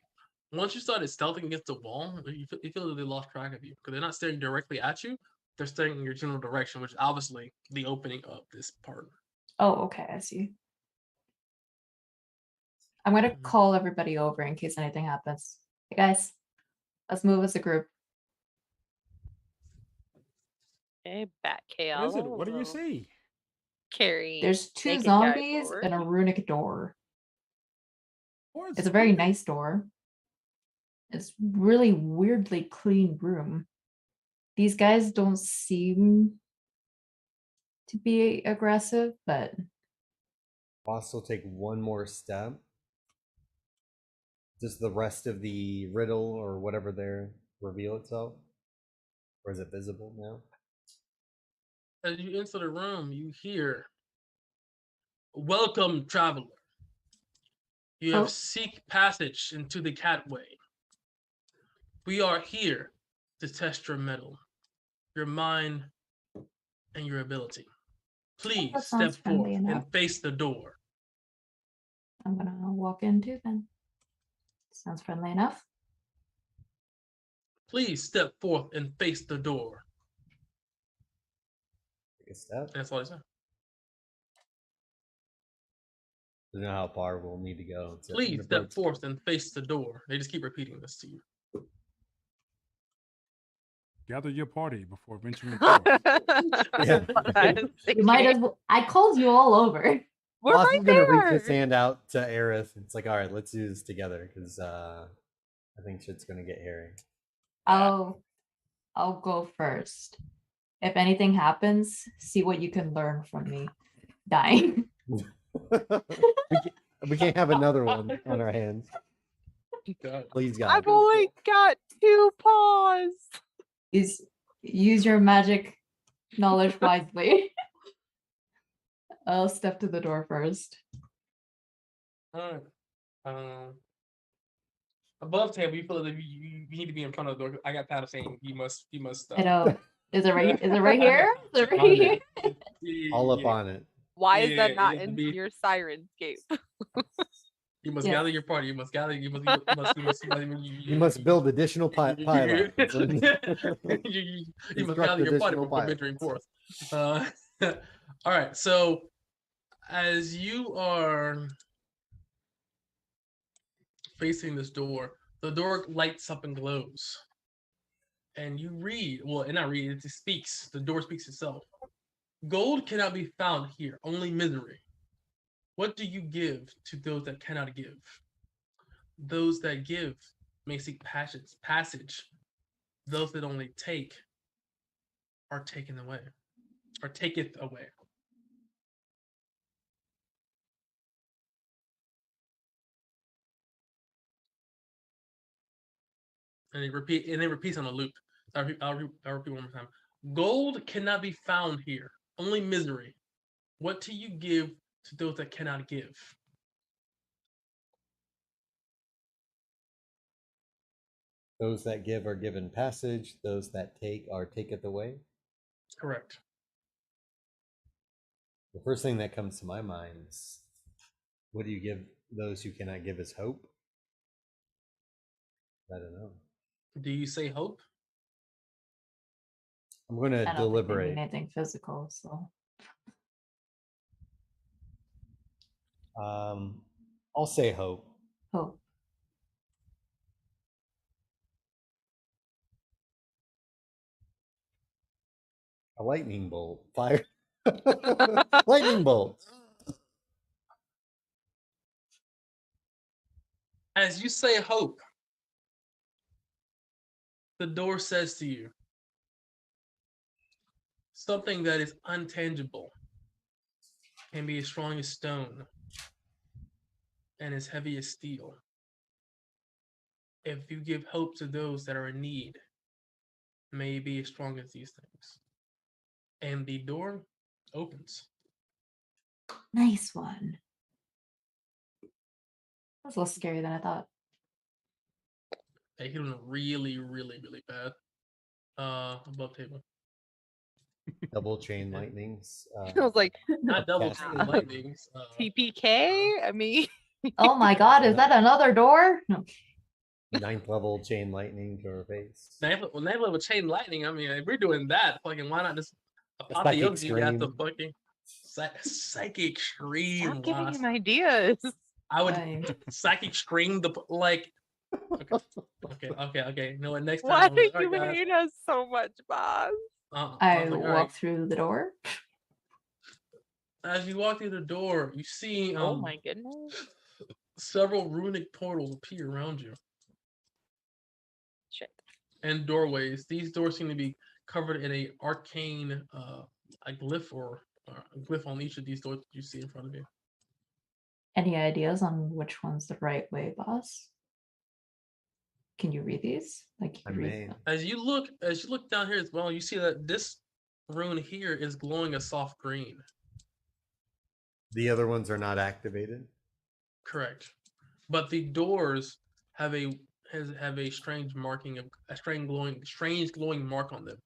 Once you started stealthing against the wall, you feel that they lost track of you because they're not staring directly at you. They're staring in your general direction, which is obviously the opening of this part. Oh, okay, I see. I'm gonna Mhm. call everybody over in case anything happens. Hey guys, let's move as a group. Okay, Bat K. What is it? What do you see? Carry. There's two naked guy zombies forward. and a runic door. Where's It's a very Squeaky? nice door. It's really weirdly clean room. These guys don't seem to be aggressive, but Boss will take one more step. Does the rest of the riddle or whatever there reveal itself? Or is it visible now? As you enter the room, you hear, "Welcome, traveler. You have Oh. seek passage into the Catway. We are here to test your mettle, your mind, and your ability. Please that step sounds friendly forth enough. and face the door." I'm gonna walk in too then. Sounds friendly enough. Please step forth and face the door. Take a step. That's all he said. I don't know how far we'll need to go. to Please step approach. forth and face the door. They just keep repeating this to you. Gather your party before venturing forth. Yeah. You might as well. I called you all over. We're Boss right is gonna reach his there. hand out to Aerith. It's like, all right, let's do this together because I think shit's gonna get hairy. I'll go first. If anything happens, see what you can learn from me dying. we can't have another one on our hands. God. Please, God. I've only got 2 paws. Use your magic knowledge wisely. I'll step to the door first. All right. Above table, you feel that you need to be in front of the door. I got tired of saying you must. I know. Is it right? Is it right here? Is it right On here? it. All up on it. Why is Yeah, that you not have to in be- your Sirenscape? You must Yes. gather your party. You must gather. You You must build additional pylons. You must Construct gather your party additional before venturing forth. All right. So, as you are facing this door, the door lights up and glows, and you read. Well, and not read. It speaks. The door speaks itself. Gold cannot be found here. Only misery. What do you give to those that cannot give? Those that give may seek passage. Those that only take are taken away, or taketh away. And it repeats on a loop. I'll repeat one more time. Gold cannot be found here. Only misery. What do you give to those that cannot give? Those that give are given passage. Those that take are taketh away. Correct. The first thing that comes to my mind is, what do you give those who cannot give us hope? I don't know. Do you say hope? I'm going to I don't think they deliberate. mean anything physical, so I'll say hope. hope. A lightning bolt. Fire. Lightning bolt. As you say hope, the door says to you something that is untangible, can be as strong as stone, and as heavy as steel. If you give hope to those that are in need, may it be as strong as these things. And the door opens. Nice one. That's a little scary than I thought. They hit him really, really, really bad. Above table. Double chain lightnings. I was like, Not double Cast chain it. lightnings. TPK? I mean, Oh my god, is that another door? No. 9th level chain lightning to her face. When they level chain lightning, I mean, if we're doing that, fucking why not just Psychic apotheosis? You got the scream. stop fucking psychic scream. giving Wasp. him ideas. I would Fine. psychic scream the like. Okay. No, next time. Why I'm do like, you "Alright, guys." hate us so much, boss? I was like, walk "Alright." through the door. As you walk through the door, you see Oh my goodness. several runic portals appear around you Shit. and doorways. These doors seem to be covered in a arcane a glyph or a glyph on each of these doors that you see in front of you. Any ideas on which one's the right way, boss? Can you read these? Like, can I you read may. them? As you look down here as well, you see that this rune here is glowing a soft green. The other ones are not activated. Correct. But the doors have a strange marking of a strange glowing mark on them.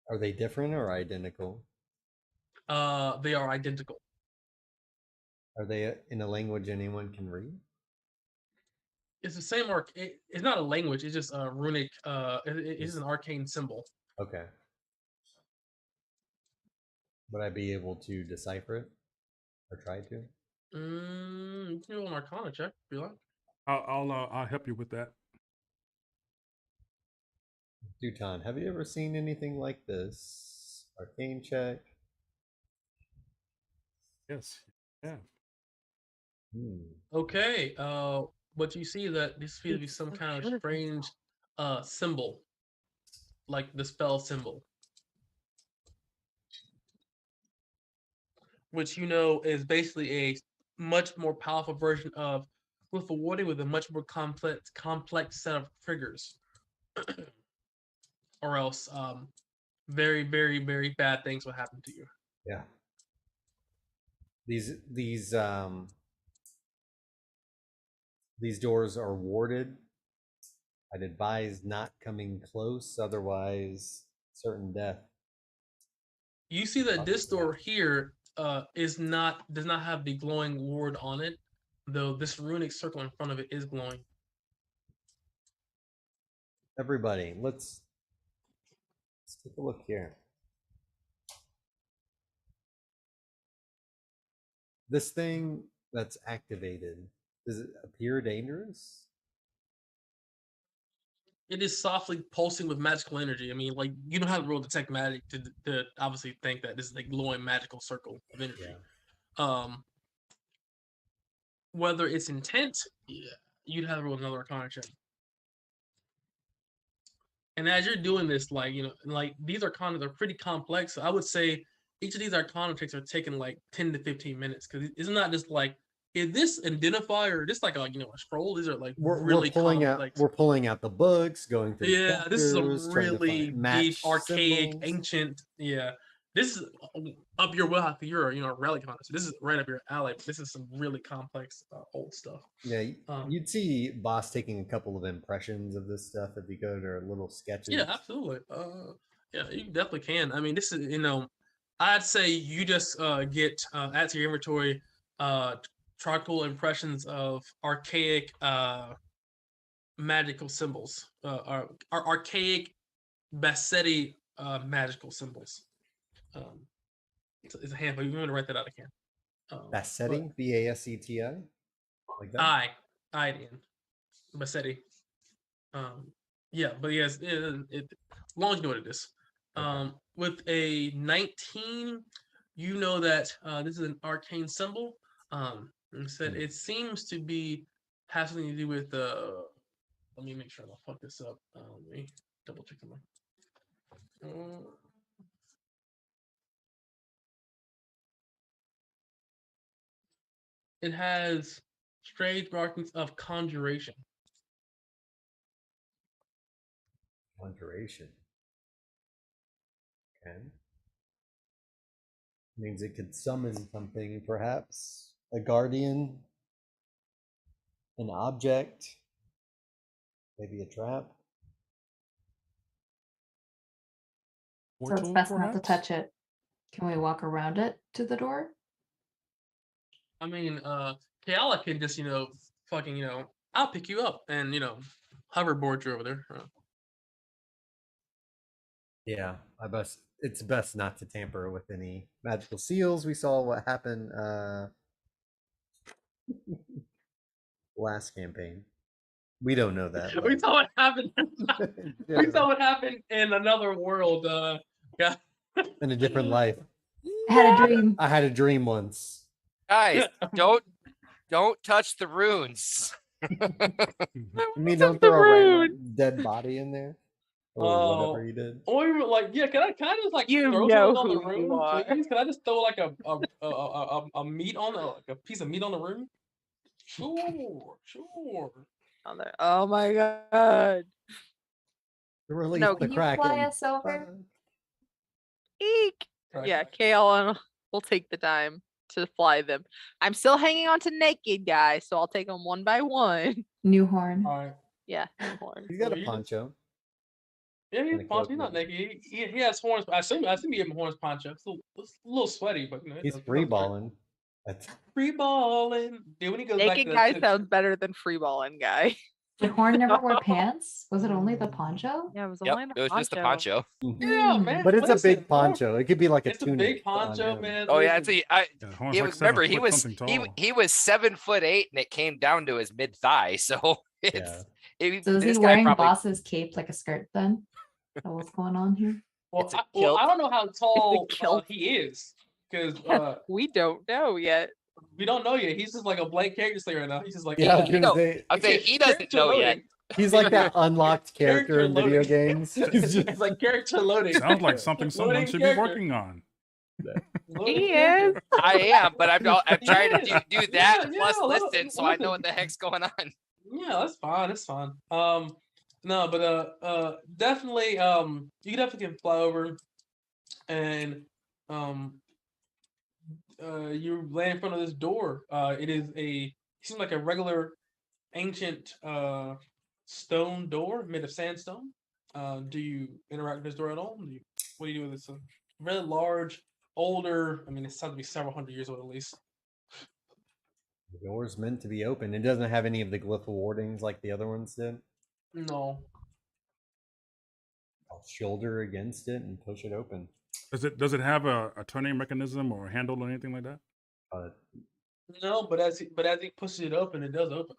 Are they different or identical? They are identical. Are they in a language anyone can read? It's the same arc. It's not a language. It's just a runic. It is an arcane symbol. Okay. Would I be able to decipher it or try to? You can do an Arcana check if you like. I'll help you with that. Duton, have you ever seen anything like this? Arcane check. Yes. Yeah. Okay. But you see that this seems to be It's some so kind of beautiful. strange symbol, like the spell symbol, which you know is basically a much more powerful version of Glyph of Warding with a much more complex set of triggers, or else very, very, very bad things will happen to you. Yeah. These doors are warded. I'd advise not coming close, otherwise certain death. You see that this door here does not have the glowing ward on it, though this runic circle in front of it is glowing. Everybody, let's take a look here. This thing that's activated, does it appear dangerous? It is softly pulsing with magical energy. I mean, like you don't have to roll detect magic to obviously think that this is a glowing magical circle of energy. Yeah. Whether it's intent, yeah, you'd have to roll another Arcana check. And as you're doing this, like like these Arcana are pretty complex. So I would say each of these Arcana checks are taking like 10 to 15 minutes because it's not just like, is this identifier or just like a a scroll? These are like really complex. We're pulling out the books, going through Yeah, this is a chapters, trying to really find match deep, archaic, symbols. ancient. Yeah, this is up your wheelhouse. You're a relic hunter, so this is right up your alley. This is some really complex old stuff. Yeah, Um, you'd see Boss taking a couple of impressions of this stuff if you go to little sketches. Yeah, absolutely. Yeah, you definitely can. I mean, this is I'd say you just get add to your inventory charcoal impressions of archaic magical symbols, or archaic Bassetti magical symbols. It's a handful. You want to write that out again. Bassetti, Baseti, like that. I-N, Bassetti. Yeah, but yes, as long as you know what it is. Okay. With a 19, you know that this is an arcane symbol. Instead, it seems to be has something to do with let me make sure I don't fuck this up. Let me double check something. It has strange markings of conjuration. Conjuration. Okay. Means it could summon something, perhaps a guardian, an object, maybe a trap. So it's Portal, best not to perhaps? touch it. Can we walk around it to the door? I mean, Keala can just, fucking, I'll pick you up and, hoverboard you over there. Yeah, it's best not to tamper with any magical seals. We saw what happened last campaign. We don't know that. We saw what happened. We Yeah. saw what happened in another world. Yeah. In a different life. I had a dream. I had a dream once. Guys, don't touch the runes. You mean Touch don't the throw a rune. random dead body in there? Or whatever you did. Or you were like, yeah, can I just like You throw know something on the who you room, are. please? Can I just throw like a meat on like a piece of meat on the room? Sure. On there. Oh my god. Release No, the Can you fly Kraken. us over? Eek. Yeah, Kale will take the time to fly them. I'm still hanging on to naked guys, so I'll take them one by one. New horn. All right. Yeah, horn. He's got So a you just- poncho. Yeah, And he's a poncho. He's cloak not maybe. naked. He has horns. I assume he have horns poncho. It's a little sweaty, but He's it free sounds great. balling. That's Free balling. Dude, when he goes back Naked to guy the, sounds better than free balling guy. Did horn never wear pants? Was it only the poncho? Yeah, it was Yep, only it was just the poncho. Yeah, Mm. man. but it's a listen, big poncho. It could be like a It's a tunic. big poncho, on him. man. Oh yeah, listen. I Yeah, Horn's he like was, 7 remember he foot was something he tall. he was 7'8" and it came down to his mid thigh. So it's So is he this guy wearing probably boss's cape like a skirt then? Is that what's going on here? Well, it's a I kilt. don't know how tall kilt. he is because We don't know yet. we don't know yet. He's just like a blank character right now. He's just like, Yeah, I was You gonna know, say I'll say he doesn't character know yet. loading. he's like that unlocked character Character in video loading. games. He's just It's like character loading. Sounds like something someone Loading should character. be working on. Loading He character. is. I am, but I'm trying to Yeah. do that Yeah, plus yeah, listen, so I know listen. what the heck's going on. Yeah, that's fine. That's fine. No, but definitely you definitely can fly over, and you land in front of this door. It seems like a regular ancient stone door made of sandstone. Do you interact with this door at all? What do you do with this? Really large, older. I mean, it's had to be several hundred years old at least. The door's meant to be open. It doesn't have any of the glyph wardings like the other ones did. No. I'll shoulder against it and push it open. Does it have a turning mechanism or a handle or anything like that? No, but as he pushes it open, it does open.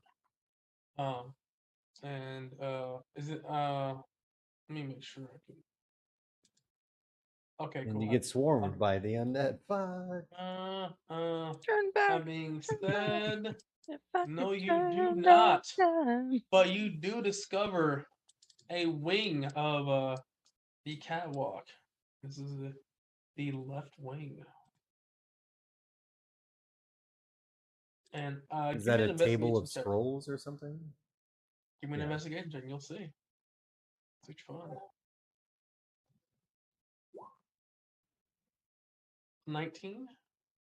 And is it let me make sure I can. Okay, And cool. you get swarmed by the undead. Fuck. Turn back. That being said, if I no, could you turn do back not. time. But you do discover a wing of the catwalk. This is the left wing. And Is give that me a an table of investigation check. scrolls or something? Give me an Yeah. investigation check, and you'll see. It's fun. 19.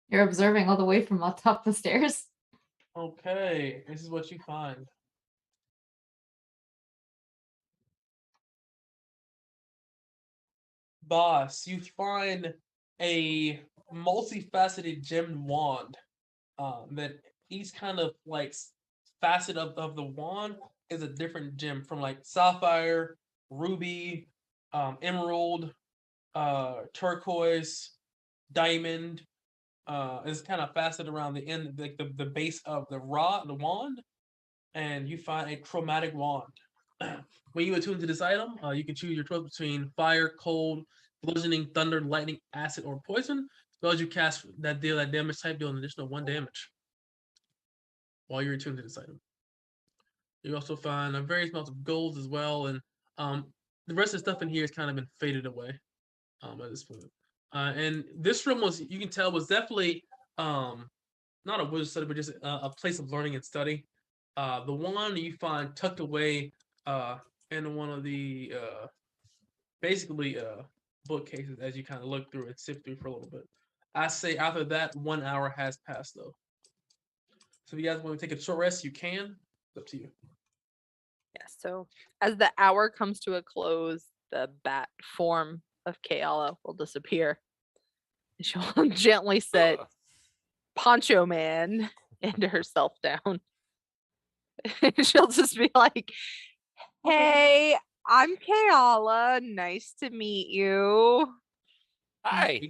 You're observing all the way from on top of the stairs. Okay, this is what you find. Boss, you find a multifaceted gemmed wand. That each kind of like facet of the wand is a different gem, from like sapphire, ruby, emerald, turquoise, diamond. It's kind of faceted around the end, like the base of the wand, and you find a chromatic wand. When you attune to this item, you can choose your choice between fire, cold, bludgeoning, thunder, lightning, acid, or poison. Spells you cast that deal that damage type deal an additional 1 damage while you're attuned to this item. You also find various amounts of golds as well, and the rest of the stuff in here has kind of been faded away at this point. And this room was, you can tell, was definitely not a wizard study, but just a place of learning and study. The one you find tucked away in one of the basically bookcases as you kind of look through and sift through for a little bit. I say after that, 1 hour has passed though. So if you guys want to take a short rest, you can. It's up to you. Yeah, so as the hour comes to a close, the bat form of Kayala will disappear. And she'll gently set Poncho Man into herself down. And she'll just be like, "Hey, I'm Kayala. Nice to meet you. Hi.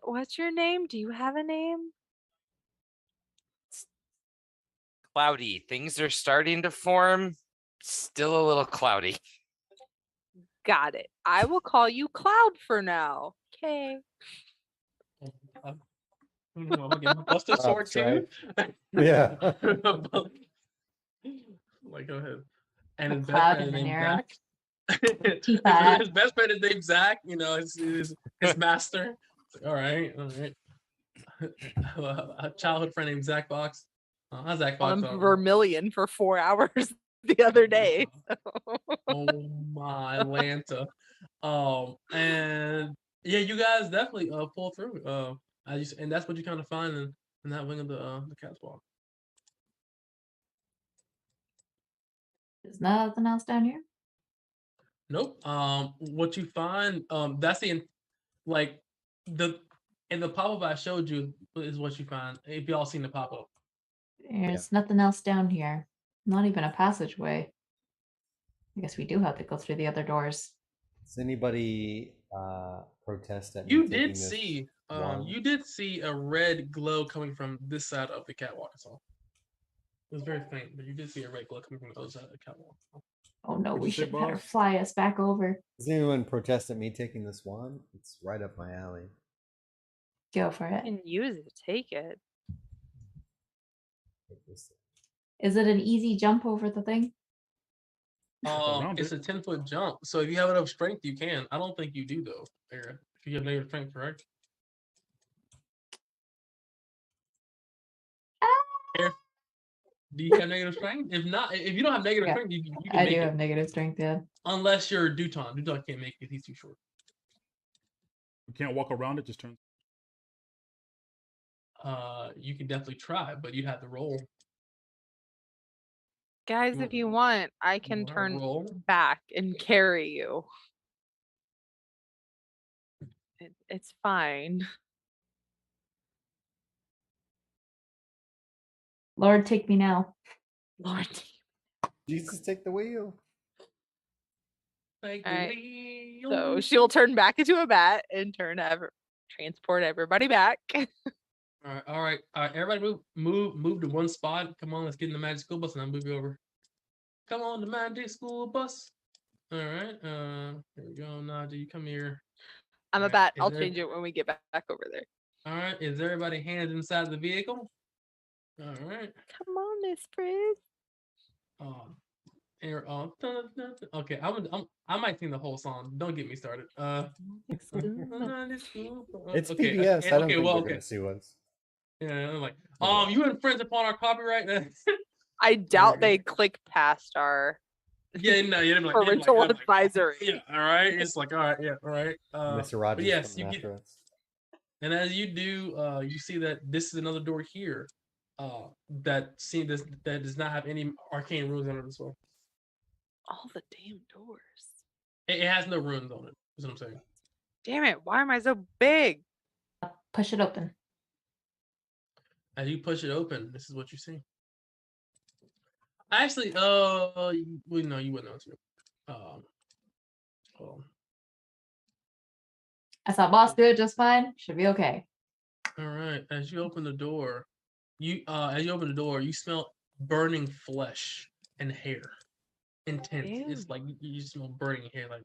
What's your name? Do you have a name?" Cloudy. Things are starting to form. Still a little cloudy. Got it. I will call you Cloud for now. Okay. Bust a sword That's right. too. Yeah. Like, go ahead. And A his best cloud friend is in an named arrow. Zach. Teapot. His best friend is named Zach. You know, his master. It's like, all right, all right. A childhood friend named Zach Fox. Not Zach On Fox. Vermilion for 4 hours the other day. Oh my Lanta. And yeah, you guys definitely pull through. And that's what you kind of find in that wing of the cat's walk. There's nothing else down here. Nope. What you find, that's like the in the pop-up I showed you is what you find. If y'all seen the pop-up. There's nothing else down here. Not even a passageway. I guess we do have to go through the other doors. Does anybody protest at me You taking did this see wand? you did see a red glow coming from this side of the catwalk. That's all. It was very faint, but you did see a red glow coming from the other side of the catwalk. Oh no, What'd we you say, should better boss? fly us back over. Does anyone protest at me taking this wand? It's right up my alley. Go for You it. can use it. Take it. Take this. Is it an easy jump over the thing? around It's it. a 10-foot jump. So if you have enough strength, you can. I don't think you do though, Era. If you have negative strength, correct? Era, do you have negative strength? If not, if you don't have negative Yeah, strength, you can I make do it. have negative strength, yeah. Unless you're Duton. Duton can't make it. He's too short. You can't walk around it. Just turn. You can definitely try, but you'd have to roll. Guys, if you want, I can wanna turn roll? back and carry you. It's fine. Lord, take me now. Lord. Jesus, take the wheel. Like, Alright, Leo. So she'll turn back into a bat and transport everybody back. All right. Everybody move to one spot. Come on, let's get in the magic school bus and I'll move you over. Come on, the magic school bus. All right. Here we go. Nadia, you come here. I'm a Alright, bat. is I'll there- change it when we get back over there. All right. Is everybody hands inside the vehicle? All right. Come on, Miss Frizz. Okay. I might sing the whole song. Don't get me started. It's Okay, PBS. I don't think well, they're okay. gonna sue us. Yeah, I'm like, Okay. you infringe upon our copyright. I doubt Alright. they click past our Yeah, no, you didn't like Parental I'm like, advisory. yeah, all right. It's like, all right, yeah, all right. Mr. Rogers yes, coming you get, after us. and as you do, you see that this is another door here, that does not have any arcane runes on it as well. All the damn doors. It has no runes on it. Is what I'm saying. Damn it! Why am I so big? Push it open. As you push it open, this is what you see. Actually, no, you wouldn't know too. Hold on. I saw boss do it just fine. Should be okay. All right. As you open the door, you smell burning flesh and hair. Intense. It's Ew. like you smell burning hair, like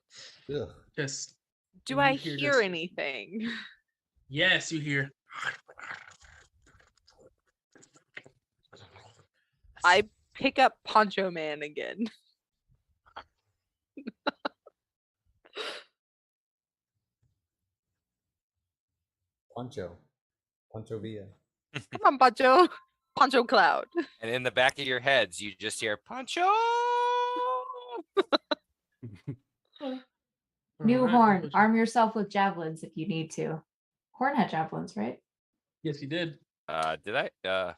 Ugh. just. Do and I you hear this- anything? Yes, you hear. I pick up Poncho Man again. Poncho Villa. Come on, Poncho. Poncho Cloud. And in the back of your heads, you just hear Poncho. New All right, horn. push it. Arm yourself with javelins if you need to. Horn had javelins, right? Yes, you did. Did I? I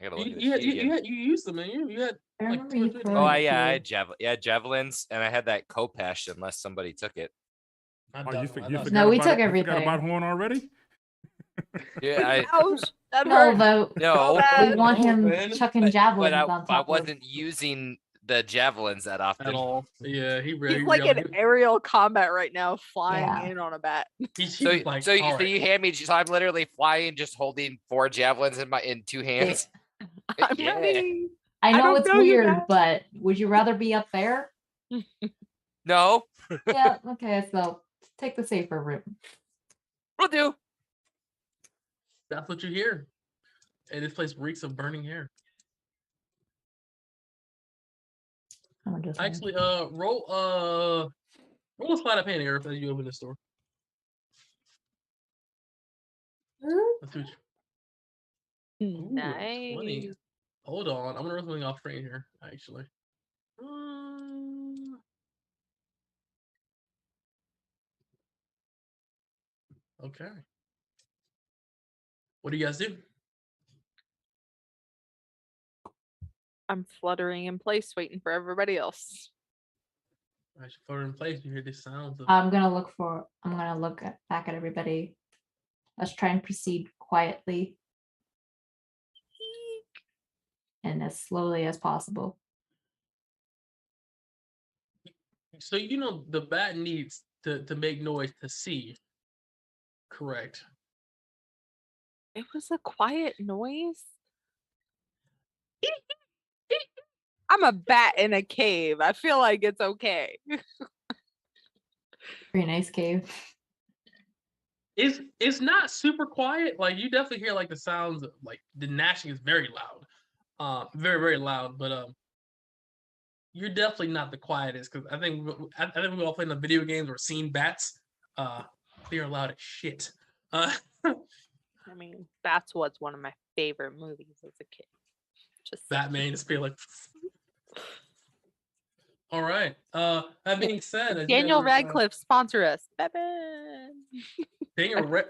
gotta look at the You sheet again. used them, man. You had I like remember 2 or you 3 throwing Oh, it I to- had javelins, and I had that Kopesh unless somebody took it. I Oh, don't you, know, for- I you thought- forgot No, we about took it? You forgot everything. about horn already? Yeah, I Ouch! That No, hurt. but no, bad. we want him man. chucking but javelins I, on top I of. wasn't using the javelins that often. at all. Yeah, he really. He's like in aerial combat right now, flying Yeah. in on a bat. He's So, like, so, you, all so right. you hand me, so I'm literally flying, just holding 4 javelins in 2 hands. I'm Yeah. ready. I know don't it's know, you weird, guys. but would you rather be up there? No, Yeah, okay, so take the safer route. will do. That's what you hear. And this place reeks of burning hair. I'm just saying. Actually, roll a sleight of hand, Eric, as you open this door. Let's do Ooh, a 20. Nice. Hold on, I'm gonna roll something off screen here, actually. Okay. What do you guys do? I'm fluttering in place, waiting for everybody else. As you put it in place, you hear the sounds of I'm gonna back at everybody. Let's try and proceed quietly and as slowly as possible. So you know the bat needs to make noise to see. Correct. It was a quiet noise. I'm a bat in a cave. I feel like it's okay. Very nice cave. It's not super quiet. Like you definitely hear like the sounds of like the gnashing is very loud. Very, very loud. But you're definitely not the quietest because I think we all played the video games or seen bats. They're loud as shit. I mean, that's what's one of my favorite movies as a kid. Just saying. Batman just feel like all right. That being said, as you Daniel guys are, Radcliffe sponsor us. Batman. Daniel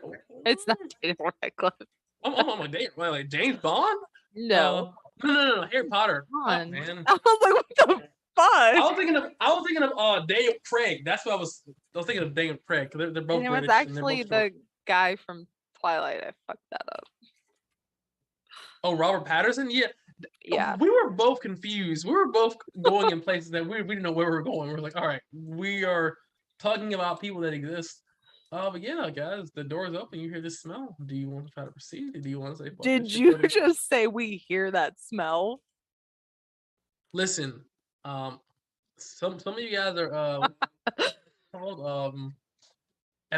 It's not Daniel Radcliffe. I'm like, like James Bond? No. No, Harry Potter. Come Oh, on. man. I was like, what the fuck? I was thinking of Daniel Craig. That's what I was thinking of Daniel Craig because they're both And it was British and they're actually both the guy from Twilight. I fucked that up. Oh, Robert Patterson? Yeah. Yeah. We were both confused. We were both going in places that we didn't know where we were going. We were like, all right, we are talking about people that exist. But yeah, guys, the door is open. You hear this smell. Do you want to try to proceed? Or do you want to say? "Fuck this Did shit, you buddy?" just say we hear that smell? Listen? Some of you guys are called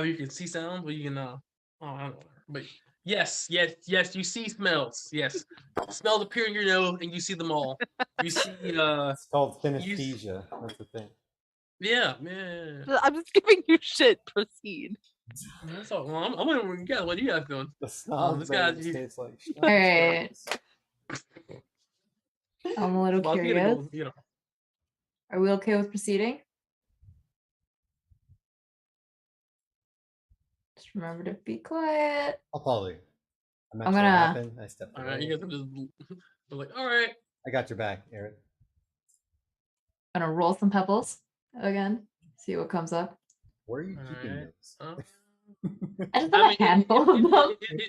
you can see sounds, but you can I don't know. But yes, you see smells. Yes, smells appear in your nose, and you see them all. You see It's called synesthesia. That's the thing. yeah. I'm just giving you shit. Proceed. That's all. Well, I'm wondering, guys, what are you guys doing? The snob this guy's- just tastes like shit. Alright. I'm a little Well, you gotta curious. go, you know. Are we okay with proceeding? Just remember to be quiet. I'll follow you. I'm not I'm sure what gonna- happened. I stepped All away. right, you guys are just they're like, all right. I got your back, Aaron. Gonna roll some pebbles again. See what comes up. Where are you keeping Alright, those? I just I have mean, a handful of them.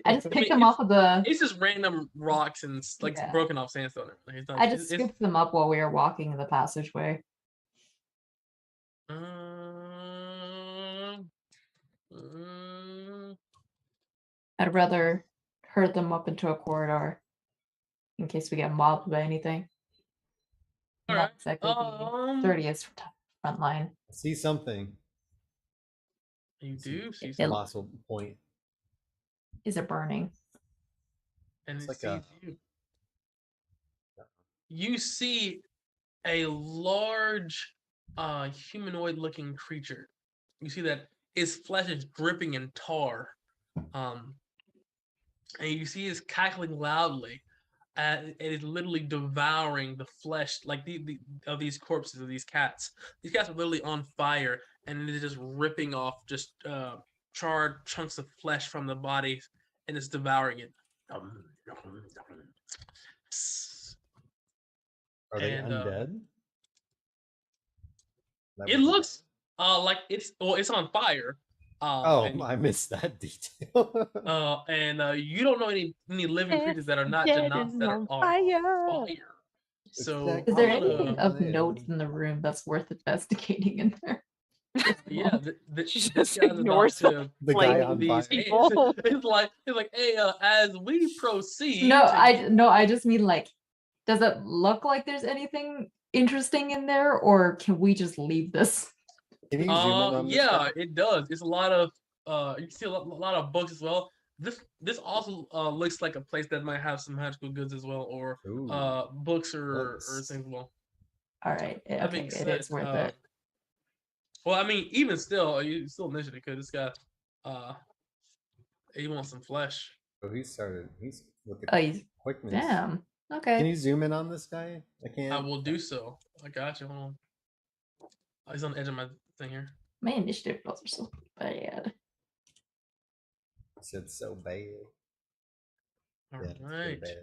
I just I picked mean, them off of the. It's just random rocks and like Yeah. broken off sandstone. Like, it's not, I just it's, scooped them up while we were walking in the passageway. um, um, I'd rather herd them up into a corridor in case we get mobbed by anything. Alright, Not exactly the 30th front line. I see something. you do see It- something, Colossal point. Is it burning? and it's it like sees a- you. You see a large humanoid looking creature. You see that its flesh is dripping in tar. And you see it's cackling loudly. It is literally devouring the flesh, like of these corpses of these cats. These cats are literally on fire, and it is just ripping off just charred chunks of flesh from the bodies, and it's devouring it. Are they And, undead? That It would be looks like it's on fire. Oh, and, I missed that detail. you don't know any living creatures that are not Dead Janats and that are on on fire. fire. So Exactly. Is there I'm gonna- anything of Yeah. note in the room that's worth investigating in there? Yeah, She this just guy's about ignores to The guy flaming on these. fire. people. It's like hey, as we proceed. No, I just mean like, does it look like there's anything interesting in there, or can we just leave this? Can you zoom in on this Yeah, guy? it does. It's a lot of you can see a lot of books as well. This also looks like a place that might have some magical goods as well, or Ooh, books or books. things as well. All right, That okay, being it said, is worth it. well, I mean, even still, you still mentioned it because this guy, he wants some flesh. Oh, he started. He's looking Oh, he's quickness. damn. Okay. Can you zoom in on this guy? I I can't. will do so. I got you. Hold on. Oh, he's on the edge of my thing here. My initiative rolls are so bad. It's so bad. All Yeah, right. it's pretty bad.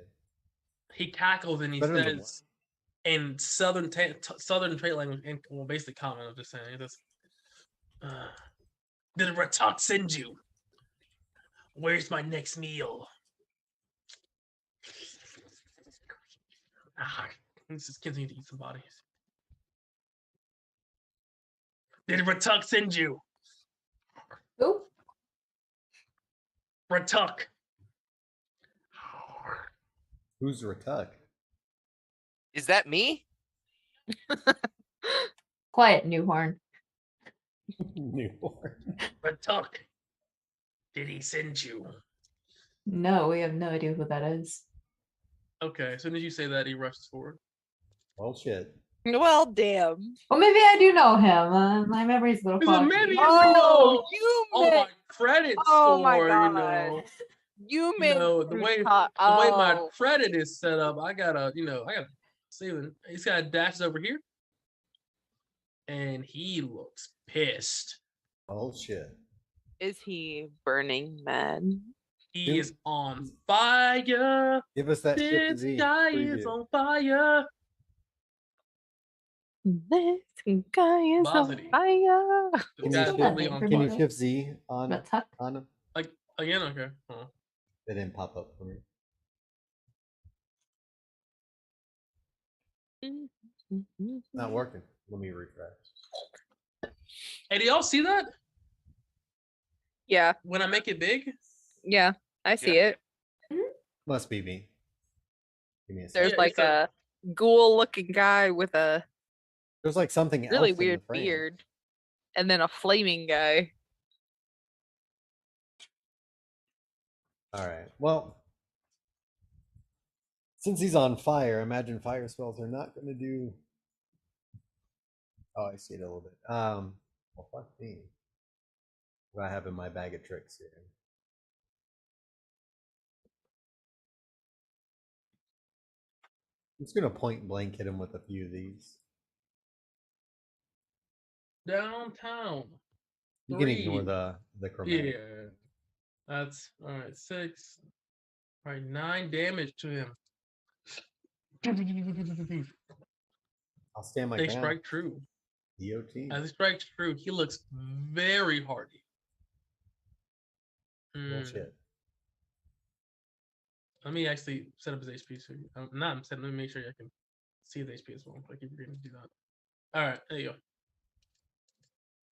He cackles and he Better than says, in southern trait language, and well, basically common. I'm just saying. He says, "Did Ratak send you? Where's my next meal?" Let's just continue to eat some bodies. Did Ratuk send you? Who? Ratuk. Who's Ratuk? Is that me? Quiet, Newhorn. Newborn. Ratuk. Did he send you? No, we have no idea who that is. Okay, as soon as you say that, he rushes forward. Well, shit. Well, damn. Well, maybe I do know him. My memory's a little He's a foggy. maybe- Oh, you Oh, my meant. credit Oh my score, God. You you meant. know, the way Ruta- my oh. credit is set up, I gotta see him. He's got dashes over here. And he looks pissed. Oh shit. Is he burning mad? He Dude. is on fire. Give us that Shift This Z guy is preview. on fire. This guy is on Velocity. fire. This Can guy's you, Put that literally name on for can me. you fire. Shift Z on Ratuk? him? Again, okay. Hold on. It didn't pop up for me. Not working. Let me refresh. Hey, do y'all see that Yeah, when I make it big? yeah, I see it. Must be me. Give me a There's second. Yeah, like it's a- a ghoul-looking guy with a There's like something really else in the weird frame. beard, and then a flaming guy. All right. Well, since he's on fire, imagine fire spells are not going to do. Oh, I see it a little bit. Well, fuck me. What I have in my bag of tricks here. I'm just gonna point blank hit him with a few of these. downtown. You can ignore 3. the chromatic. Yeah. That's all right. 6. All right, 9 damage to him. I'll stand my They ground. strike true. DOT. As he strikes true, he looks very hardy. Bullshit. Let me actually set up his HP. So not set. Let me make sure I can see the HP as well. Like if you're going to do that. All right, there you go.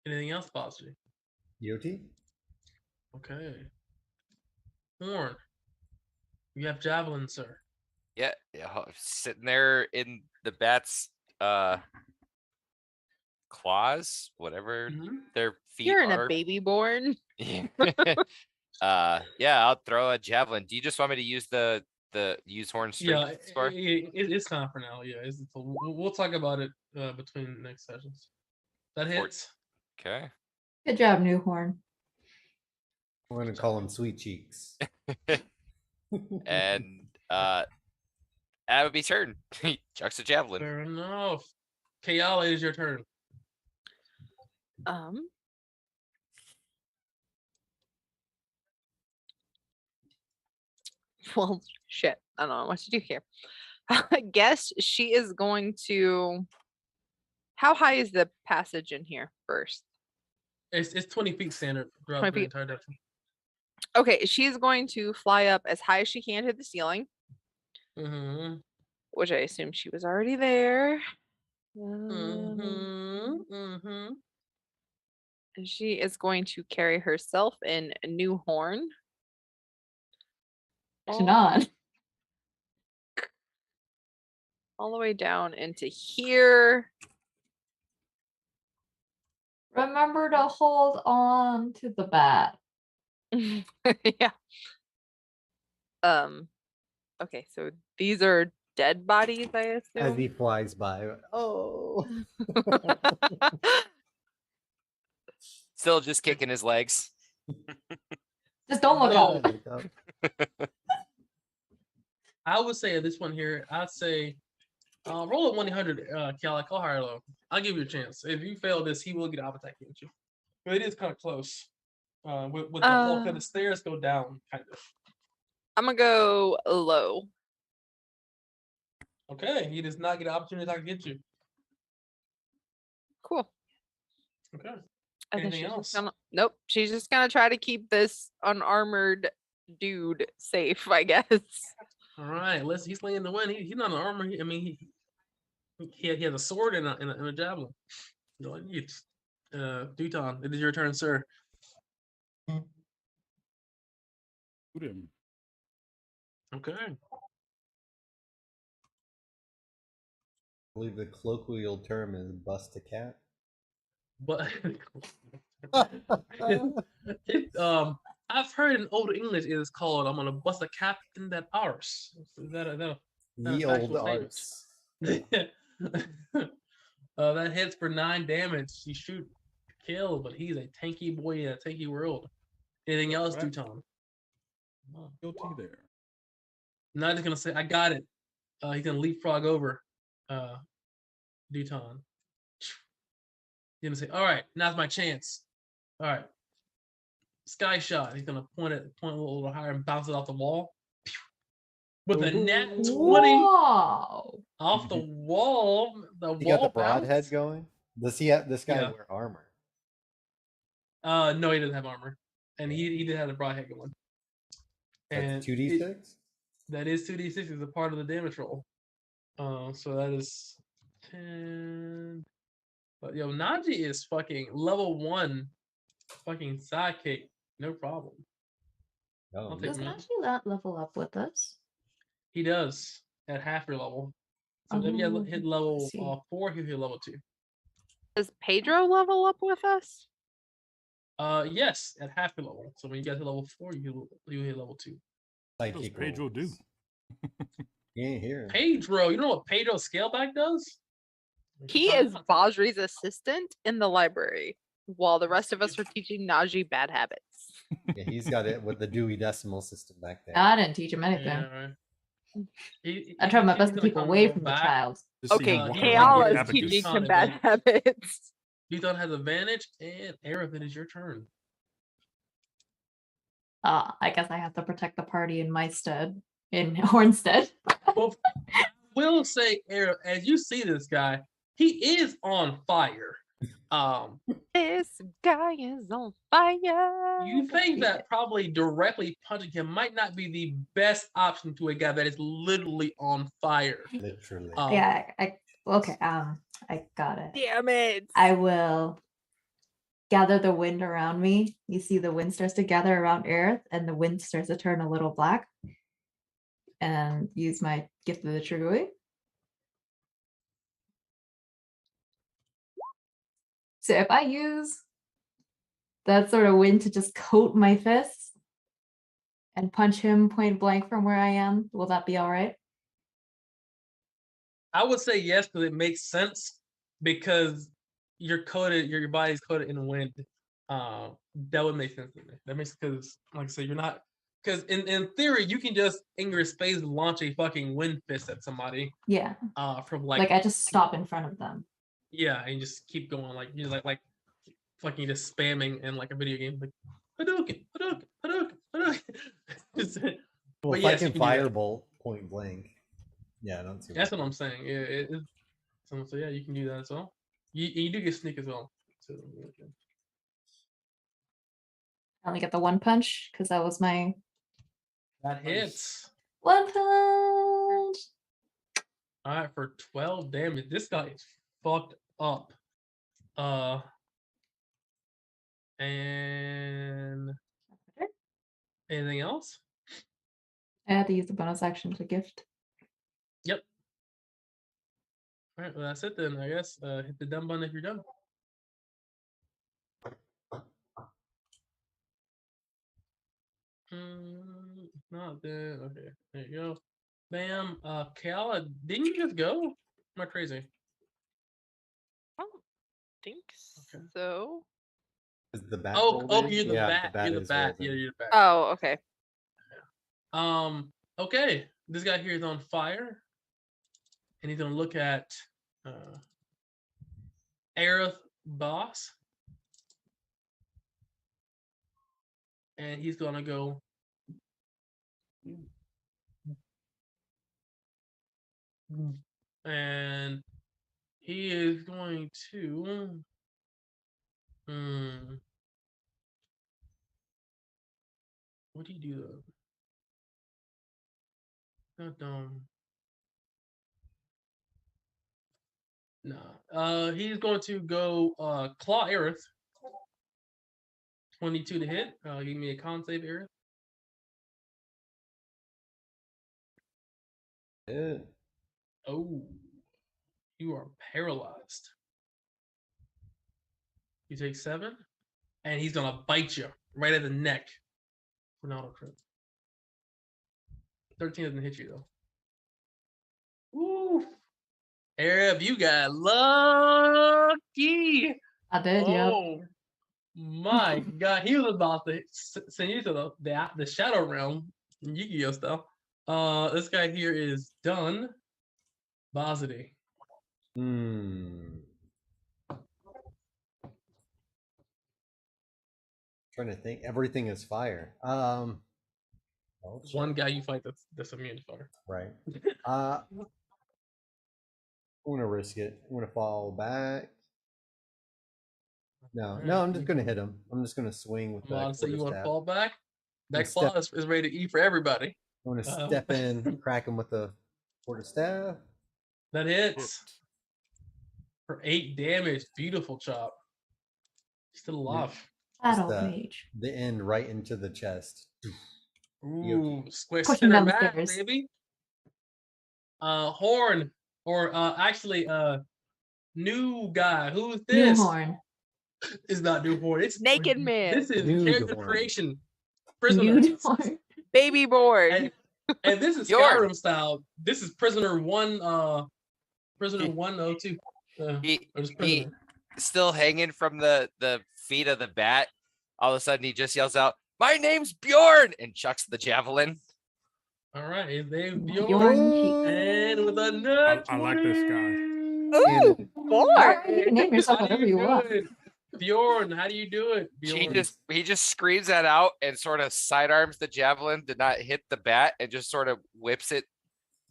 Anything else, Bossy? DOT. Okay. Horn. You have javelin, sir. Yeah, sitting there in the bat's claws, whatever Mhm. their feet You're in are. a baby born. Yeah, I'll throw a javelin. Do you just want me to use the use horn Yeah, strength score? it's time for now. Yeah, we'll talk about it between next sessions. That hits. Okay. Good job, Newhorn. We're gonna call him Sweet Cheeks. And that would be turn. He chucks a javelin. Fair enough. Kayala, it is your turn. Well, shit. I don't know what to do here. I guess she is going to. How high is the passage in here first? It's 20 feet standard throughout 20 the feet. entire direction. Okay, she's going to fly up as high as she can to the ceiling, Mm-hmm. which I assume she was already there. Mm-hmm. Mm-hmm. And she is going to carry herself in a new horn. Shannon. All the way down into here. Remember to hold on to the bat. Yeah. Okay, so these are dead bodies, I As he assume. flies by. Oh. Still just kicking his legs. Just don't look No. up. I would say at this one here, I'd say roll a 1-800, Cal. Call higher low. I'll give you a chance. If you fail this, he will get off attack against you. But it is kind of close. With the whole kind of stairs go down, kind of. I'm gonna go low. Okay, he does not get an opportunity to attack against you. Cool. Okay. I think Anything she's else? just gonna, nope. She's just gonna try to keep this unarmored dude safe, I guess. All right. He's laying the win. He's not an armor. I mean, he has a sword and a javelin. You know, it's Duton. It is your turn, sir. Shoot him. Okay. I believe the colloquial term is bust a cat. But I've heard in Old English it is called "I'm gonna bust a cap in that arse." Is that a Ye factual old statement? arts. That hits for 9 damage. You shoot, kill, but he's a tanky boy in a tanky world. Anything else, Right. Duton? Guilty there. I'm not just gonna say I got it. He's gonna leapfrog over Duton. He's gonna say, "All right, now's my chance." All right, sky shot. He's gonna point a little higher and bounce it off the wall. With a net 20 Wow. off the wall. The He got wall the broadhead bounced. going. Does he have this guy Yeah. wear armor? No, he doesn't have armor, and he did have the broadhead going. And That's 2d6? that is 2d6 is a part of the damage roll. So that is 10. But yo, Najee is fucking level 1, fucking sidekick, no problem. Oh, I'll take Does him. Nashi not level up with us? He does at half your level. So if you Oh, hit I level see. 4, he'll hit level 2. Does Pedro level up with us? Yes, at half your level. So when you get to level 4, you hit level 2. What does Psychic Pedro do? rolls. He ain't here. Pedro, you know what Pedro Scaleback does? He is Basri's assistant in the library, while the rest of us were teaching Najee bad habits. Yeah, he's got it with the Dewey Decimal System back there. I didn't teach him anything. Yeah, right. I tried my best to he's gonna keep come away roll from the back. child. Just see Okay, him walking Kayala around with Kayala is Abacus. teaching On him bad event. habits. Beaton has advantage, and Aerith, it is your turn. I guess I have to protect the party in my stead, in Hornstead. Well, I will say, Aerith, as you see this guy, he is on fire. This guy is on fire. You think that probably directly punching him might not be the best option to a guy that is literally on fire. Literally. Yeah, okay, I got it. Damn it. I will gather the wind around me. You see the wind starts to gather around Aerith, and the wind starts to turn a little black. And use my gift of the Trigui. So if I use that sort of wind to just coat my fists and punch him point blank from where I am, will that be all right? I would say yes, because it makes sense because you're coated, your body's coated in wind. That would make sense to me. That makes, because like I said, you're not, because in theory you can just in your space launch a fucking wind fist at somebody. Yeah. From Like I just stop in front of them. yeah, and just keep going like you're like fucking just spamming in like a video game like Hadouken, Hadouken, Hadouken, Hadouken. Well, but if yes, I you can can do that. firebolt point blank. Yeah, I don't see. That's what I'm saying. Yeah, so yeah, you can do that as well. You do get sneak as well. So okay. I only get the one punch because that was my That hits. one punch. All right, for 12 damage. This guy is fucked up. And anything else? I had to use the bonus action to gift. Yep. All right, well that's it then. I guess hit the done button if you're done. Not then. Okay, there you go. Bam. Kala, didn't you just go? Am I crazy? I don't think Okay. so. Is the bat Oh, rolled in? you're the Yeah, bat. You're the is bat. rolled Yeah, in. you're the bat. Oh, okay. Okay. This guy here is on fire. And he's gonna look at Aerith Boss. And he's gonna go. And he is going to. What do you do though? Not dumb. Nah. He's going to go claw Aerith. 22 to hit. Give me a con save, Aerith. Yeah. Oh, you are paralyzed. You take 7, and he's gonna bite you right at the neck. Ronaldo crit. 13 doesn't hit you though. Ooh, Arab, you got lucky. I did, yep. Oh my god, he was about to send you to the Shadow Realm in Yu-Gi-Oh stuff. This guy here is done. Bozity. Trying to think. Everything is fire. Oh, One guy you fight that's immune to fire. right. I'm gonna risk it. I'm gonna fall back. No, I'm just gonna hit him. I'm just gonna swing with that. So you want to quarterstaff. fall back? That Step- claw is ready to eat for everybody. I'm gonna step in, crack him with the quarterstaff. That hits for 8 damage. Beautiful chop. Still alive. Battle the- rage. The end right into the chest. Ooh, square Push him center down the back, stairs. baby. Horn, or actually, new guy. Who's New this? horn. It's not new horn. It's Naked man. This is Nude character horn. creation. Prisoner. New horn. Baby board. And this is Bjorn. Skyrim style. This is prisoner 1. Prisoner 102. He, Or just he prisoner. still hanging from the feet of the bat. All of a sudden, he just yells out, "My name's Bjorn!" and chucks the javelin. All right, his name's Bjorn Bjorn. Cheek. And with a nut I like this guy. Ooh, All right, you boy. can name yourself How do whatever you want. do it? Bjorn, how do you do it? He Bjorn. just screams that out and sort of sidearms the javelin to not hit the bat and just sort of whips it,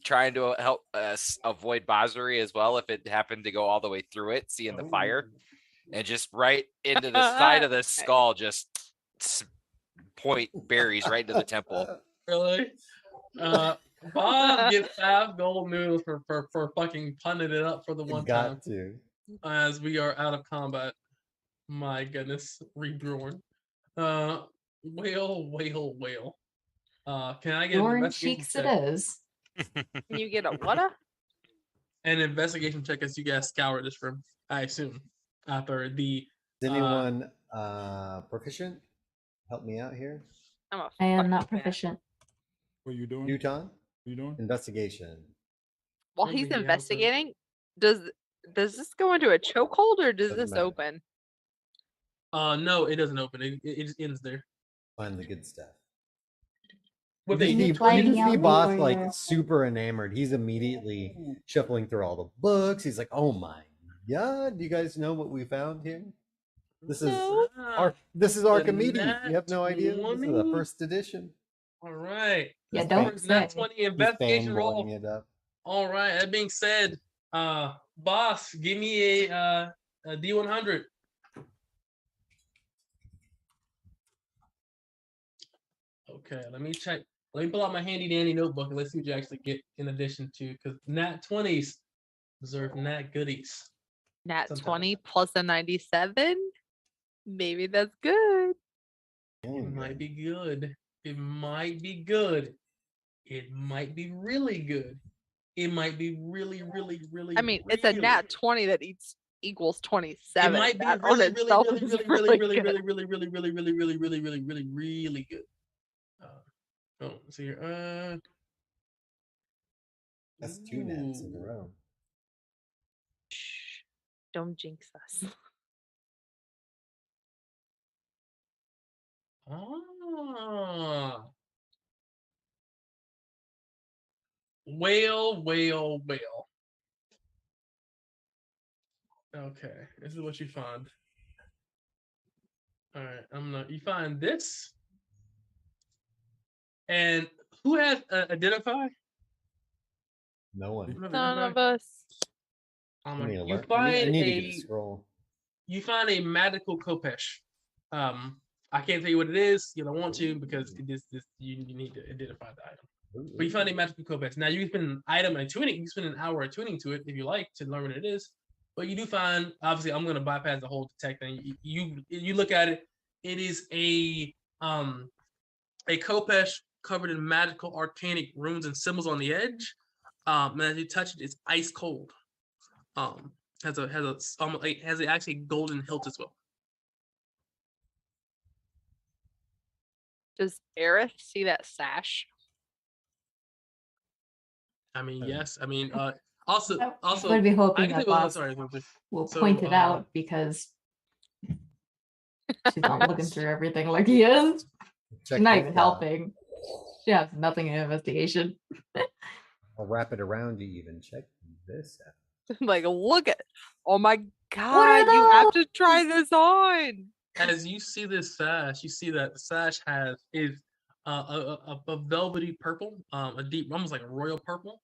trying to help us avoid Basri as well if it happened to go all the way through it, seeing the fire, and just right into the side of the skull, just point berries right into the temple. Really? Bob gets 5 gold noodles for fucking punning it up for the one time Got to. as we are out of combat. My goodness, reborn. Whale. Can I get an Your investigation cheeks it check? is. Can you get a what? An investigation check as you guys scour this room, I assume. After the Is anyone proficient? Help me out here. I'm a I am fucking not cat. proficient. What are you doing? Newton, What are you doing? investigation. While Maybe he's he has a- investigating, does this go into a chokehold or does Doesn't this matter. open? no, it doesn't open. It just ends there. Find the good stuff. With you a just see, flying you just see out Boss for like you. super enamored. He's immediately shuffling through all the books. He's like, "Oh my god! Do you guys know what we found here? This is this is Archimedes. You have no idea. This is the 20. first edition." All right. Yeah, That's the don't first nat say. 20 He's investigation roll. fanboying it up. All right. That being said, boss, give me a D100. Okay, let me check. Let me pull out my handy dandy notebook and let's see what you actually get in addition to, because nat 20s deserve nat goodies. Nat Sometimes. 20 plus a 97? Maybe that's good. It might be good. It might be good. It might be really good. It might be really, really, really. I mean, it's a really- nat 20 that equals 27. It might be That on really, really, itself really, is really, really, really, good. really, really, really, really, really, really, really, really, really, really good. Let's see here. That's 2 nats in a ooh. row. Shh, don't jinx us. Ah. Whale. Okay, this is what you find. All right, you find this. And who has identify? No one. Who has None identify? of us. I need to You learn- find I need to get a a scroll. you find a magical kopesh. I can't tell you what it is. You don't want to because you need to identify the item. But you find a magical kopesh. Now you can spend an item and tuning. You can spend an hour tuning to it if you like to learn what it is. But you do find, obviously, I'm going to bypass the whole detect thing. You look at it. It is a kopesh covered in magical arcanic runes and symbols on the edge. And as you touch it, it's ice cold. Has actually golden hilt as well. Does Aerith see that sash? I mean, Okay. yes. I mean, also, I would be I hoping can that say, well, boss sorry. will So, point it out because she's not looking through everything like he is. Check She's not this even out. helping. She has nothing in investigation. I'll wrap it around you even. Check this out. Like, look at, oh my god, you have to try this on. As you see this sash, you see that the sash is a velvety purple, a deep, almost like a royal purple,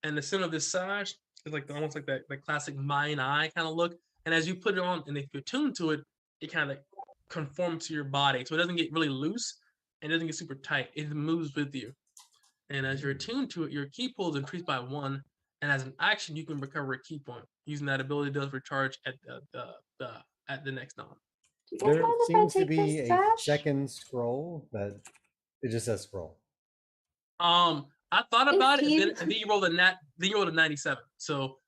and the center of this sash is like almost like that classic Mayan eye kind of look. And as you put it on, and if you're tuned to it, it kind of conforms to your body, so it doesn't get really loose and doesn't get super tight. It moves with you, and as you're attuned to it, your key pool is increased by 1. And as an action, you can recover a key point. Using that ability does recharge at the next dawn. Do you guys There mind if I seems to take be this a sash? second scroll, but it just says scroll. I thought Thank about it, you. and then you rolled a 97. So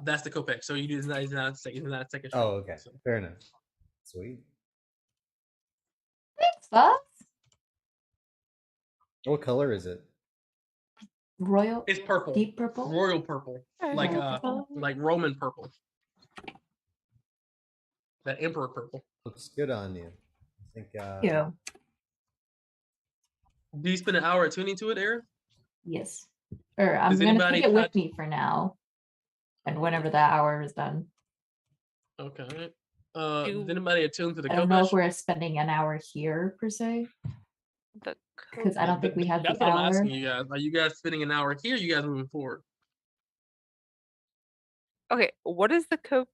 that's the kopesh. So you do not a second. Oh, roll, okay. so. Fair enough. Sweet. Thanks, boss. What color is it? Royal, It's purple, deep purple. royal purple, like Royal purple? like Roman purple, that emperor purple. Looks good on you. I think. Yeah. Do you spend an hour tuning to it, Aaron? Yes. Or I'm Does gonna anybody take it with touch- me for now. And whenever that hour is done. Okay. Do- Is anybody attuned to the I don't know if Kopesh? we're spending an hour here per se, The because I don't think we have That's the what I'm hour. asking you guys. Are you guys spending an hour here? Or you guys moving forward? Okay, what is the co?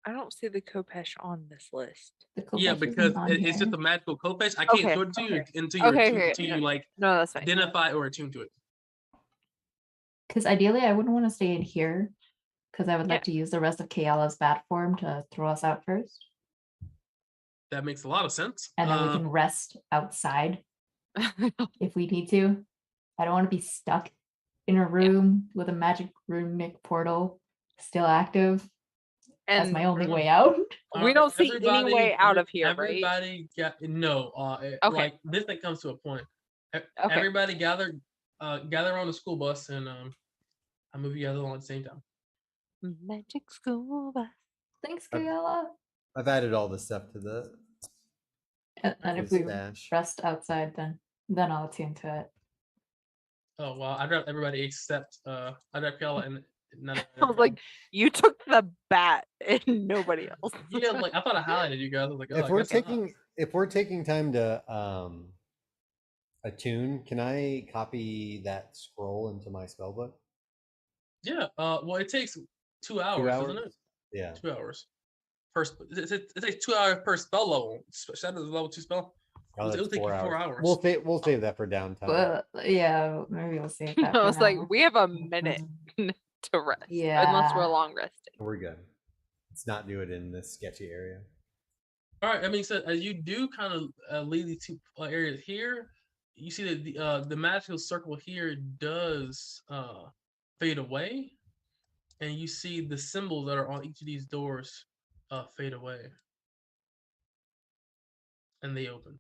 I don't see the Kopesh on this list. The Yeah, Kopesh isn't because on it's just here. a magical Kopesh. I can't Okay, show it to you okay. until you're Okay, attuned, okay, until you no, like No, that's fine. identify or attune to it. Because ideally, I wouldn't want to stay in here, because I would like Yeah. to use the rest of Kayala's bat form to throw us out first, That makes a lot of sense. and then we can rest outside if we need to. I don't want to be stuck in a room with a magic runic portal still active. That's And my only Really? way out. we don't see any way out of here, right? Everybody got no. Okay. Like this thing comes to a point. Okay. Everybody gather on the school bus, and I move you guys along at the same time. Magic school bus. Thanks, Okay. Kayala. I've added all the stuff to the And to if the we stash. rest outside, then I'll attune to it. Oh well, I dropped everybody except I dropped Kayla and none of I was like, you took the bat and nobody else. yeah, like I thought I highlighted you guys. I was like, oh, If I we're guess not. taking time to attune, can I copy that scroll into my spellbook? Yeah. Well, it takes 2 hours, 2 doesn't hours? it? Yeah. 2 hours. It takes 2 hours per spell level. Shadow's level 2 spell. Oh, It'll that's take you 4 4 hours. hours. We'll save that for downtime. But yeah, maybe we'll save that. I for was like, now. we have a minute to rest. Unless Yeah. we're long resting. We're good. Let's not do it in this sketchy area. All right. I mean, so as you do kind of leave these two areas here, you see that the magical circle here does fade away, and you see the symbols that are on each of these doors fade away, and they open.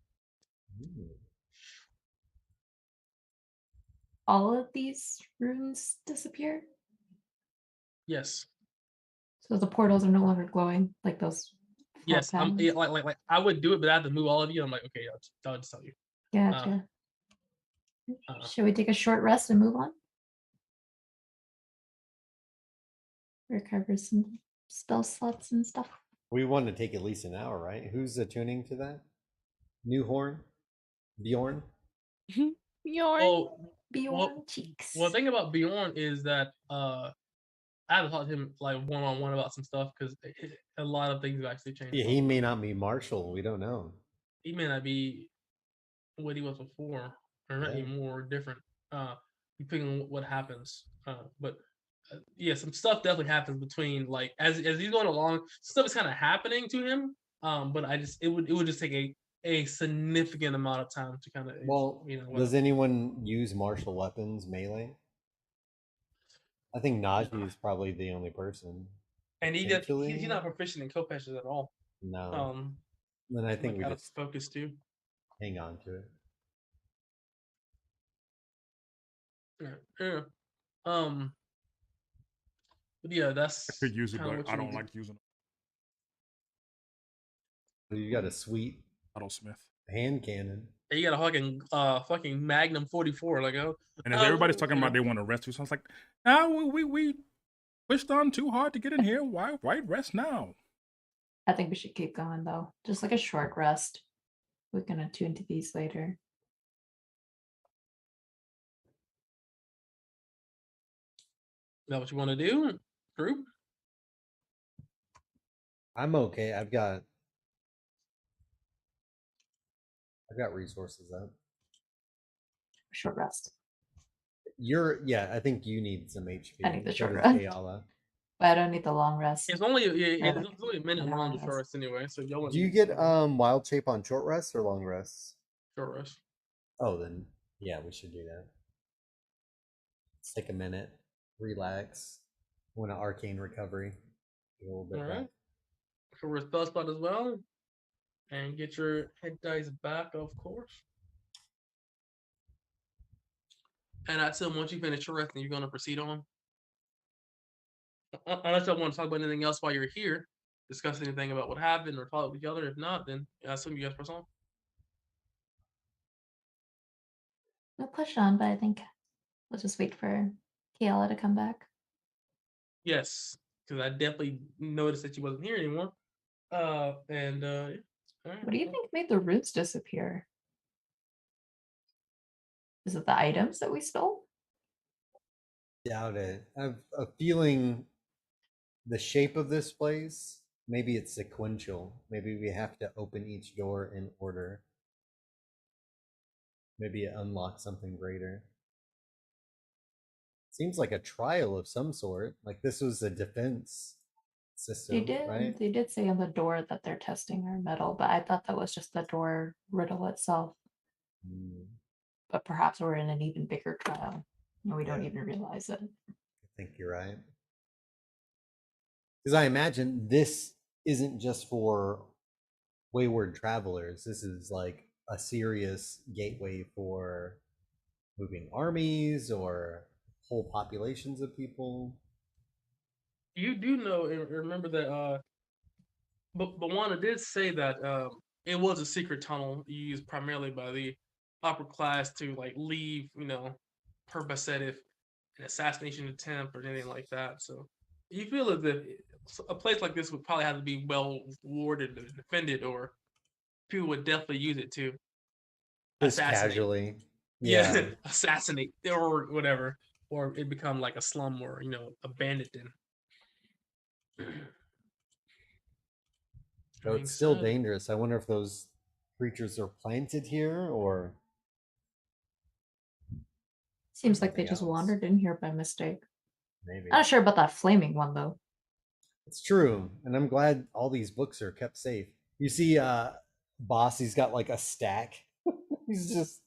All of these runes disappear, Yes. so the portals are no longer glowing like those. four Yes. patterns. Yeah, like I would do it, but I have to move all of you. I'm like, okay, I'll just tell you. Gotcha. uh, Should we take a short rest and move on? Recover some spell slots and stuff. We want to take at least an hour, right? Who's attuning to that? Newhorn? Bjorn? Bjorn. Oh, Beyond cheeks. well, the thing about Bjorn is that I had to talk to him like one-on-one about some stuff because a lot of things have actually changed. Yeah, he may not be Marshall. We don't know. He may not be what he was before, or not Yeah. anymore, or different. Depending on what happens. But yeah, some stuff definitely happens between like as he's going along. Stuff is kind of happening to him. But it would just take a significant amount of time to kind of Well, does anyone use martial weapons melee? I think Najee is probably the only person. and he's potentially? not proficient in Kopeshes at all. No. Then I think like we out of just focus too. hang on to it. Yeah. But yeah, that's I could use it, kinda but what I you don't need to- like using You got a sweet Smith. hand cannon. Yeah, you got a fucking Magnum 44, like oh. And as everybody's talking about they want to rest too, so I was like, "No, we pushed on too hard to get in here. Why rest now?" I think we should keep going though. Just like a short rest. We can attune to these later. Is that what you want to do, group? I'm okay. I've got resources up. Short rest. I think you need some HP. I need the So short does rest. Ayala. But I don't need the long rest. It's only like it's only a minute an long hour to short rest anyway. So y'all want Do you get wild shape on short rests or long rests? short rest? Oh, then yeah, we should do that. Let's take a minute, relax. Want an arcane recovery. A little bit All back. right. Short rest spell spot as well, and get your head dice back, of course. And I assume once you finish your rest, then you're going to proceed on. Unless y'all want to talk about anything else while you're here, discuss anything about what happened or talk with each other. If not, then I assume you guys press on. We'll push on, but I think we'll just wait for Kayla to come back. Yes, because I definitely noticed that she wasn't here anymore. Yeah. What do you think made the roots disappear? Is it the items that we stole? Doubt it. I have a feeling the shape of this place, maybe it's sequential. Maybe we have to open each door in order. Maybe it unlocks something greater. Seems like a trial of some sort. Like this was a defense system, right? They did say on the door that they're testing our metal, but I thought that was just the door riddle itself. Hmm, But perhaps we're in an even bigger trial and we don't Yeah. even realize it. I think you're right. Because I imagine this isn't just for wayward travelers. This is like a serious gateway for moving armies or whole populations of people. You do know and remember that but Bawana did say that it was a secret tunnel used primarily by the upper class to like leave, per Basset if an assassination attempt or anything like that. So you feel as if a place like this would probably have to be well warded or defended, or people would definitely use it to Just assassinate. casually. Yeah, Yeah. assassinate or whatever, or it become like a slum or abandoned. So it's still dangerous. I wonder if those creatures are planted here or Seems like they something just else. wandered in here by mistake. Maybe. Not sure about that flaming one though. It's true. And I'm glad all these books are kept safe. You see Boss, he's got like a stack. He's just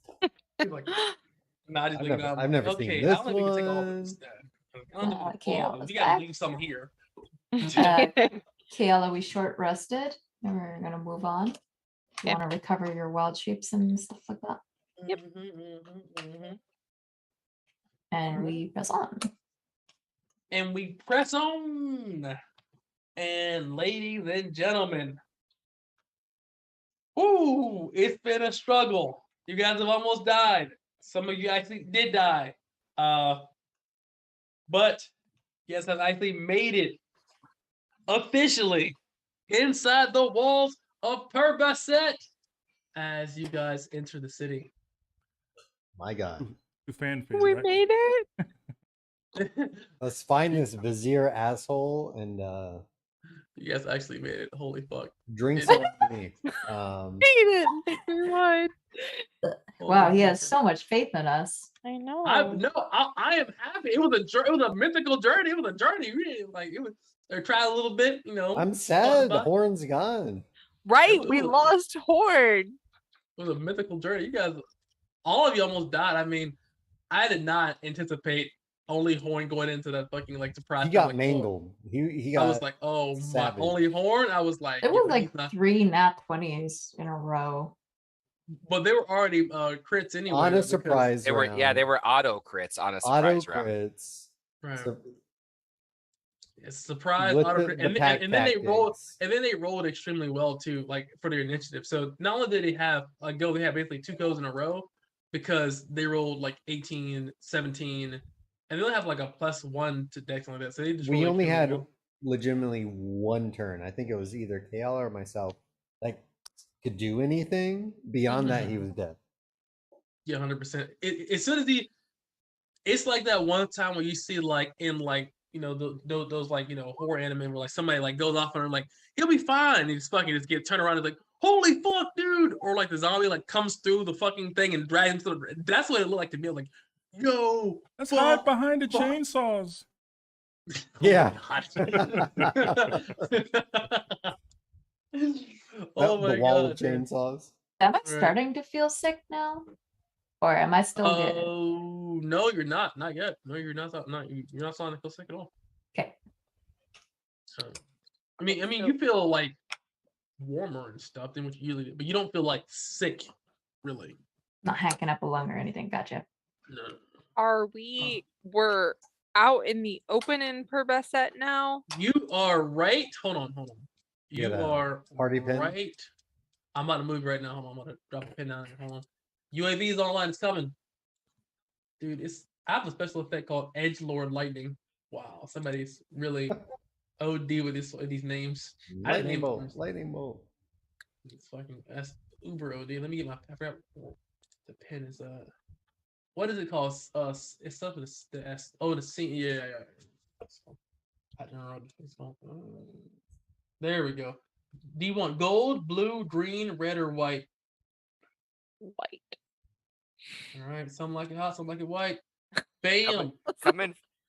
He's like, not just looking at I've never seen okay, this I don't think we can take all of one. this. I don't think we Okay, can all all of it. this We gotta back. leave some here. Kayla, we short rested and we're gonna move on. You Yep. want to recover your wild shapes and stuff like that. Yep. And Alright. we press on. And we press on. And ladies and gentlemen, ooh, it's been a struggle. You guys have almost died. Some of you actually did die. But you guys have actually made it officially inside the walls of Per Basset as you guys enter the city. My God. To fanfare, We right? made it. Let's find this vizier asshole and You guys actually made it. Holy fuck. drink It's- some with me. Made it. Thank you very much. Wow, Holy he has fuck. so much faith in us. I know. I am happy. It was a mythical journey. It was a journey. We didn't like it was. They tried a little bit, I'm sad the about- horn's gone. Right, we Ooh. lost Horde. It was a mythical journey. You guys, all of you almost died. I mean, I did not anticipate only Horn going into that fucking like surprise. He I was got like, oh. mangled. He got I was like, oh savage. my, only Horn. I was like, It was yeah, like he's not- 3 nat 20s in a row. but they were already crits anyway. on a because- surprise They were round. they were auto crits on a auto surprise round. crits. Right. So- It's a surprise with auto the, crit, the and, pack and then they rolled. tactics. And then they rolled extremely well too, like for their initiative. So not only did they have a go, they had basically 2 goes in a row because they rolled like 18, 17, and they only have like a +1 to dex like that. So they just We rolled only extremely had well. legitimately one turn. I think it was either KL or myself that could do anything. Beyond that, he was dead. Yeah, 100%. As soon as it's like that one time where you see like in like those like horror anime where like somebody like goes off and like he'll be fine, and he's fucking just get turned around and like holy fuck, dude, or like the zombie like comes through the fucking thing and drags him to the. That's what it looked like to me. I'm like, yo, Let's hide fuck, behind the fuck. chainsaws. Yeah. Oh the my wall god, of man. chainsaws. Am I Right. starting to feel sick now? Or am I still good? Oh no, you're not. Not yet. No, you're not. You're not starting to feel sick at all. Okay. So, I mean, you feel like warmer and stuff than what you usually do, but you don't feel like sick, really. Not hacking up a lung or anything. Gotcha. No. Are we? We're out in the open in Per Basset now. You are right. Hold on. You You got a are party pin? right. I'm about to move right now. Hold on. I'm about to drop a pin down here. Hold on. UAV is online. It's coming. Dude, I have a special effect called Edge Lord Lightning, Wow, somebody's really OD with these names. I didn't Lightning name bolt. them. Lightning bolt. It's fucking that's uber OD. Let me get my. I forgot what the pen is. What is it called? It's stuff with the S. Oh, the C. Yeah. I don't know what it's called. There we go. Do you want gold, blue, green, red, or white? White. All right. Some like it hot, some like it white. Bam.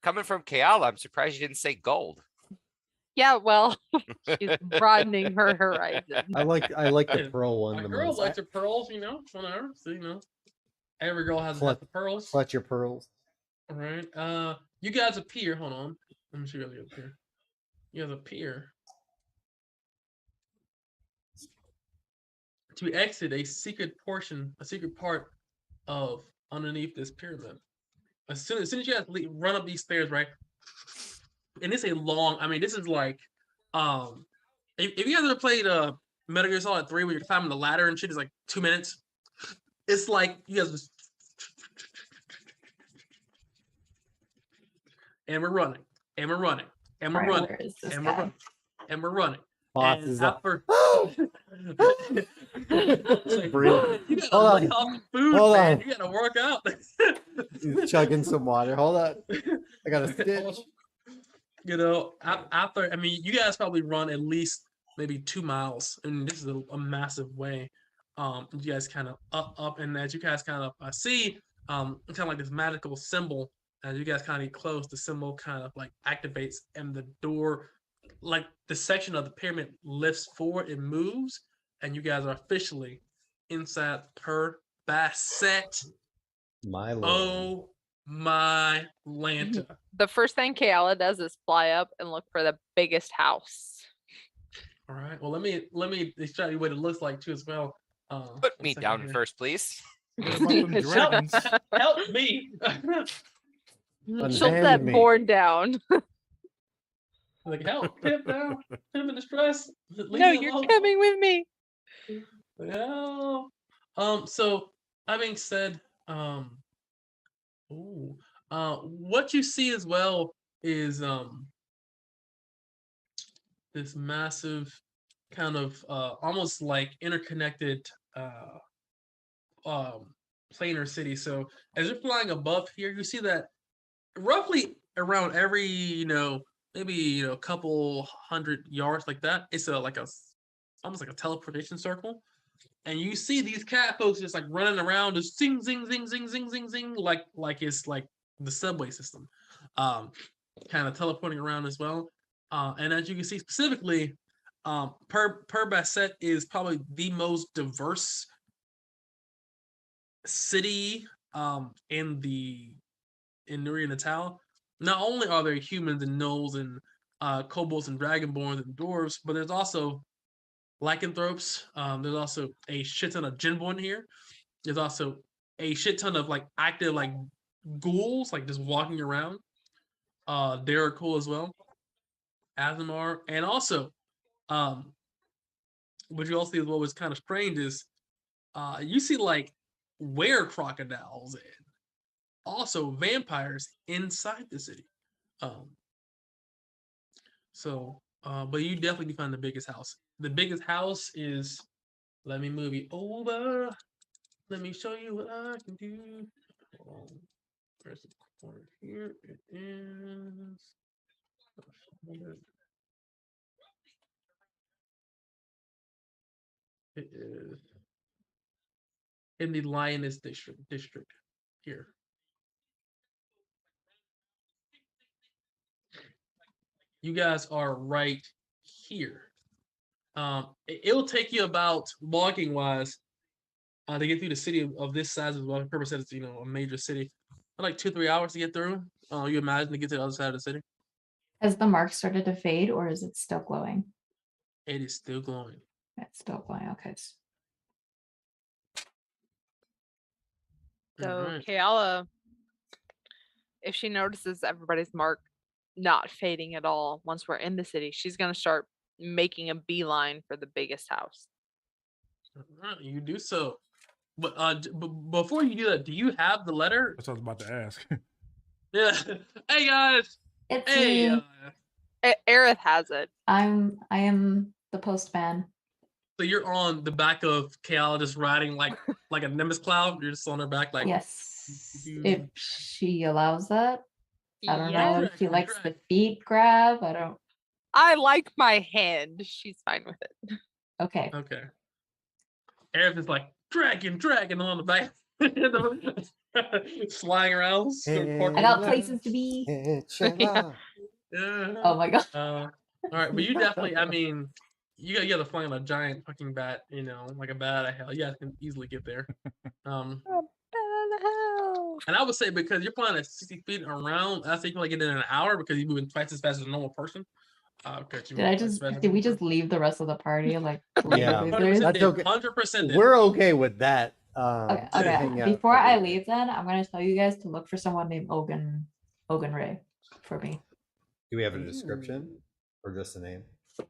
Coming from Kayala, I'm surprised you didn't say gold. Yeah, well, she's broadening her horizon. I like the Yeah, pearl one My the girl most. likes her pearls, whatever. So, every girl has Clutch- the pearls. Clutch your pearls. All right. You guys appear. Hold on. Let me show you guys appear. You guys appear to exit a secret part of underneath this pyramid. As soon as you guys run up these stairs, right? And it's a long. I mean, this is like, if you guys ever played Metal Gear Solid 3 where you're climbing the ladder and shit is like 2 minutes, it's like you guys just. And we're running, and we're running, and we're Alright, running, where is this and guy? we're running, and we're running. Boss And is up. after, Breathe. you gotta Hold lay on. off the food, Hold man. on. You gotta work out. He's chugging some water. Hold on. I got a stitch. After, I mean, you guys probably run at least maybe 2 miles, and this is a massive way. You guys kind of up, and as you guys kind of see, kind of like this magical symbol. As you guys kind of get close, the symbol kind of like activates, and the door, like the section of the pyramid, lifts forward. It moves, and you guys are officially inside Per Basset. My lord. Oh my Lanta! The first thing Kayala does is fly up and look for the biggest house. All right. Well, let me show you what it looks like too as well. Put one me second down here. first, please. What about them dragons? Help me! She'll Unhand set me. Born down. Like help! Pip down! Pip in distress! Leave No, me you're alone. coming with me. Help! So that being said, what you see as well is this massive kind of almost like interconnected planar city. So as you're flying above here, you see that roughly around every maybe a couple 100 yards like that, it's almost like a teleportation circle. And you see these cat folks just like running around, just zing, zing, zing, zing, zing, zing, zing, like it's like the subway system, kind of teleporting around as well. And as you can see specifically, Per Basset is probably the most diverse city in Nuri Natal. Not only are there humans and gnolls and kobolds and dragonborns and dwarves, but there's also lycanthropes. There's also a shit ton of Djinborn here. There's also a shit ton of like active like ghouls, like just walking around. They're cool as well. Azamar, and also, what you also see as well was kind of strange is, you see like were crocodiles and also vampires inside the city. But you definitely find the biggest house. The biggest house is, let me move you over. Let me show you what I can do. Where's the corner here? It is. It is in the Lioness district here. You guys are right here. It'll take you about walking wise to get through the city of this size as well. Purpose said it's a major city. Like 2-3 hours to get through. You imagine to get to the other side of the city. Has the mark started to fade or is it still glowing? It is still glowing. It's still glowing. Okay. So Alright. Kayala, if she notices everybody's mark not fading at all once we're in the city, she's gonna start making a beeline for the biggest house. Alright, you do so. But before you do that, do you have the letter? That's what I was about to ask. Yeah. Hey guys, It's Hey, me. Aerith has it. I am the postman. so you're on the back of Kayala, just riding like a Nimbus cloud. You're just on her back, like Yes. you- If she allows that. I don't Yeah. know if she Drag, likes the drag. feet grab. I don't. I like my hand. She's fine with it. Okay. Okay. Aerith is like dragging on the back, flying around. I got places to be. Yeah. Oh my god. All right, but you definitely, I mean, you got to fly on a giant fucking bat, like a bat out of hell. You guys can easily get there. And I would say because you're flying at 60 feet around, I think you can like get in an hour because you're moving twice as fast as a normal person. Did we just leave the rest of the party? Like, Yeah. losers? That's okay. 100%. We're okay with that. Okay, to okay. hang out Before for I the day. leave, then I'm gonna tell you guys to look for someone named Ogun Ray for me. Do we have a description or just a name? I'm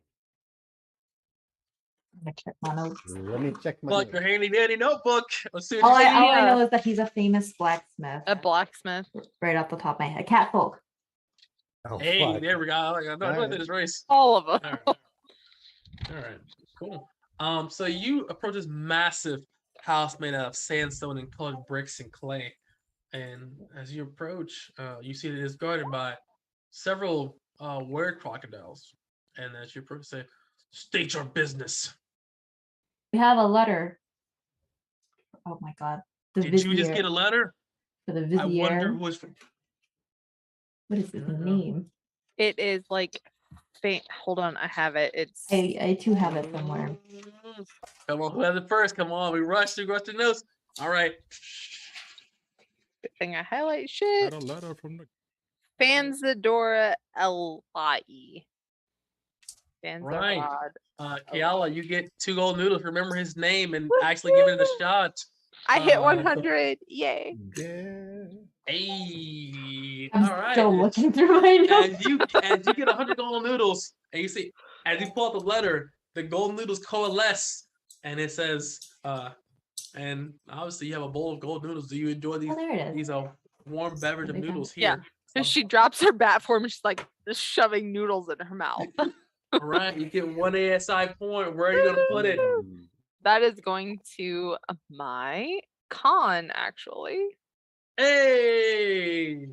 gonna check my notes. Let me check my. Like your notes. handy dandy notebook. Let's see All what you I see. know is that he's a famous blacksmith. A blacksmith. Right off the top of my head. Catfolk. Oh, Hey, fuck. there we go. I know Alright. this race. All of them. All right, cool. So you approach this massive house made out of sandstone and colored bricks and clay, and as you approach, you see that it's guarded by several were crocodiles. And as you approach, say, "State your business." We have a letter. Oh my god. The Did you just Vizier. get a letter? For the I wonder Vizier. who was. What is his Mhm. name? It is like faint. Hold on, I have it. It's I too have it somewhere. Come on, who has it first? Come on, we rushed the notes. All right. good thing I highlight Got shit. a letter from the. Fanzadora Elai. Right. Fanzarod. Kiala, you get 2 gold noodles. Remember his name and actually give it a shot. I hit Uh, 100. Yay. Yeah. Hey, I'm all right. still looking through my notes. As you get 100 gold noodles, and you see, as you pull out the letter, the gold noodles coalesce, and it says, and obviously you have a bowl of gold noodles. Do you enjoy these Oh, there it is. these warm beverage of They found noodles it. Yeah. here? And she drops her bat form and she's like just shoving noodles in her mouth. All right, you get 1 ASI point. Where are you gonna put it? That is going to my con, actually. Hey,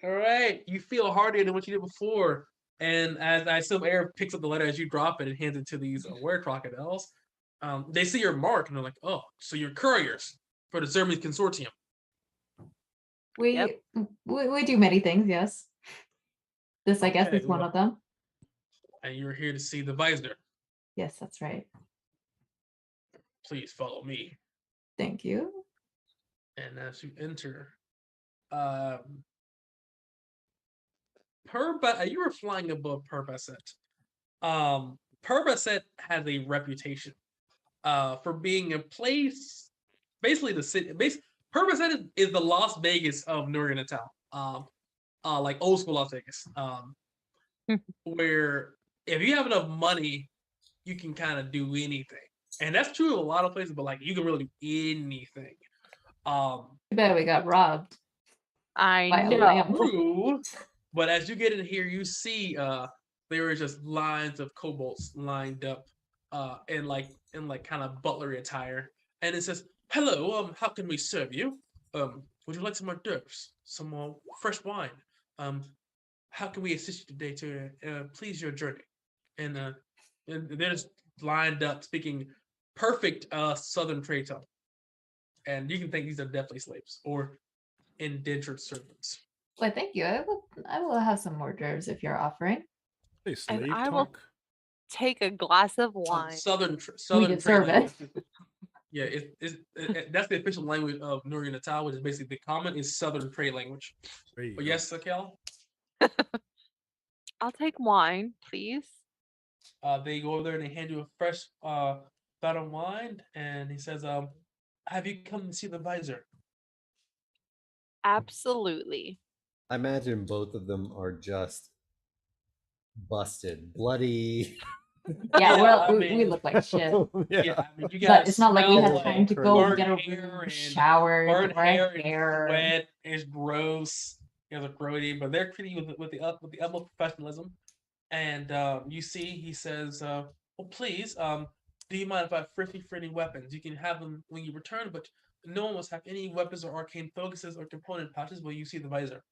all right. You feel harder than what you did before. And as I assume Air picks up the letter as you drop it and hands it to these were crocodiles, they see your mark and they're like, "Oh, so you're couriers for the Zermes Consortium." We, Yep. we do many things, yes. This, I guess, Okay, is one well. of them. And you're here to see the Visor. Yes, that's right. Please follow me. Thank you. And as you enter, you were flying above Perbaset. Perbaset has a reputation for being a place, basically the city. Perbaset is the Las Vegas of Northern Natal, like old school Las Vegas, where if you have enough money, you can kind of do anything. And that's true of a lot of places, but like you can really do anything. Too bad we got robbed. I By a know. lamb. True. But as you get in here, you see there are just lines of kobolds lined up in kind of butlery attire. And it says, "Hello, how can we serve you? Would you like some hors d'oeuvres? Some more fresh wine? How can we assist you today to please your journey?" And they're just lined up speaking perfect southern trade tongue. And you can think these are definitely slaves or indentured servants. Well, thank you. I will have some hors d'oeuvres if you're offering. They slave I will- talk. Take a glass of wine. Southern deserve trade it. language. Yeah, that's the official language of Northern Natal, which is basically the common is Southern trade language. There you But go. yes, Kel, I'll take wine, please. they go over there and they hand you a fresh bottle of wine, and he says, "Have you come to see the Visor?" Absolutely. I imagine both of them are just busted, bloody. Yeah, Yeah, well, I we mean- look like shit. Yeah, I mean, you guys. But it's not like we smell had time to go burnt and get hair a and shower, burnt get our hair, hair. and sweat. It's gross. He has a grody, but they're treating you with the utmost professionalism. And you see, he says, "Well, please, do you mind if I thrifty for any weapons? You can have them when you return, but no one must have any weapons or arcane focuses or component pouches while you see the visor."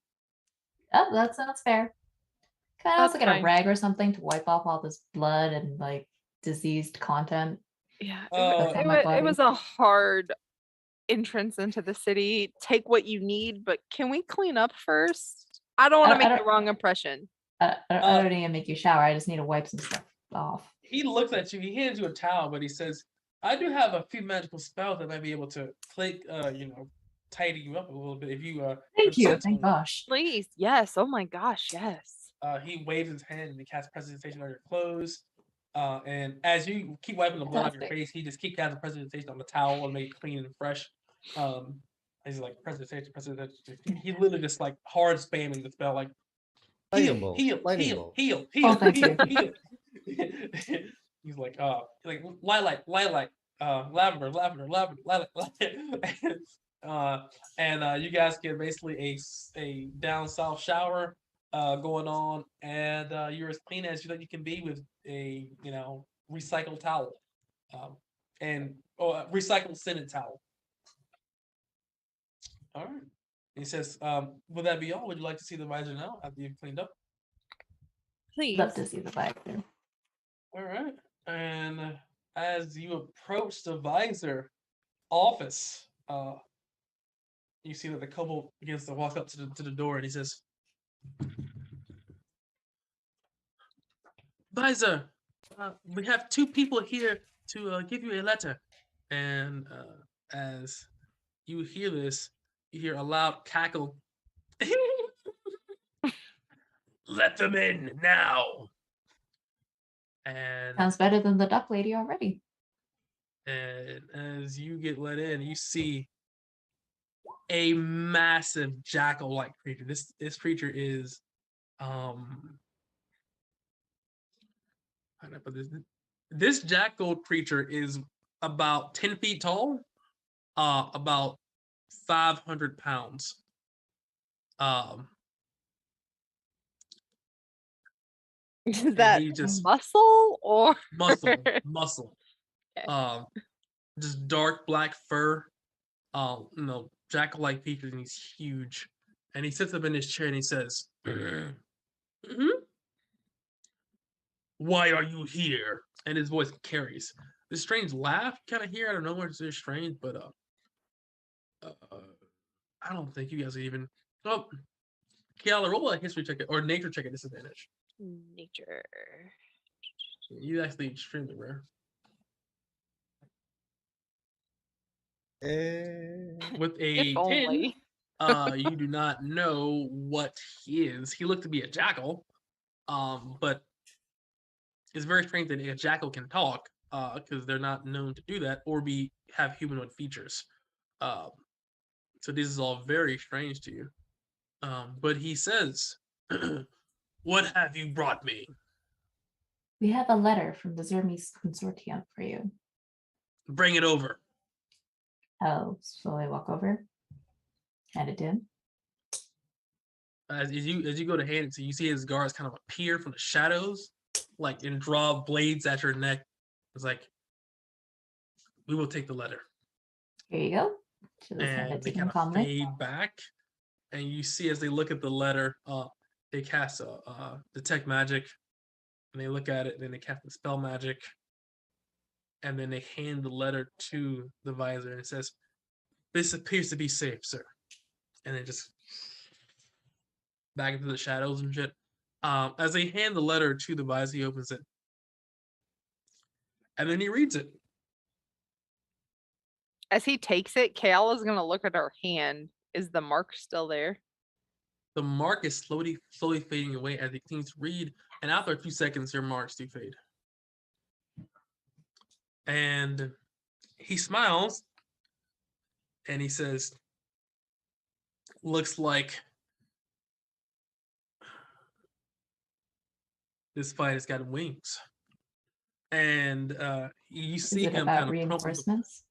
Oh, that sounds fair. Can I That's also get a fine. rag or something to wipe off all this blood and like diseased content? Yeah, That's on my it body. was a hard entrance into the city. Take what you need, but can we clean up first? I don't want to I make the don't- wrong impression. I don't need to make you shower. I just need to wipe some stuff off. He looks at you. He hands you a towel, but he says, "I do have a few magical spells that might be able to tidy you up a little bit if you Thank you. consent to Thank them." gosh. Please, yes. Oh my gosh, yes. He waves his hand and he casts presentation on your clothes. And as you keep wiping the blood off your Fantastic. face, he just keep casting presentation on the towel and make it clean and fresh. He's like presentation. He literally just like hard spamming the spell, like Lightning heal, bolt, heal, lightning heal, bolt. heal, Oh, heal, thank heal, you. heal. He's like lilac, lavender, lilac. And you guys get basically a down south shower going on, and you're as clean as you can be with a recycled towel, and recycled scented towel. All right. He says, "Would that be all? Would you like to see the visor now after you've cleaned up?" Please. Love to see the bag too. All right. And as you approach the visor office, you see that the kobold begins to walk up to the door, and he says, "Visor, we have two people here to give you a letter." And as you hear this, you hear a loud cackle. "Let them in now." And Sounds better than the duck lady already. as you get let in, you see a massive jackal-like creature. This creature is how do I put this? This jackal creature is about 10 feet tall, about 500 pounds. Is that he just- muscle or muscle. Okay. Just dark black fur. Jackal-like features, and he's huge. And he sits up in his chair and he says, "Mhm. Why are you here?" And his voice carries this strange laugh you kind of hear out of nowhere. It's very strange, but I don't think you guys are even. Oh, Kiala, roll a history check or nature check at disadvantage. Nature. You actually extremely rare. With a If 10, only. you do not know what he is. He looked to be a jackal, but it's very strange that a jackal can talk, because they're not known to do that or have humanoid features. So this is all very strange to you. But he says, "What have you brought me?" We have a letter from the Zermes Consortium for you. "Bring it over." I'll slowly walk over. Hand it to him. As you go to hand it to, you see his guards kind of appear from the shadows, and draw blades at your neck. It's like, "We will take the letter." Here you go. She'll just hand And it they to him kind of calmly. fade back, and you see as they look at the letter, they cast detect magic, and they look at it, and then they cast the spell magic, and then they hand the letter to the visor, and it says, "This appears to be safe, sir." And it just back into the shadows and shit. As they hand the letter to the visor, he opens it, and then he reads it. As he takes it, Kayla's gonna look at her hand. Is the mark still there? The mark is slowly fading away as he continues to read, and after a few seconds, your marks do fade. And he smiles, and he says, "Looks like this fight has got wings." And you Is see it him about kind of reinforcements?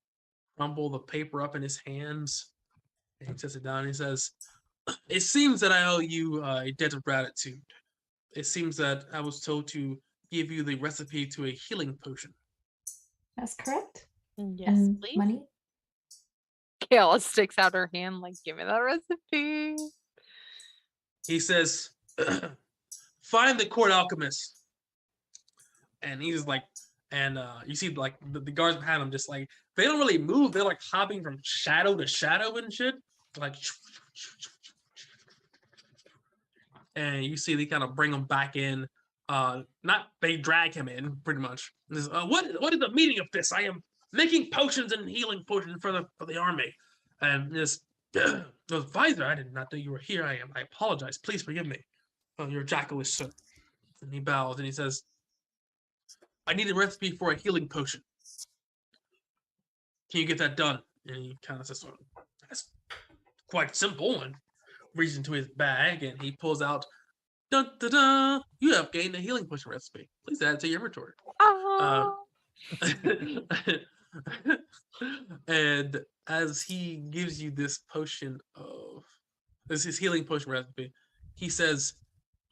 crumple the paper up in his hands, and he sets it down. And he says, It seems that I owe you a debt of gratitude. It seems that I was told to give you the recipe to a healing potion. That's correct. Yes, And please. money. Kayla sticks out her hand like, give me that recipe. He says, find the court alchemist. And he's like, and you see like the guards behind him just like, they don't really move. They're like hopping from shadow to shadow and shit. Like, and you see they kind of bring him back in. Not they drag him in pretty much. Says, what is the meaning of this? I am making potions and healing potions for the army. And this the advisor, I did not know you were here. I apologize. Please forgive me. Oh, you're Jackalus, sir. And he bows and he says, I need a recipe for a healing potion. Can you get that done? And he kind of says, well, that's quite simple. And reaches into his bag and he pulls out, dun, dun, dun, you have gained a healing potion recipe. Please add it to your inventory. Oh, And as he gives you this potion of this is healing potion recipe, he says,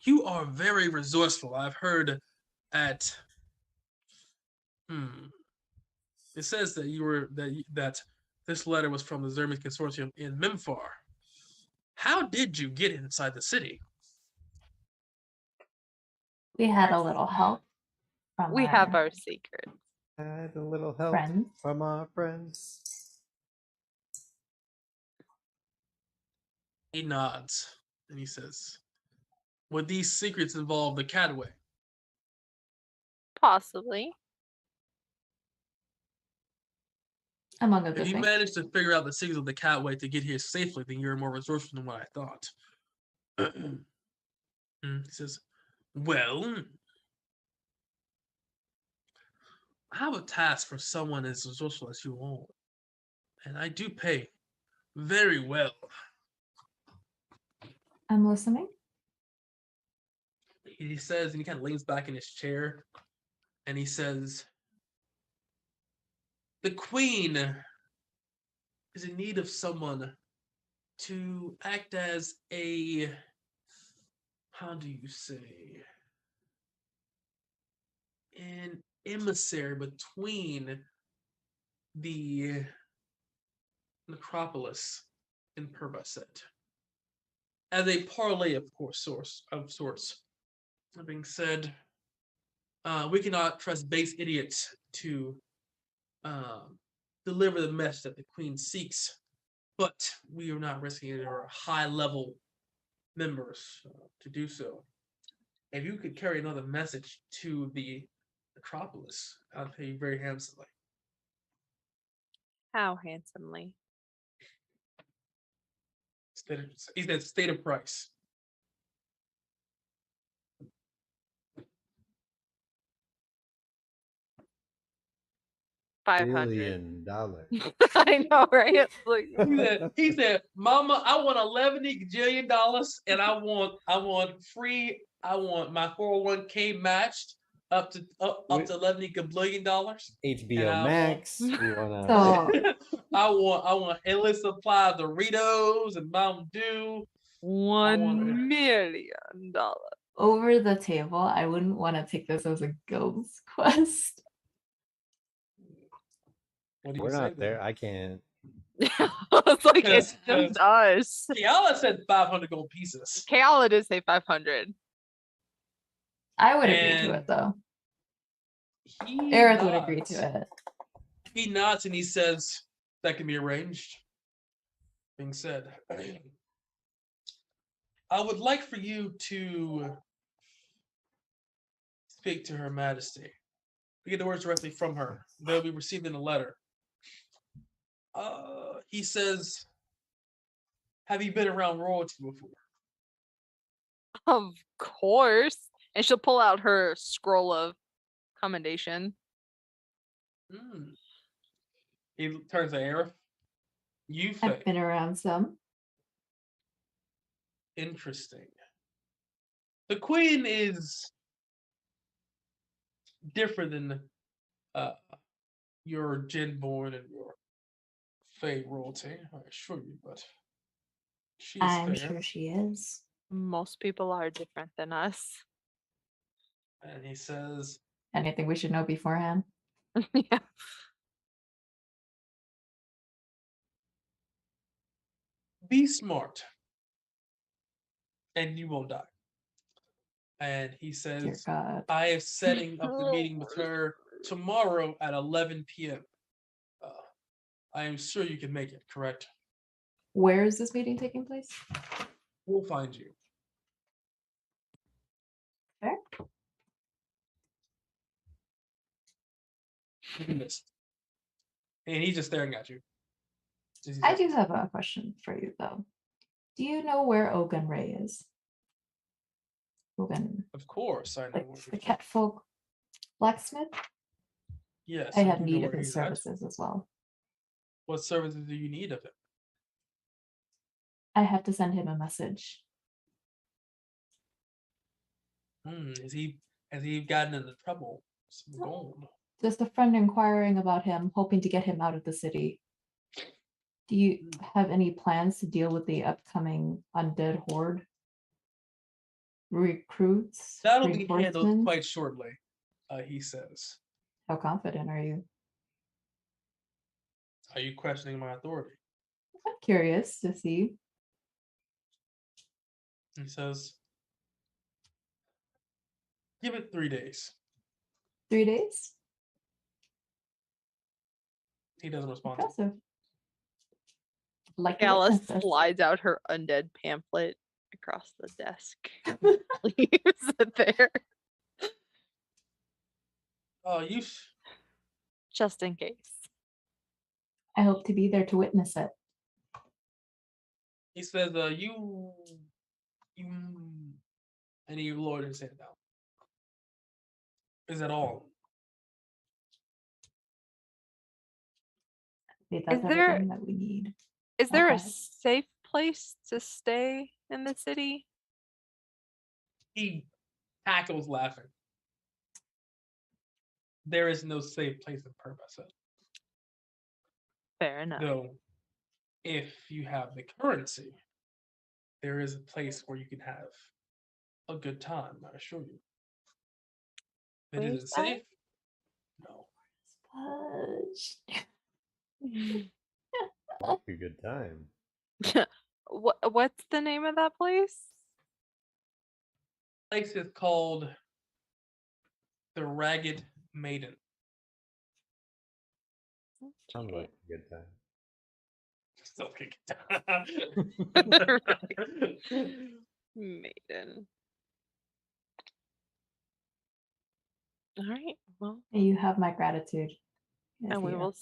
you are very resourceful. I've heard at it says that you were that this letter was from the Zermis Consortium in Memphar. How did you get inside the city? We had a little help from we have our secrets. Had a little help friends. from our friends. He nods and he says, would these secrets involve the Cadway? Possibly. Among other If you things. manage to figure out the secrets of the Catway to get here safely, then you're more resourceful than what I thought. He says, well, I have a task for someone as resourceful as you all, and I do pay very well. I'm listening. He says, and he kind of leans back in his chair, and he says, the Queen is in need of someone to act as a, how do you say, an emissary between the necropolis and Pervaset. As a parlay, of course, of sorts. That being said, we cannot trust base idiots to deliver the message that the Queen seeks, but we are not risking our high-level members to do so. If you could carry another message to the necropolis, I'd pay you very handsomely. How handsomely? He said state of price. $1 $500. billion. I know, right? Like, He said, Mama, I want $11 gajillion and I want my 401k matched up to $11 gajillion. HBO And I Max. We wanna So I want endless supply of Doritos and Mountain Dew. $1 million. over the table, I wouldn't want to take this as a ghost quest. What do you we're say not then? there. I can't. It's like it's Because- just us. Kiala said 500 gold pieces. Kayla did say 500. I would agree to And it though. He Aerith would agree nods. to it. He nods and he says, that can be arranged. Being said, I would like for you to speak to Her Majesty. We get the words directly from her. They'll be received in a letter. He says, have you been around royalty before? Of course. And she'll pull out her scroll of commendation. He turns to Aerith. You I've think been around some. interesting. The Queen is different than your Genborn and your Fey royalty, I assure you, but She's I'm fair. sure she is. Most people are different than us. And he says, Anything we should know beforehand? Yeah. be smart and you won't die. And he Dear says, God. I am setting up the meeting with her tomorrow at 11 p.m. I am sure you can make it, correct? Where is this meeting taking place? We'll find you. Fair. You can miss. And he's just staring at you. I do have a question for you, though. Do you know where Ogun Ray is? Ogun, Of course, I know. like where the he's at. catfolk blacksmith? Yes, I have do know need of where his he's at. services as well. What services do you need of him? I have to send him a message. Has he gotten into trouble? Some gold. Just a friend inquiring about him, hoping to get him out of the city. Do you have any plans to deal with the upcoming undead horde? Recruits? That'll be handled Reinforcements? quite shortly, he says. How confident are you? Are you questioning my authority? I'm curious to see. He says, give it 3 days. 3 days? He doesn't respond. Impressive. Like to Gala witness this. slides out her undead pamphlet across the desk. Leaves it there. Oh, Just in case. I hope to be there to witness it. he says, you, and he lowered his hand down. Is that all? Maybe that's Is there- everything that we need. Is there a Okay. safe place to stay in the city? He cackles laughing. There is no safe place in purpose. Fair enough. Though, if you have the currency, there is a place where you can have a good time, I assure you. But is Where's it that? safe? No. Fudge. Might be a good time. What's the name of that place? Place is called the Ragged Maiden. Sounds like a good time. Still kick Maiden. All right. Well, You have my gratitude. and we Azia. will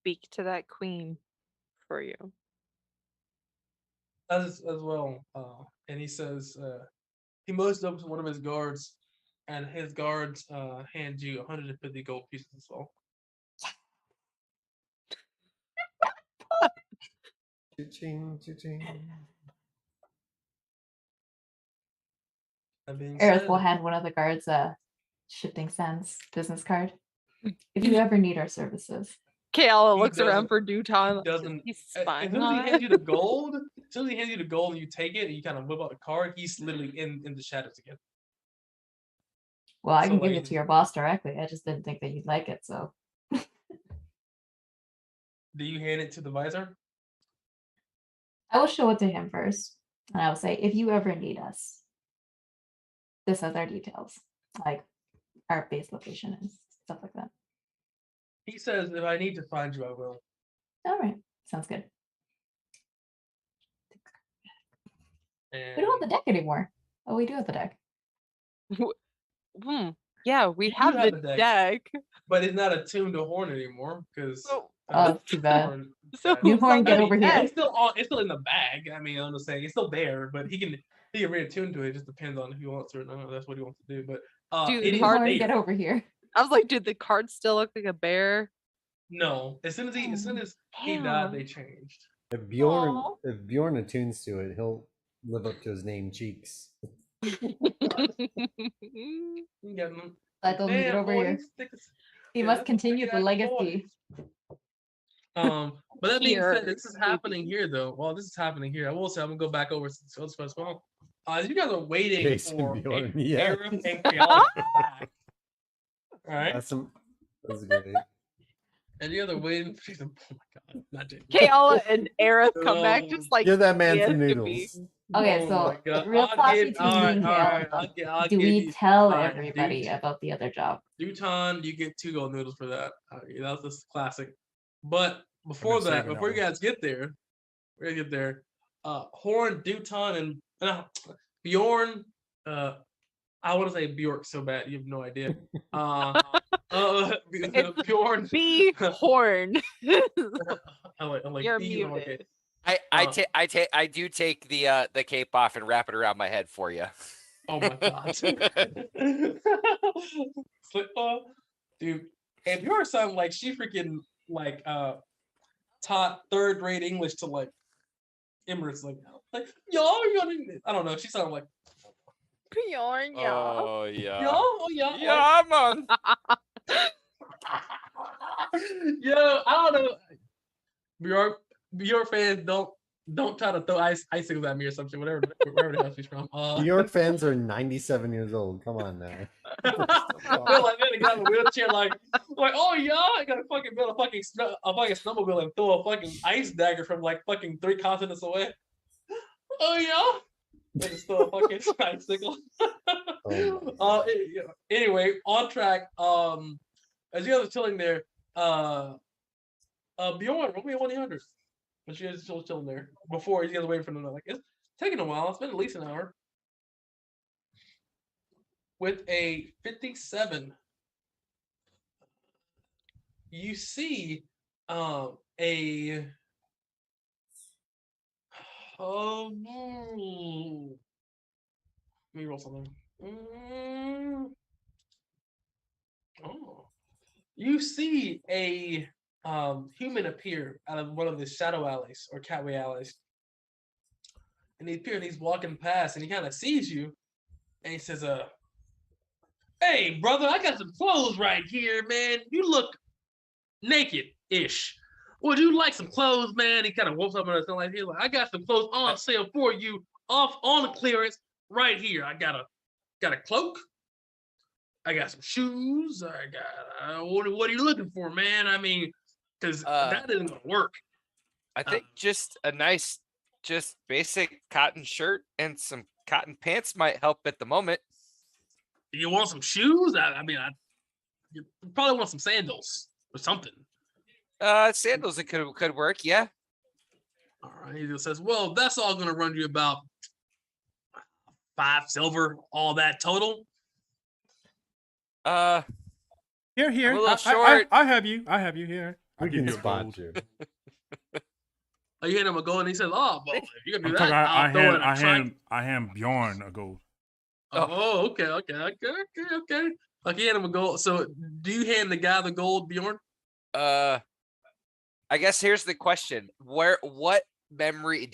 speak to that queen for you. as well. And he says, he motions up to one of his guards, and his guards hand you 150 gold pieces as well. Cha-ching, cha-ching. That being Aerith said, will hand one of the guards a shifting sands business card. If you ever need our services. Kayla He looks around doesn't- for due time. doesn't. He's As spying soon as he on hands us. you the gold, as soon as he hands you the gold and you take it and you kind of whip out the card, he's literally in the shadows again. Well, I So, can give like, it to your boss directly. I just didn't think that you'd like it, so Do you hand it to the visor? I will show it to him first. And I will say, if you ever need us, this has our details, like our base location and stuff like that. He says, if I need to find you, I will. All right, sounds good. And We don't have the deck anymore. Oh, we do have the deck. Yeah, we You have have the the deck. but it's not attuned to horn anymore because. So- Oh, that's too bad. So New who's horn, on get the over here. deck? It's still on. It's still in the bag. I mean, I'm just saying it's still there, but he can reattune to it. It just depends on if he wants to or not. That's what he wants to do. But Dude, it is hard- Horn, there. get over here. I was like, dude, the card still look like a bear. No, as soon as he Damn. died, they changed. If Aw. Bjorn attunes to it, he'll live up to his name, Cheeks. You got him. I told him to get Damn, over boy, here. these stickers- He Yeah, must that's a continue the big-ass boy. legacy. But that being said, Here. this is happening here though. Well, this is happening here. I will say I'm gonna go back over to this as well. As you guys are waiting Jason for Bjorn, yeah. Era and Chaotic back. All right. That's great. And you guys are waiting for oh my god, not Jason. Kayla and Aerith come back Oh. just like Give that man he some has to noodles. be. Okay, Oh so my God. real I'll talk give- between all me right, and all Kale. right, I'll Do give we you- tell all right, everybody dude. about the other job? Duton, you get 2 gold noodles for that. That was just classic. But before that, saving before that you guys get there, we're gonna get there. Horn, Duton, and Bjorn. I want to say Bjork so bad you have no idea. Bjorn. Be horn. I'm like You're B, I'm muted. I do take the cape off and wrap it around my head for you. Oh my god. Slip ball? Dude. And Bjorn sounded like she freaking like taught 3rd grade English to like immigrants like y'all I don't know. She sounded like Bjorn, yeah. Oh yeah. yeah. Yeah, man. Yo, I don't know. Bjork fans don't try to throw icicles at me or something, wherever the hell she's from. New York fans are 97 years old. Come on now. They're like, man, they got a wheelchair, like, oh yeah, I gotta fucking build a fucking snowmobile and throw a fucking ice dagger from like fucking 3 continents away. Oh yeah. They just throw a fucking icicle. Oh, Anyway, on track. As you guys are chilling there, Bjorn, roll me a 100. But you guys are still chilling there before you guys are waiting for them. Like, it's taking a while. It's been at least an hour. With a 57, you see a let me roll something. Oh, you see a human appear out of one of the shadow alleys or catway alleys, and he appears and he's walking past, and he kind of sees you, and he says, "Hey, brother, I got some clothes right here, man. You look naked-ish. Would you like some clothes, man?" He kind of woke up and something like, he's like, "I got some clothes on sale for you, off on the clearance right here. I got a cloak. I got some shoes. I got what are you looking for, man? I mean, because that isn't gonna work." I think just a nice, just basic cotton shirt and some cotton pants might help at the moment. You want some shoes? You probably want some sandals or something. Sandals, it could work, yeah. All right. He just says, "Well, that's all gonna run you about 5 silver, all that total." Here. I'm a little I short. have you. I have you here. I'll we give can you a spot gold. you. You hand him a gold, and he says, "Oh, well, if you're gonna I'm do talking, that, I'll throw in a track." I hand Bjorn a gold. Oh, okay. Okay, you hand him a gold. So, do you hand the guy the gold, Bjorn? I guess here's the question: what memory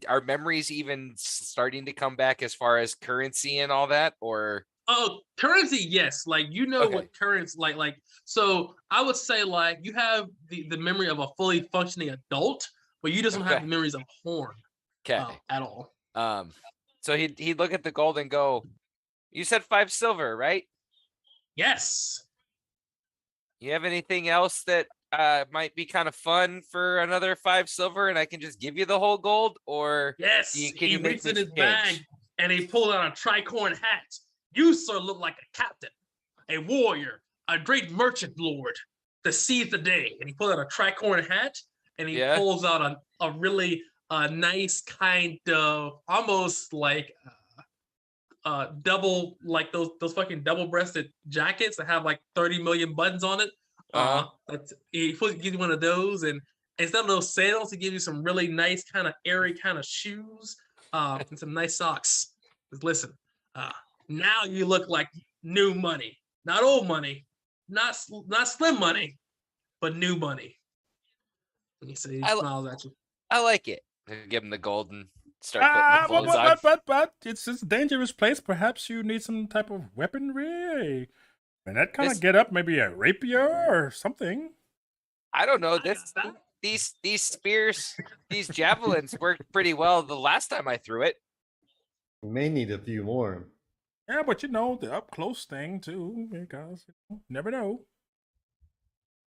are memories even starting to come back as far as currency and all that, or? Oh, currency, yes. Like what currency like. So I would say like you have the memory of a fully functioning adult, but you just don't have the memories of Horn Okay. at all. So he'd look at the gold and go, "You said 5 silver, right? Yes. You have anything else that might be kind of fun for another 5 silver, and I can just give you the whole gold, or Yes. can He you make reached in me his bag change? and he pulled out a tricorn hat. You, sir, look like a captain, a warrior, a great merchant lord to seize the day. And he pulled out a tricorn hat and he pulls out a really nice kind of almost like double, like those fucking double-breasted jackets that have like 30 million buttons on it. He gives you one of those, and instead of those sandals, he gives you some really nice kind of airy kind of shoes and some nice socks. Just listen, now you look like new money, not old money, not slim money, but new money. And he smiles at you. I like it. Give him the gold and start putting the clothes on. But it's a dangerous place. Perhaps you need some type of weaponry. And that kind of get up, maybe a rapier or something. I don't know. these spears, these javelins worked pretty well the last time I threw it. We may need a few more. Yeah, but you know the up close thing too, because never know.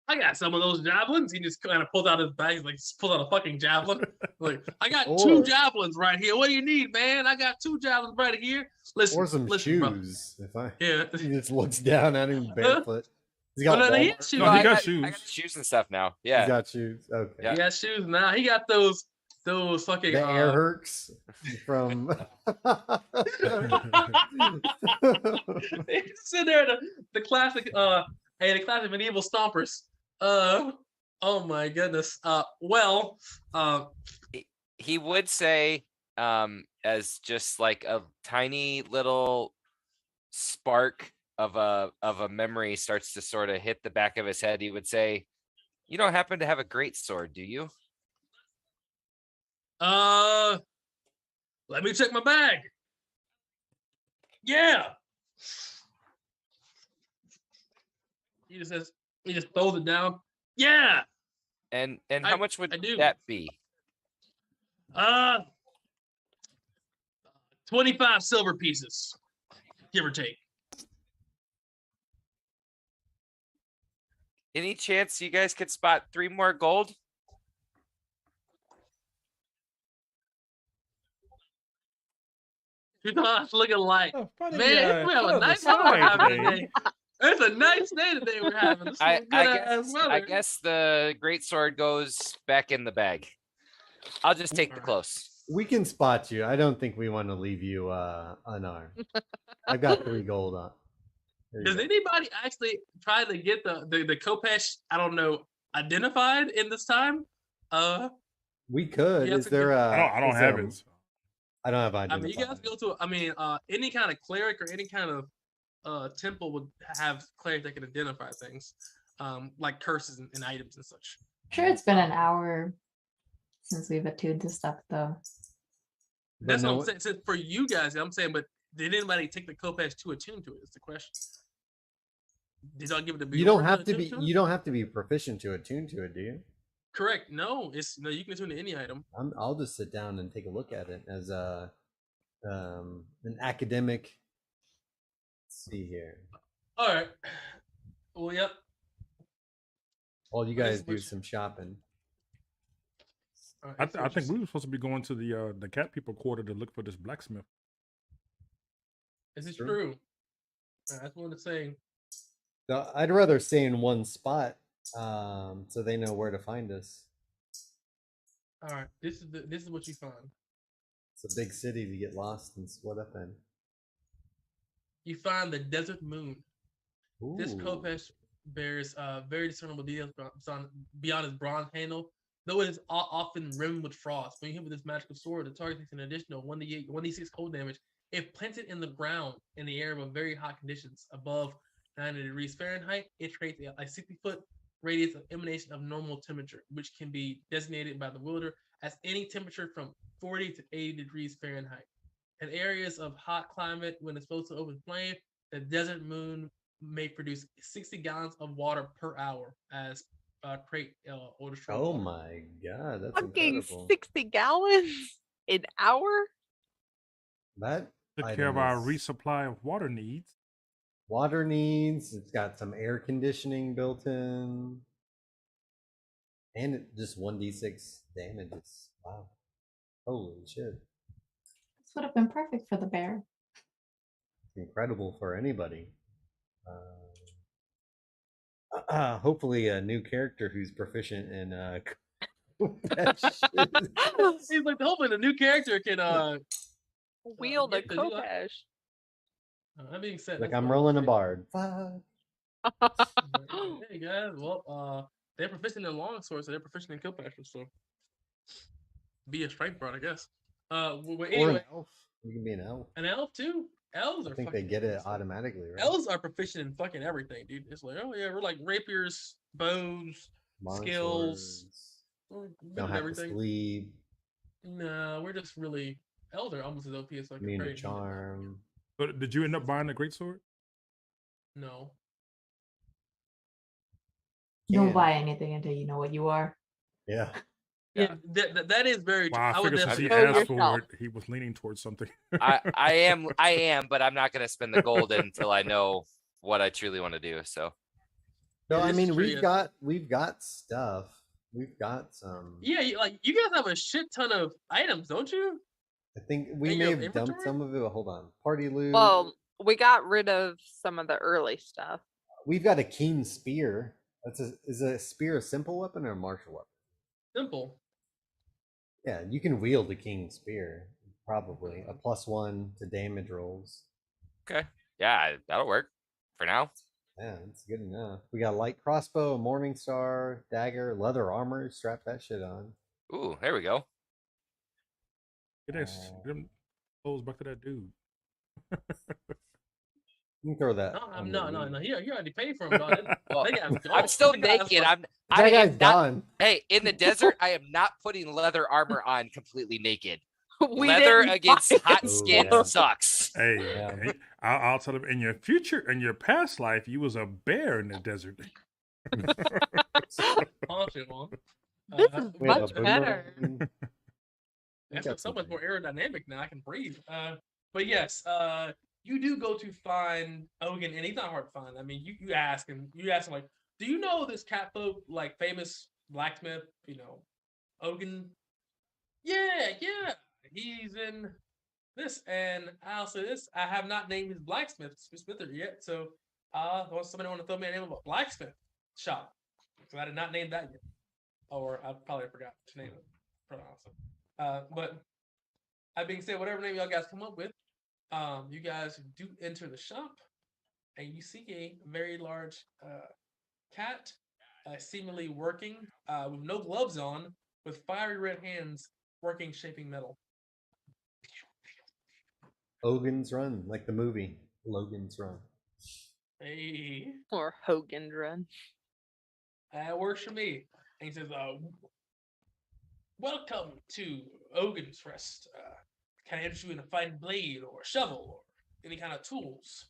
I got some of those javelins. He just kind of pulls out his bag, like just pulls out a fucking javelin. Like, I got two Or- javelins right here. What do you need, man? I got two javelins right here. Listen, Or some listen, bro. shoes. If I Yeah. he just looks down at him barefoot. He's got Well, no, he Walmart- has shoes. No, he I got I shoes. got shoes and stuff now. He's Yeah. got shoes. Okay. Yeah. He got shoes now. He got those fucking The air Hercs from He's sitting there, the classic, hey, the classic medieval stompers. Oh my goodness. Well, He would say, as just like a tiny little spark of a memory starts to sort of hit the back of his head, he would say, "You don't happen to have a great sword, do you?" let me check my bag. Yeah. He just says, he just throws it down. Yeah. And how much I would do. that be? 25 silver pieces, give or take. Any chance you guys could spot 3 more gold? You know, I was looking like, Oh, funny man, guy, we have put a on the nice day we're side having today. today. It's a nice day today we're having. This is I, good I ass guess weather. I guess the great sword goes back in the bag. I'll just take the Alright. close. We can spot you. I don't think we want to leave you unarmed. I've got 3 gold on. There you Does go. anybody actually try to get the Kopesh, I don't know, identified in this time? We could. Yeah, Is there a? I don't is have there a- it. I don't have I identified. mean, you guys go to, any kind of cleric or any kind of temple would have cleric that can identify things, like curses and items and such. Sure, it's been an hour since we've attuned to stuff, though. But That's no, what I'm saying. So for you guys, I'm saying, but did anybody take the Kopesh to attune to it? Is the question. Did y'all give it a you don't have to be. You don't have to be proficient to attune to it, do you? Correct. No, you can attune to any item. I'll just sit down and take a look at it as an academic. Let's see here. All right. Well, yep. While you What is- guys do which- some shopping. All right, I let's see what think you we were supposed to be going to the cat people quarter to look for this blacksmith. This is True. true. That's what I'm saying. So I'd rather stay in one spot, so they know where to find us. All right. This is what you find. It's a big city to get lost and split up in. You find the desert moon. This Ooh. Kopesh bears very discernible details beyond its bronze handle, though it is often rimmed with frost. When you hit with this magical sword, the target takes an additional 1d6 cold damage if planted in the ground in the air of very hot conditions above 90 degrees Fahrenheit. It creates a 60-foot radius of emanation of normal temperature, which can be designated by the wielder as any temperature from 40 to 80 degrees Fahrenheit. In areas of hot climate, when exposed to open flame, the desert moon may produce 60 gallons of water per hour as crate order strong Oh water. my god, that's Fucking incredible. 60 gallons an hour? That Took care item of our is resupply of water needs. water needs. It's got some air conditioning built in, and it just 1d6 damages. Wow, holy shit! This would have been perfect for the bear. Incredible for anybody. Hopefully, a new character who's proficient in that shit. Seems like hopefully the new character can Wield a get to do that. Kopesh. That being said, Like that's I'm what I rolling a would say. bard. Fuck. Hey guys, well, they're proficient in longsword, so they're proficient in kill passion, so be a strength bard, I guess. Well, Or an anyway, elf. You can be an elf. an elf too. Elves are I think they fucking get it awesome. automatically, right? Elves are proficient in fucking everything, dude. It's like, oh yeah, we're like rapiers, bows, skills, Longswords. we're good Don't at have everything. to sleep. Nah, we're just really elves are almost as OP as like Immune to crazy. charm. But did you end up buying the great sword? No. You don't Yeah. buy anything until you know what you are. Yeah. Yeah, that is very true. Wow, I I would figured since he definitely. Know asked for yourself. it, he was leaning towards something. I am, but I'm not gonna spend the gold until I know what I truly want to do. So So Yeah, I this is mean, true, yes. we've got stuff. We've got some. Yeah, like you guys have a shit ton of items, don't you? I think we In may your have dumped inventory? some of it. But hold on. Party loot. Well, we got rid of some of the early stuff. We've got a keen spear. Is a spear a simple weapon or a martial weapon? Simple. Yeah, you can wield a keen spear. Probably a +1 to damage rolls. okay, yeah, that'll work for now. Yeah, it's good enough. We got a light crossbow, a morning star, dagger, leather armor. Strap that shit on. Ooh, there we go. Get them clothes back to that dude. You can throw that. No, on the no. loot. You already paid for them, dog. Well, They got I'm gold. still They got naked. like- I That guy's am not. done. Hey, in the desert, I am not putting leather armor on completely naked. We Leather didn't against find hot Oh, skin yeah. sucks. Hey, Yeah. hey, I'll tell them in your past life, you was a bear in the desert. Haunted one. This Uh, is We have a much boomerang. better. That's got so much something. more aerodynamic now. I can breathe. But yes, you do go to find Ogun, and he's not hard to find. I mean, you ask him like, do you know this cat folk, like famous blacksmith? You know, Ogun. Yeah, he's in this, and I'll say this: I have not named his blacksmith smither yet. So, somebody want to throw me a name of a blacksmith shop? Because I did not name that yet, or I probably forgot to name it. Pronounce it. But that being said, whatever name y'all guys come up with, you guys do enter the shop, and you see a very large cat, seemingly working with no gloves on, with fiery red hands, working shaping metal. Logan's Run, like the movie Logan's Run. Hey, Or Hogan run. that works for me. And he says, "Welcome to Ogun's Rest. Can I interest you in a fine blade or a shovel or any kind of tools?"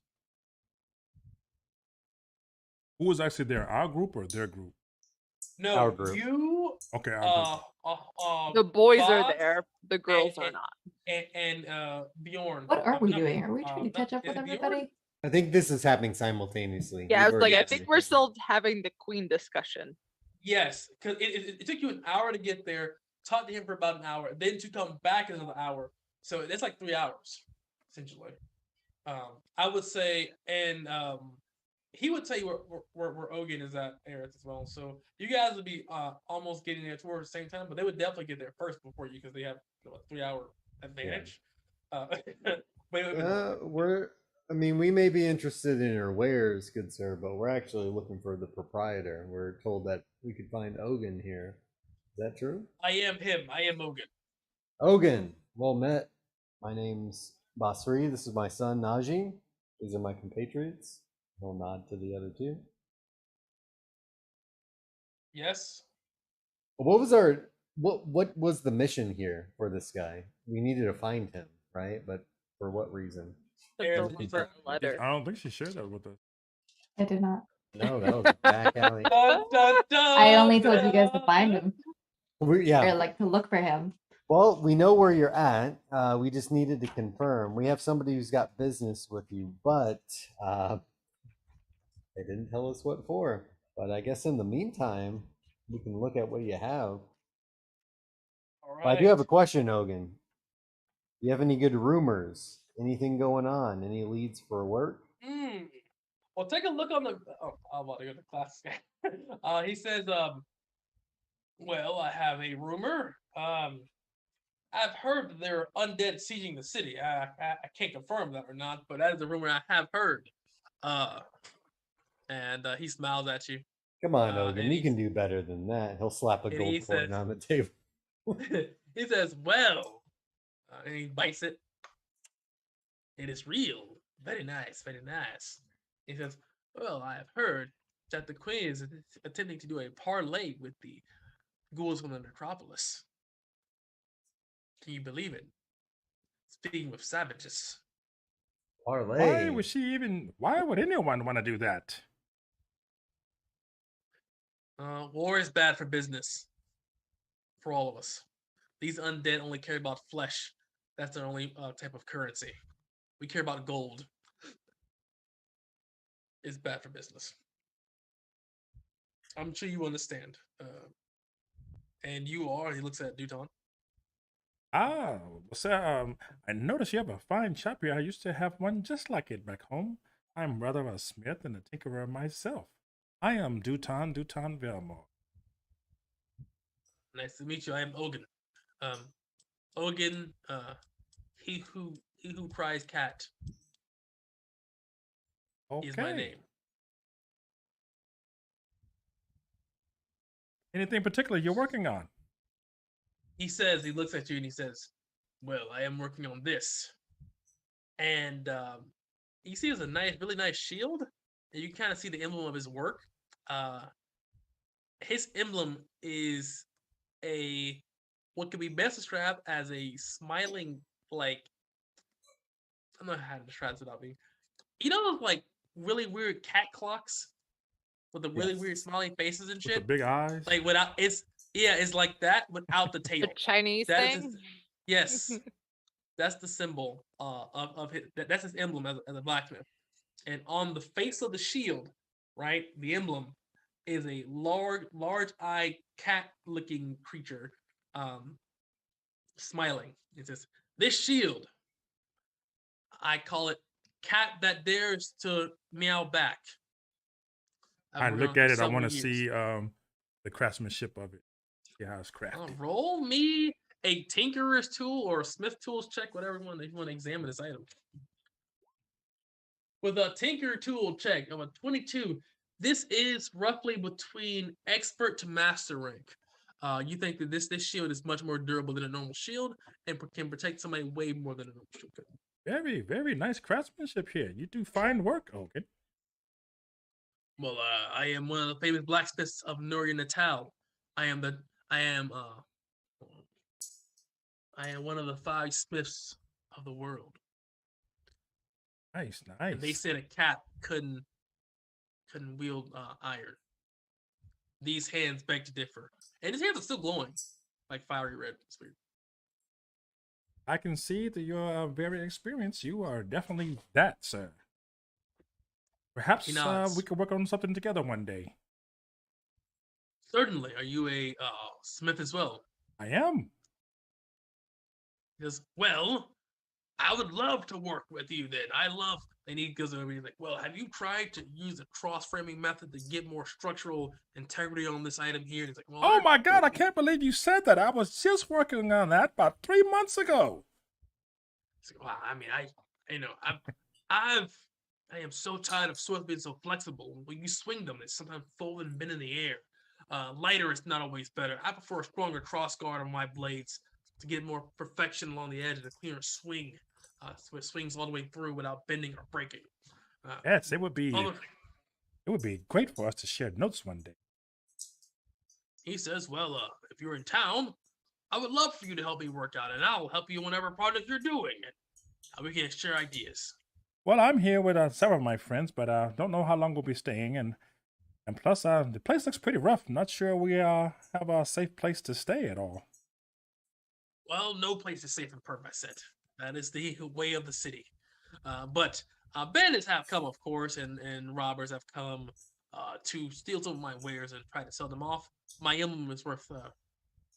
Who was actually there? Our group or their group? No, Our group. you, Okay, our group. The boys are Boss there. The girls are and- not. and Bjorn. What are we no, doing? Are we trying to no, catch up is with it Bjorn? everybody? I think this is happening simultaneously. Yeah, I We've was like, already I Yes. think done we're it. still having the queen discussion. Yes, because it took you an hour to get there, talk to him for about an hour, then to come back another hour. So it's like 3 hours, essentially. I would say, and he would tell you where Ogun is at, Eric, as well. So you guys would be almost getting there towards the same time, but they would definitely get there first before you because they have a 3 hour advantage. I mean, we may be interested in her wares, good sir, but we're actually looking for the proprietor. We're told that we could find Ogun here. Is that true? I am him. I am Ogun. Ogun, well met. My name's Basri. This is my son Naji. These are my compatriots. He'll nod to the other two. Yes. What was the mission here for this guy? We needed to find him, right? But for what reason? The Aaron, deliver sir. a letter. I don't think she shared that with us. I did not. No, that was a back alley. Dun, dun, dun, I only told you guys to find dun. him, Yeah. or like to look for him. Well, we know where you're at. We just needed to confirm. We have somebody who's got business with you, but they didn't tell us what for. But I guess in the meantime, we can look at what you have. All But I do have a question, Ogun. Do you have any good rumors? Anything going on? Any leads for work? Well, take a look on the. Oh, I'm about to go to class. He says, well, I have a rumor. I've heard that there are undead sieging the city. I can't confirm that or not, but that is a rumor I have heard. And he smiles at you. Come on, Ogun. and You he- can do better than that. He'll slap a and gold he coin says- on the table. He says, well, and he bites it. It is real. Very nice, very nice. He says, well, I have heard that the queen is attempting to do a parlay with the ghouls from the necropolis. Can you believe it? Speaking with savages. Parlay. Why would anyone want to do that? War is bad for business. for all of us. These undead only care about flesh. That's their only type of currency. We care about gold. It's bad for business. I'm sure you understand. And you are. He looks at Duton. Ah, sir, I noticed you have a fine shop here. I used to have one just like it back home. I'm rather a smith and a tinkerer myself. I am Duton Velmore. Nice to meet you. I am Ogun. Ogun, he who cries cat is my Okay. name. Anything particular you're working on? He says, he looks at you and he says, well, I am working on this. And you see it's a nice, really nice shield. And you kind of see the emblem of his work. His emblem is what could be best described as a smiling, like, I don't know how to describe this without being. You know those like really weird cat clocks with the really weird Yes. smiling faces and With the shit? big eyes? Like without it's like that without the tail. The Chinese That is thing. his- yes, that's the symbol of his. That's his emblem as a blacksmith. And on the face of the shield, right, the emblem is a large-eyed cat-looking creature, smiling. It says, "This shield, I call it cat that dares to meow back." I've I worked look on for at it, I several want to years. see the craftsmanship of it. See how it's crafted. Roll me a tinkerer's tool or a smith tools check, whatever you want to examine this item. With a tinker tool check of a 22, this is roughly between expert to master rank. You think that this shield is much more durable than a normal shield and can protect somebody way more than a normal shield could. Very, very nice craftsmanship here. You do fine work, Ogun. Well, I am one of the famous blacksmiths of Noria Natal. I am one of the 5 smiths of the world. Nice, And they nice. said a cat couldn't wield iron. These hands beg to differ, and his hands are still glowing, like fiery red. It's weird. I can see that you're very experienced. You are definitely that, sir. Perhaps He nods. we could work on something together one day. Certainly. Are you a smith as well? I am. He goes, well, I would love to work with you then. And he goes over, he's like, well, have you tried to use a cross-framing method to get more structural integrity on this item here? And he's like, well, Oh my God, I can't believe you said that. I was just working on that about 3 months ago. He's like, wow, I mean, I am so tired of swords being so flexible. When you swing them, they sometimes fold and bend in the air. Lighter is not always better. I prefer a stronger cross guard on my blades to get more perfection along the edge and a clearer swing, so it swings all the way through without bending or breaking. Yes, it would be Other- great for us to share notes one day. He says, well, if you're in town, I would love for you to help me work out, and I'll help you whenever project you're doing. We can share ideas. Well, I'm here with several of my friends, but I don't know how long we'll be staying, and plus, the place looks pretty rough. I'm not sure we have a safe place to stay at all. Well, no place is safe and permanent. That is the way of the city. But bandits have come, of course, and robbers have come to steal some of my wares and try to sell them off. My emblem is worth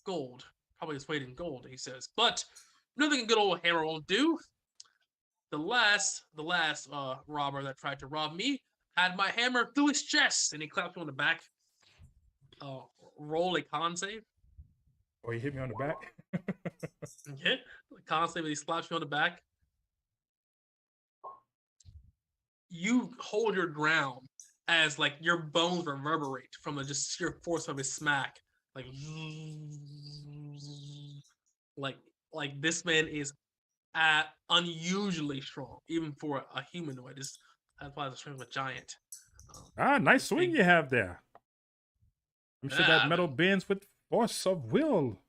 gold, probably its weight in gold, he says. But nothing a good old hammer won't do. The last robber that tried to rob me had my hammer through his chest, and he clapped me on the back. Roll a con save. Or you hit me on the back. Okay, con save, and he slaps you on the back. You hold your ground as like your bones reverberate from the just sheer force of his smack. Like this man is unusually strong, even for a humanoid. That's why the strength of a giant. Nice swing you have there. I'm sure that Yeah, metal bends with force of will.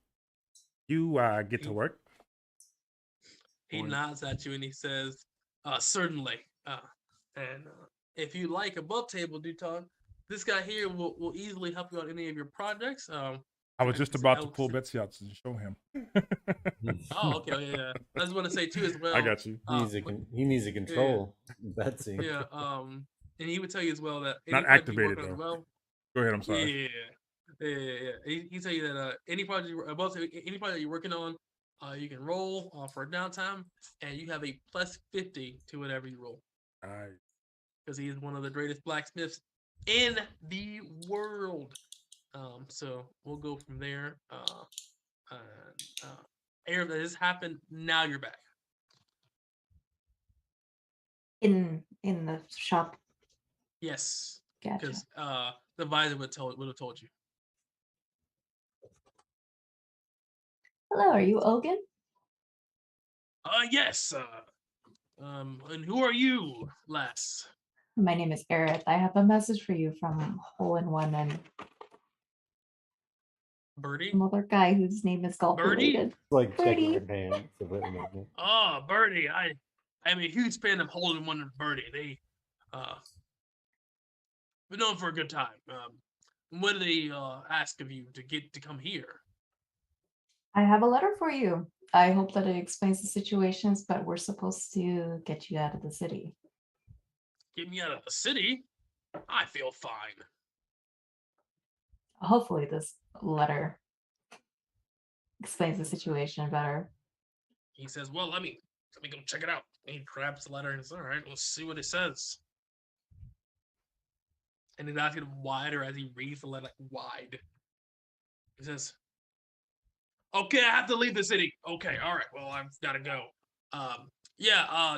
You get to work. He Or- nods at you and he says, certainly. And if you like above table, Duton, this guy here will easily help you on any of your projects. I was And just it's about to elks. pull Betsy out to show him. Oh, okay, yeah. I just want to say too as well. I got you. He needs to control Betsy. Yeah, and he would tell you as well that Not any project you work activated, on as though. well. Go ahead. I'm sorry. Yeah. He tell you that any project any project you're working on, you can roll for downtime, and you have a plus 50 to whatever you roll Nice. because he is one of the greatest blacksmiths in the world. So we'll go from there. Aaron, that has happened. Now you're back. In the shop. Yes, Gotcha. because the visor would have told you. Hello, are you Ogun? Yes. And who are you, lass? My name is Aerith. I have a message for you from Hole in One and Birdie? another guy whose name is golf Birdie? related. It's like checking Birdie. your pants. Of it, isn't it? Oh, Birdie. I am a huge fan of Hole in One and Birdie. They been known for a good time. What do they ask of you to come here? I have a letter for you. I hope that it explains the situations, but we're supposed to get you out of the city. Get me out of the city? I feel fine. Hopefully this letter explains the situation better. He says, well, let me go check it out. And he grabs the letter and says, all right, let's see what it says. And it asks it wider as he reads the letter, like, wide. He says, okay, I have to leave the city. Okay, all right, well, I've got to go.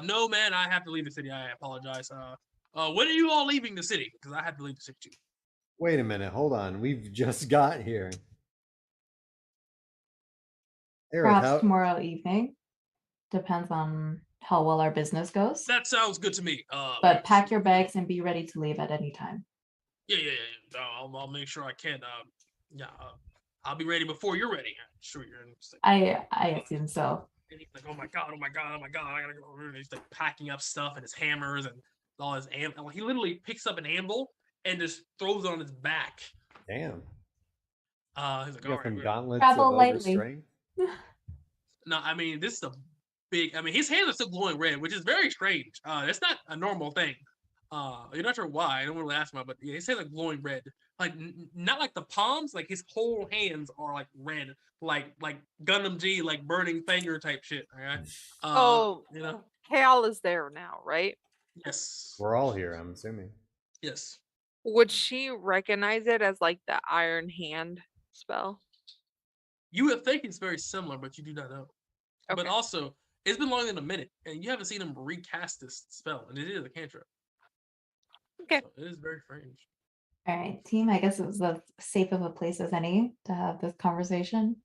No, man, I have to leave the city. I apologize. When are you all leaving the city? Because I have to leave the city too. Wait a minute. Hold on. We've just got here. Aerith, Perhaps tomorrow evening. Depends on how well our business goes. That sounds good to me. But pack your bags and be ready to leave at any time. Yeah. I'll make sure I can. I'll be ready before you're ready. I'm sure you're interested. I assume so. And he's like, oh my god, I gotta go. And he's like packing up stuff and his hammers and all his he literally picks up an anvil and just throws it on his back. damn. He's like, You all got some right. gauntlets Travel of lightly. overstrength? No, I mean this is a big. I mean his hands are still glowing red, which is very strange. It's not a normal thing. You're not sure why. I don't really ask him, but yeah, his hands are glowing red. Like not like the palms, like his whole hands are like red, like Gundam G, like burning finger type shit. All right. You know. Hal is there now, right? Yes. We're all here, I'm assuming. Yes. Would she recognize it as like the Iron Hand spell? You would think it's very similar, but you do not know. But Okay. also, it's been longer than a minute, and you haven't seen him recast this spell, and it is a cantrip. Okay. So it is very strange. All right, team. I guess it was as safe of a place as any to have this conversation.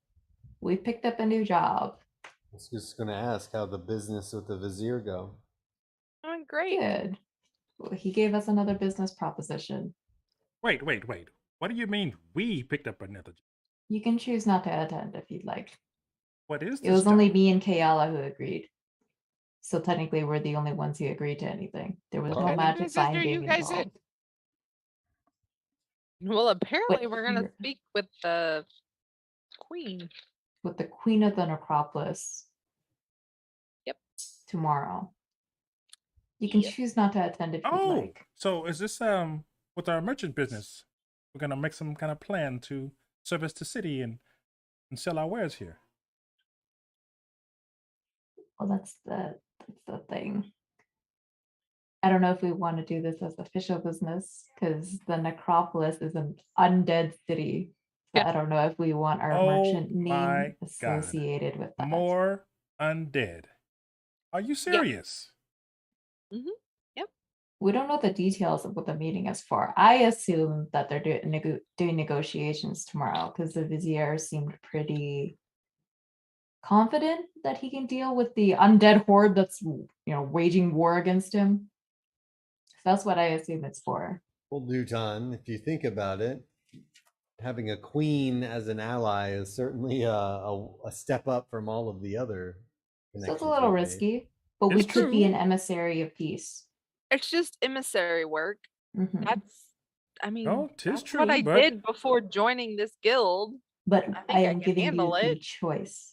We picked up a new job. I was just going to ask how the business with the vizier go. Oh, great. Good. Well, he gave us another business proposition. Wait. What do you mean we picked up another job? You can choose not to attend if you'd like. What is this? It was only job? me and Kayala who agreed. So technically, we're the only ones who agreed to anything. There was What no kind of magic business are you binding guys in? involved. Well, apparently we're gonna here. speak with the queen. With the Queen of the Necropolis. Yep. Tomorrow. You can Yep. choose not to attend if you'd Oh, like. so is this with our merchant business? We're gonna make some kind of plan to service the city and sell our wares here. Well, that's the thing. I don't know if we want to do this as official business because the Necropolis is an undead city. So Yeah. I don't know if we want our Oh merchant my name God. associated with that. More undead. Are you serious? We don't know the details of what the meeting is for. I assume that they're doing negotiations tomorrow because the vizier seemed pretty confident that he can deal with the undead horde that's waging war against him. So that's what I assume it's for. Well, Duton, if you think about it, having a queen as an ally is certainly a step up from all of the other So it's a connections little we've made. risky, but we It's could be true. an emissary of peace. It's just emissary work. Mhm. That's, I mean, No, 'tis that's what true, I but- did before joining this guild. but I think I I am can giving you handle a it. choice.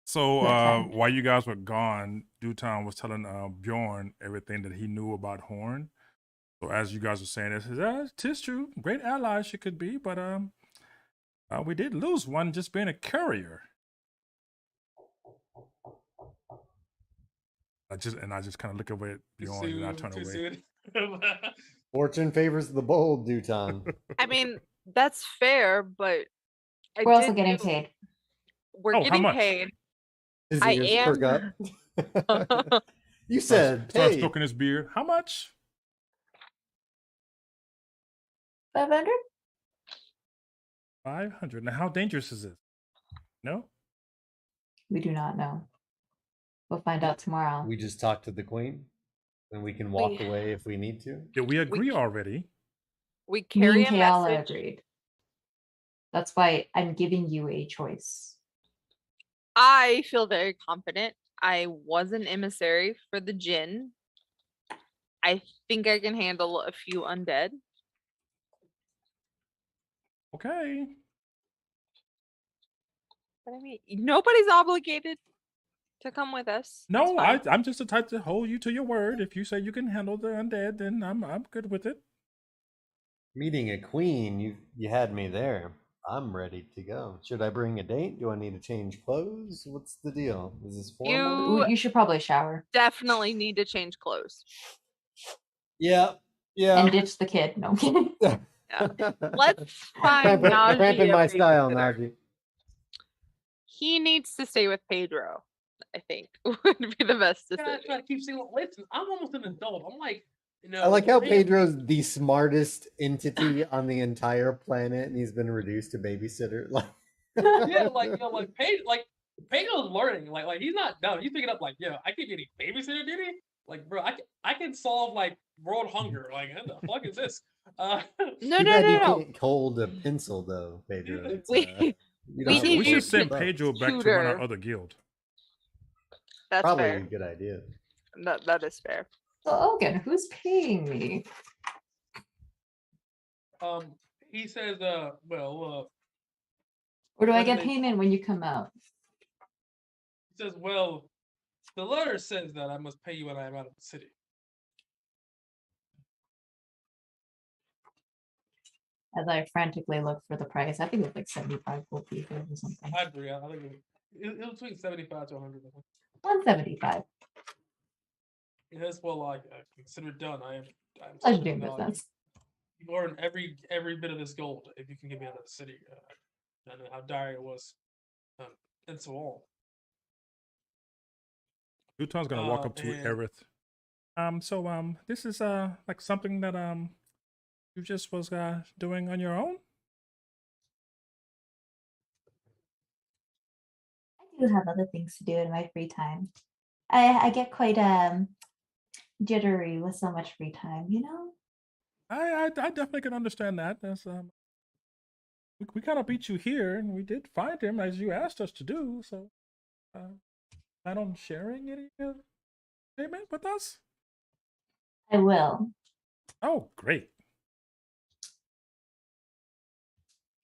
So to attend. while you guys were gone, Duton was telling Bjorn everything that he knew about Horn. So as you guys were saying this, tis true, great ally she could be, but we did lose one just being a courier. I just kind of look away at Too Bjorn and I soon. turn Too away. soon. Fortune favors the bold, Duton. I mean, that's fair, but I We're also did getting do- paid. We're Oh, how getting much? paid. His I ears am- perk up. You said Starts paid. stroking his beard. How much? 500? 500. Now, how dangerous is this? No? We do not know. We'll find out tomorrow. We just talked to the queen, and we can walk We- away if we need to. Did we agree already? We Me carry and a Kayala message. agreed. That's why I'm giving you a choice. I feel very confident. I was an emissary for the Jinn. I think I can handle a few undead. Okay. But I mean, nobody's obligated to come with us. It's No, fine. I'm just the type to hold you to your word. If you say you can handle the undead, then I'm good with it. Meeting a queen, you had me there. I'm ready to go. Should I bring a date? Do I need to change clothes? What's the deal? Is this formal? You- You should probably shower definitely need to change clothes. Yeah. Yeah. and ditch the kid. No, I'm kidding. Let's find Najee Cramping a my style, babysitter. Najee. He needs to stay with Pedro, I think, would be the best I try decision. to keep saying, listen, I'm almost an adult. I'm like, you know. I like how man, Pedro's the smartest entity on the entire planet, and he's been reduced to babysitter. Yeah, like Pedro's learning. Like he's not dumb. He's picking up like, yo, I can get a babysitter duty. Like, bro, I can solve like world hunger. Like, what the fuck is this? No, Too no, bad no, you no. can't hold a pencil though, Pedro. It's, We- you we don't have need We to you should send to Pedro back to run tutor. our other guild. That's Probably a fair. good idea. That is fair. So Ogun, who's paying me? He says, well, Or do I What do get they- payment when you come out? he says, well, the letter says that I must pay you when I am out of the city. As I frantically look for the price, I think it's like 75 gold pieces or something. I agree. I think it's between 75 to 100. 175. Yes, well, I consider it done. I'm Pleasure certain, doing business. You earn every bit of this gold if you can get me out of the city. I know how dire it was, and so on. Duton's gonna walk Oh, up to man. Aerith. So this is like something that you just was doing on your own? I do have other things to do in my free time. I get quite jittery with so much free time, you know? I definitely can understand that. That's we kind of beat you here, and we did find him as you asked us to do. So, plan on sharing any payment with us? I will. Oh, great!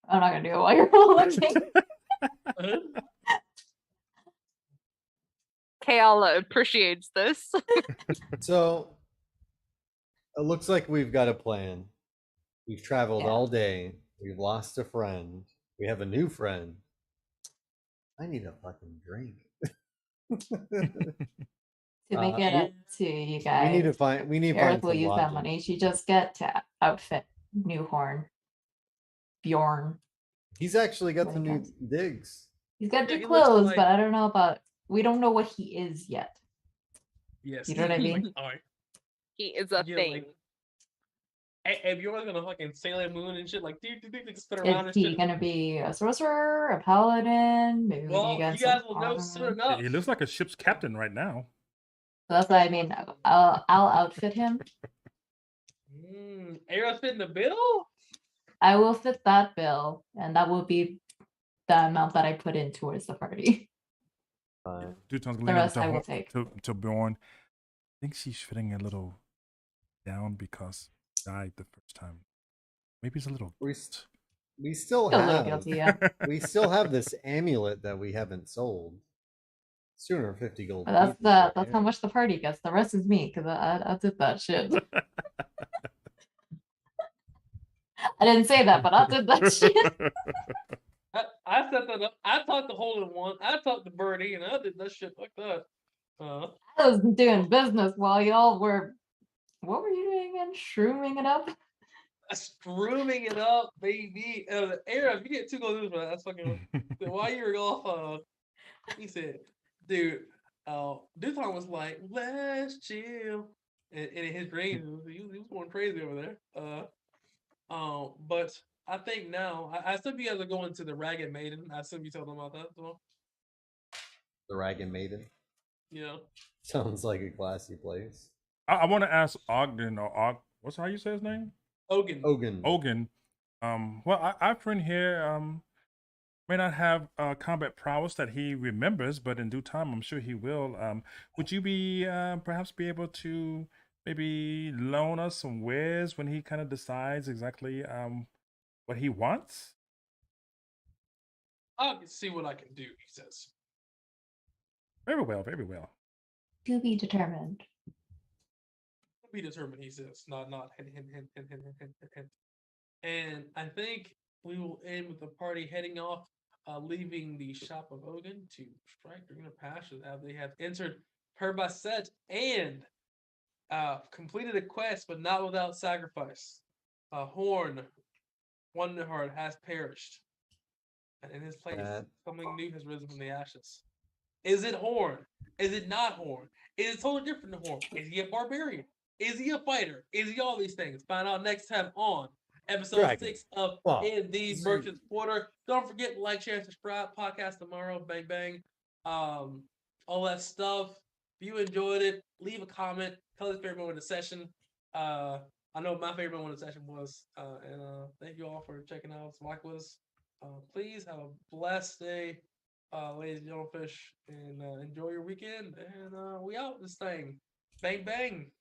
I'm not gonna do it while you're looking. Kayala appreciates this. So it looks like we've got a plan. We've traveled Yeah. all day. We've lost a friend. We have a new friend. I need a fucking drink. To make it we- up to you we guys. need to find. We need to Aerith find will some use that lodging. money. She just get to outfit Newhorn. Bjorn. He's actually got When some he new comes. digs. He's got Yeah, new he looks clothes, like- but I don't know about. We don't know what he is yet. Yes. You know what I mean? All right. He is a Yeah, thing. like- If you're gonna fucking Sailor Moon and shit, like, do you think they can spin around Is and he shit? gonna be a sorcerer, a paladin? Maybe we Well, can get you guys some will know soon armor. enough. He looks like a ship's captain right now. So that's what I mean. I'll outfit him. Aerith fitting the bill? I will fit that bill, and that will be the amount that I put in towards the party. Fine. Duton's The leaning rest up I to, will take. to Bjorn. I think she's feeling a little down because he died the first time. Maybe he's a little. We guilt. We still Feel a little have guilty, yeah. we still have this amulet that we haven't sold. It's 250 gold. But that's pieces right that's how there. much the party gets. The rest is me because I did that shit. I didn't say that, but I did that shit. I set that up. I talked to Hole in One. I talked to Birdie, and I did that shit like that. I was doing business while y'all were. What were you doing again? Shrooming it up? Screwing it up, baby. Aaron, if you get 2 gold news for that, that's fucking. While you were off, he said, dude, Duton was like, let's chill. And in his dreams, he was going crazy over there. But I think now, I assume you guys are going to the Ragged Maiden. I assume you told them about that as well. The Ragged Maiden. Yeah. Sounds like a classy place. I want to ask Ogden or what's how you say his name? Ogun. Ogun. Well, our friend here may not have combat prowess that he remembers, but in due time, I'm sure he will. Would you be perhaps be able to maybe loan us some wares when he kind of decides exactly what he wants? I'll see what I can do, he says. Very well, very well. To be determined. Be determined, he says. Not hint. And I think we will end with the party heading off, leaving the shop of Ogun to strike greener pastures as they have entered Perbasset and completed a quest, but not without sacrifice. Horn, Wonderheart has perished, and in his place, something new has risen from the ashes. Is it Horn? Is it not Horn? Is it totally different than Horn? Is he a barbarian? Is he a fighter? Is he all these things? Find out next time on episode Dragon. 6 of Wow. In the Merchant's Quarter. Don't forget to like, share, and subscribe. Podcast tomorrow. Bang, bang. All that stuff. If you enjoyed it, leave a comment. Tell us your favorite moment of the session. I know my favorite moment of the session was. And thank you all for checking out Swackwas. Please have a blessed day, ladies and gentlemen, and enjoy your weekend. And we out this thing. Bang, bang.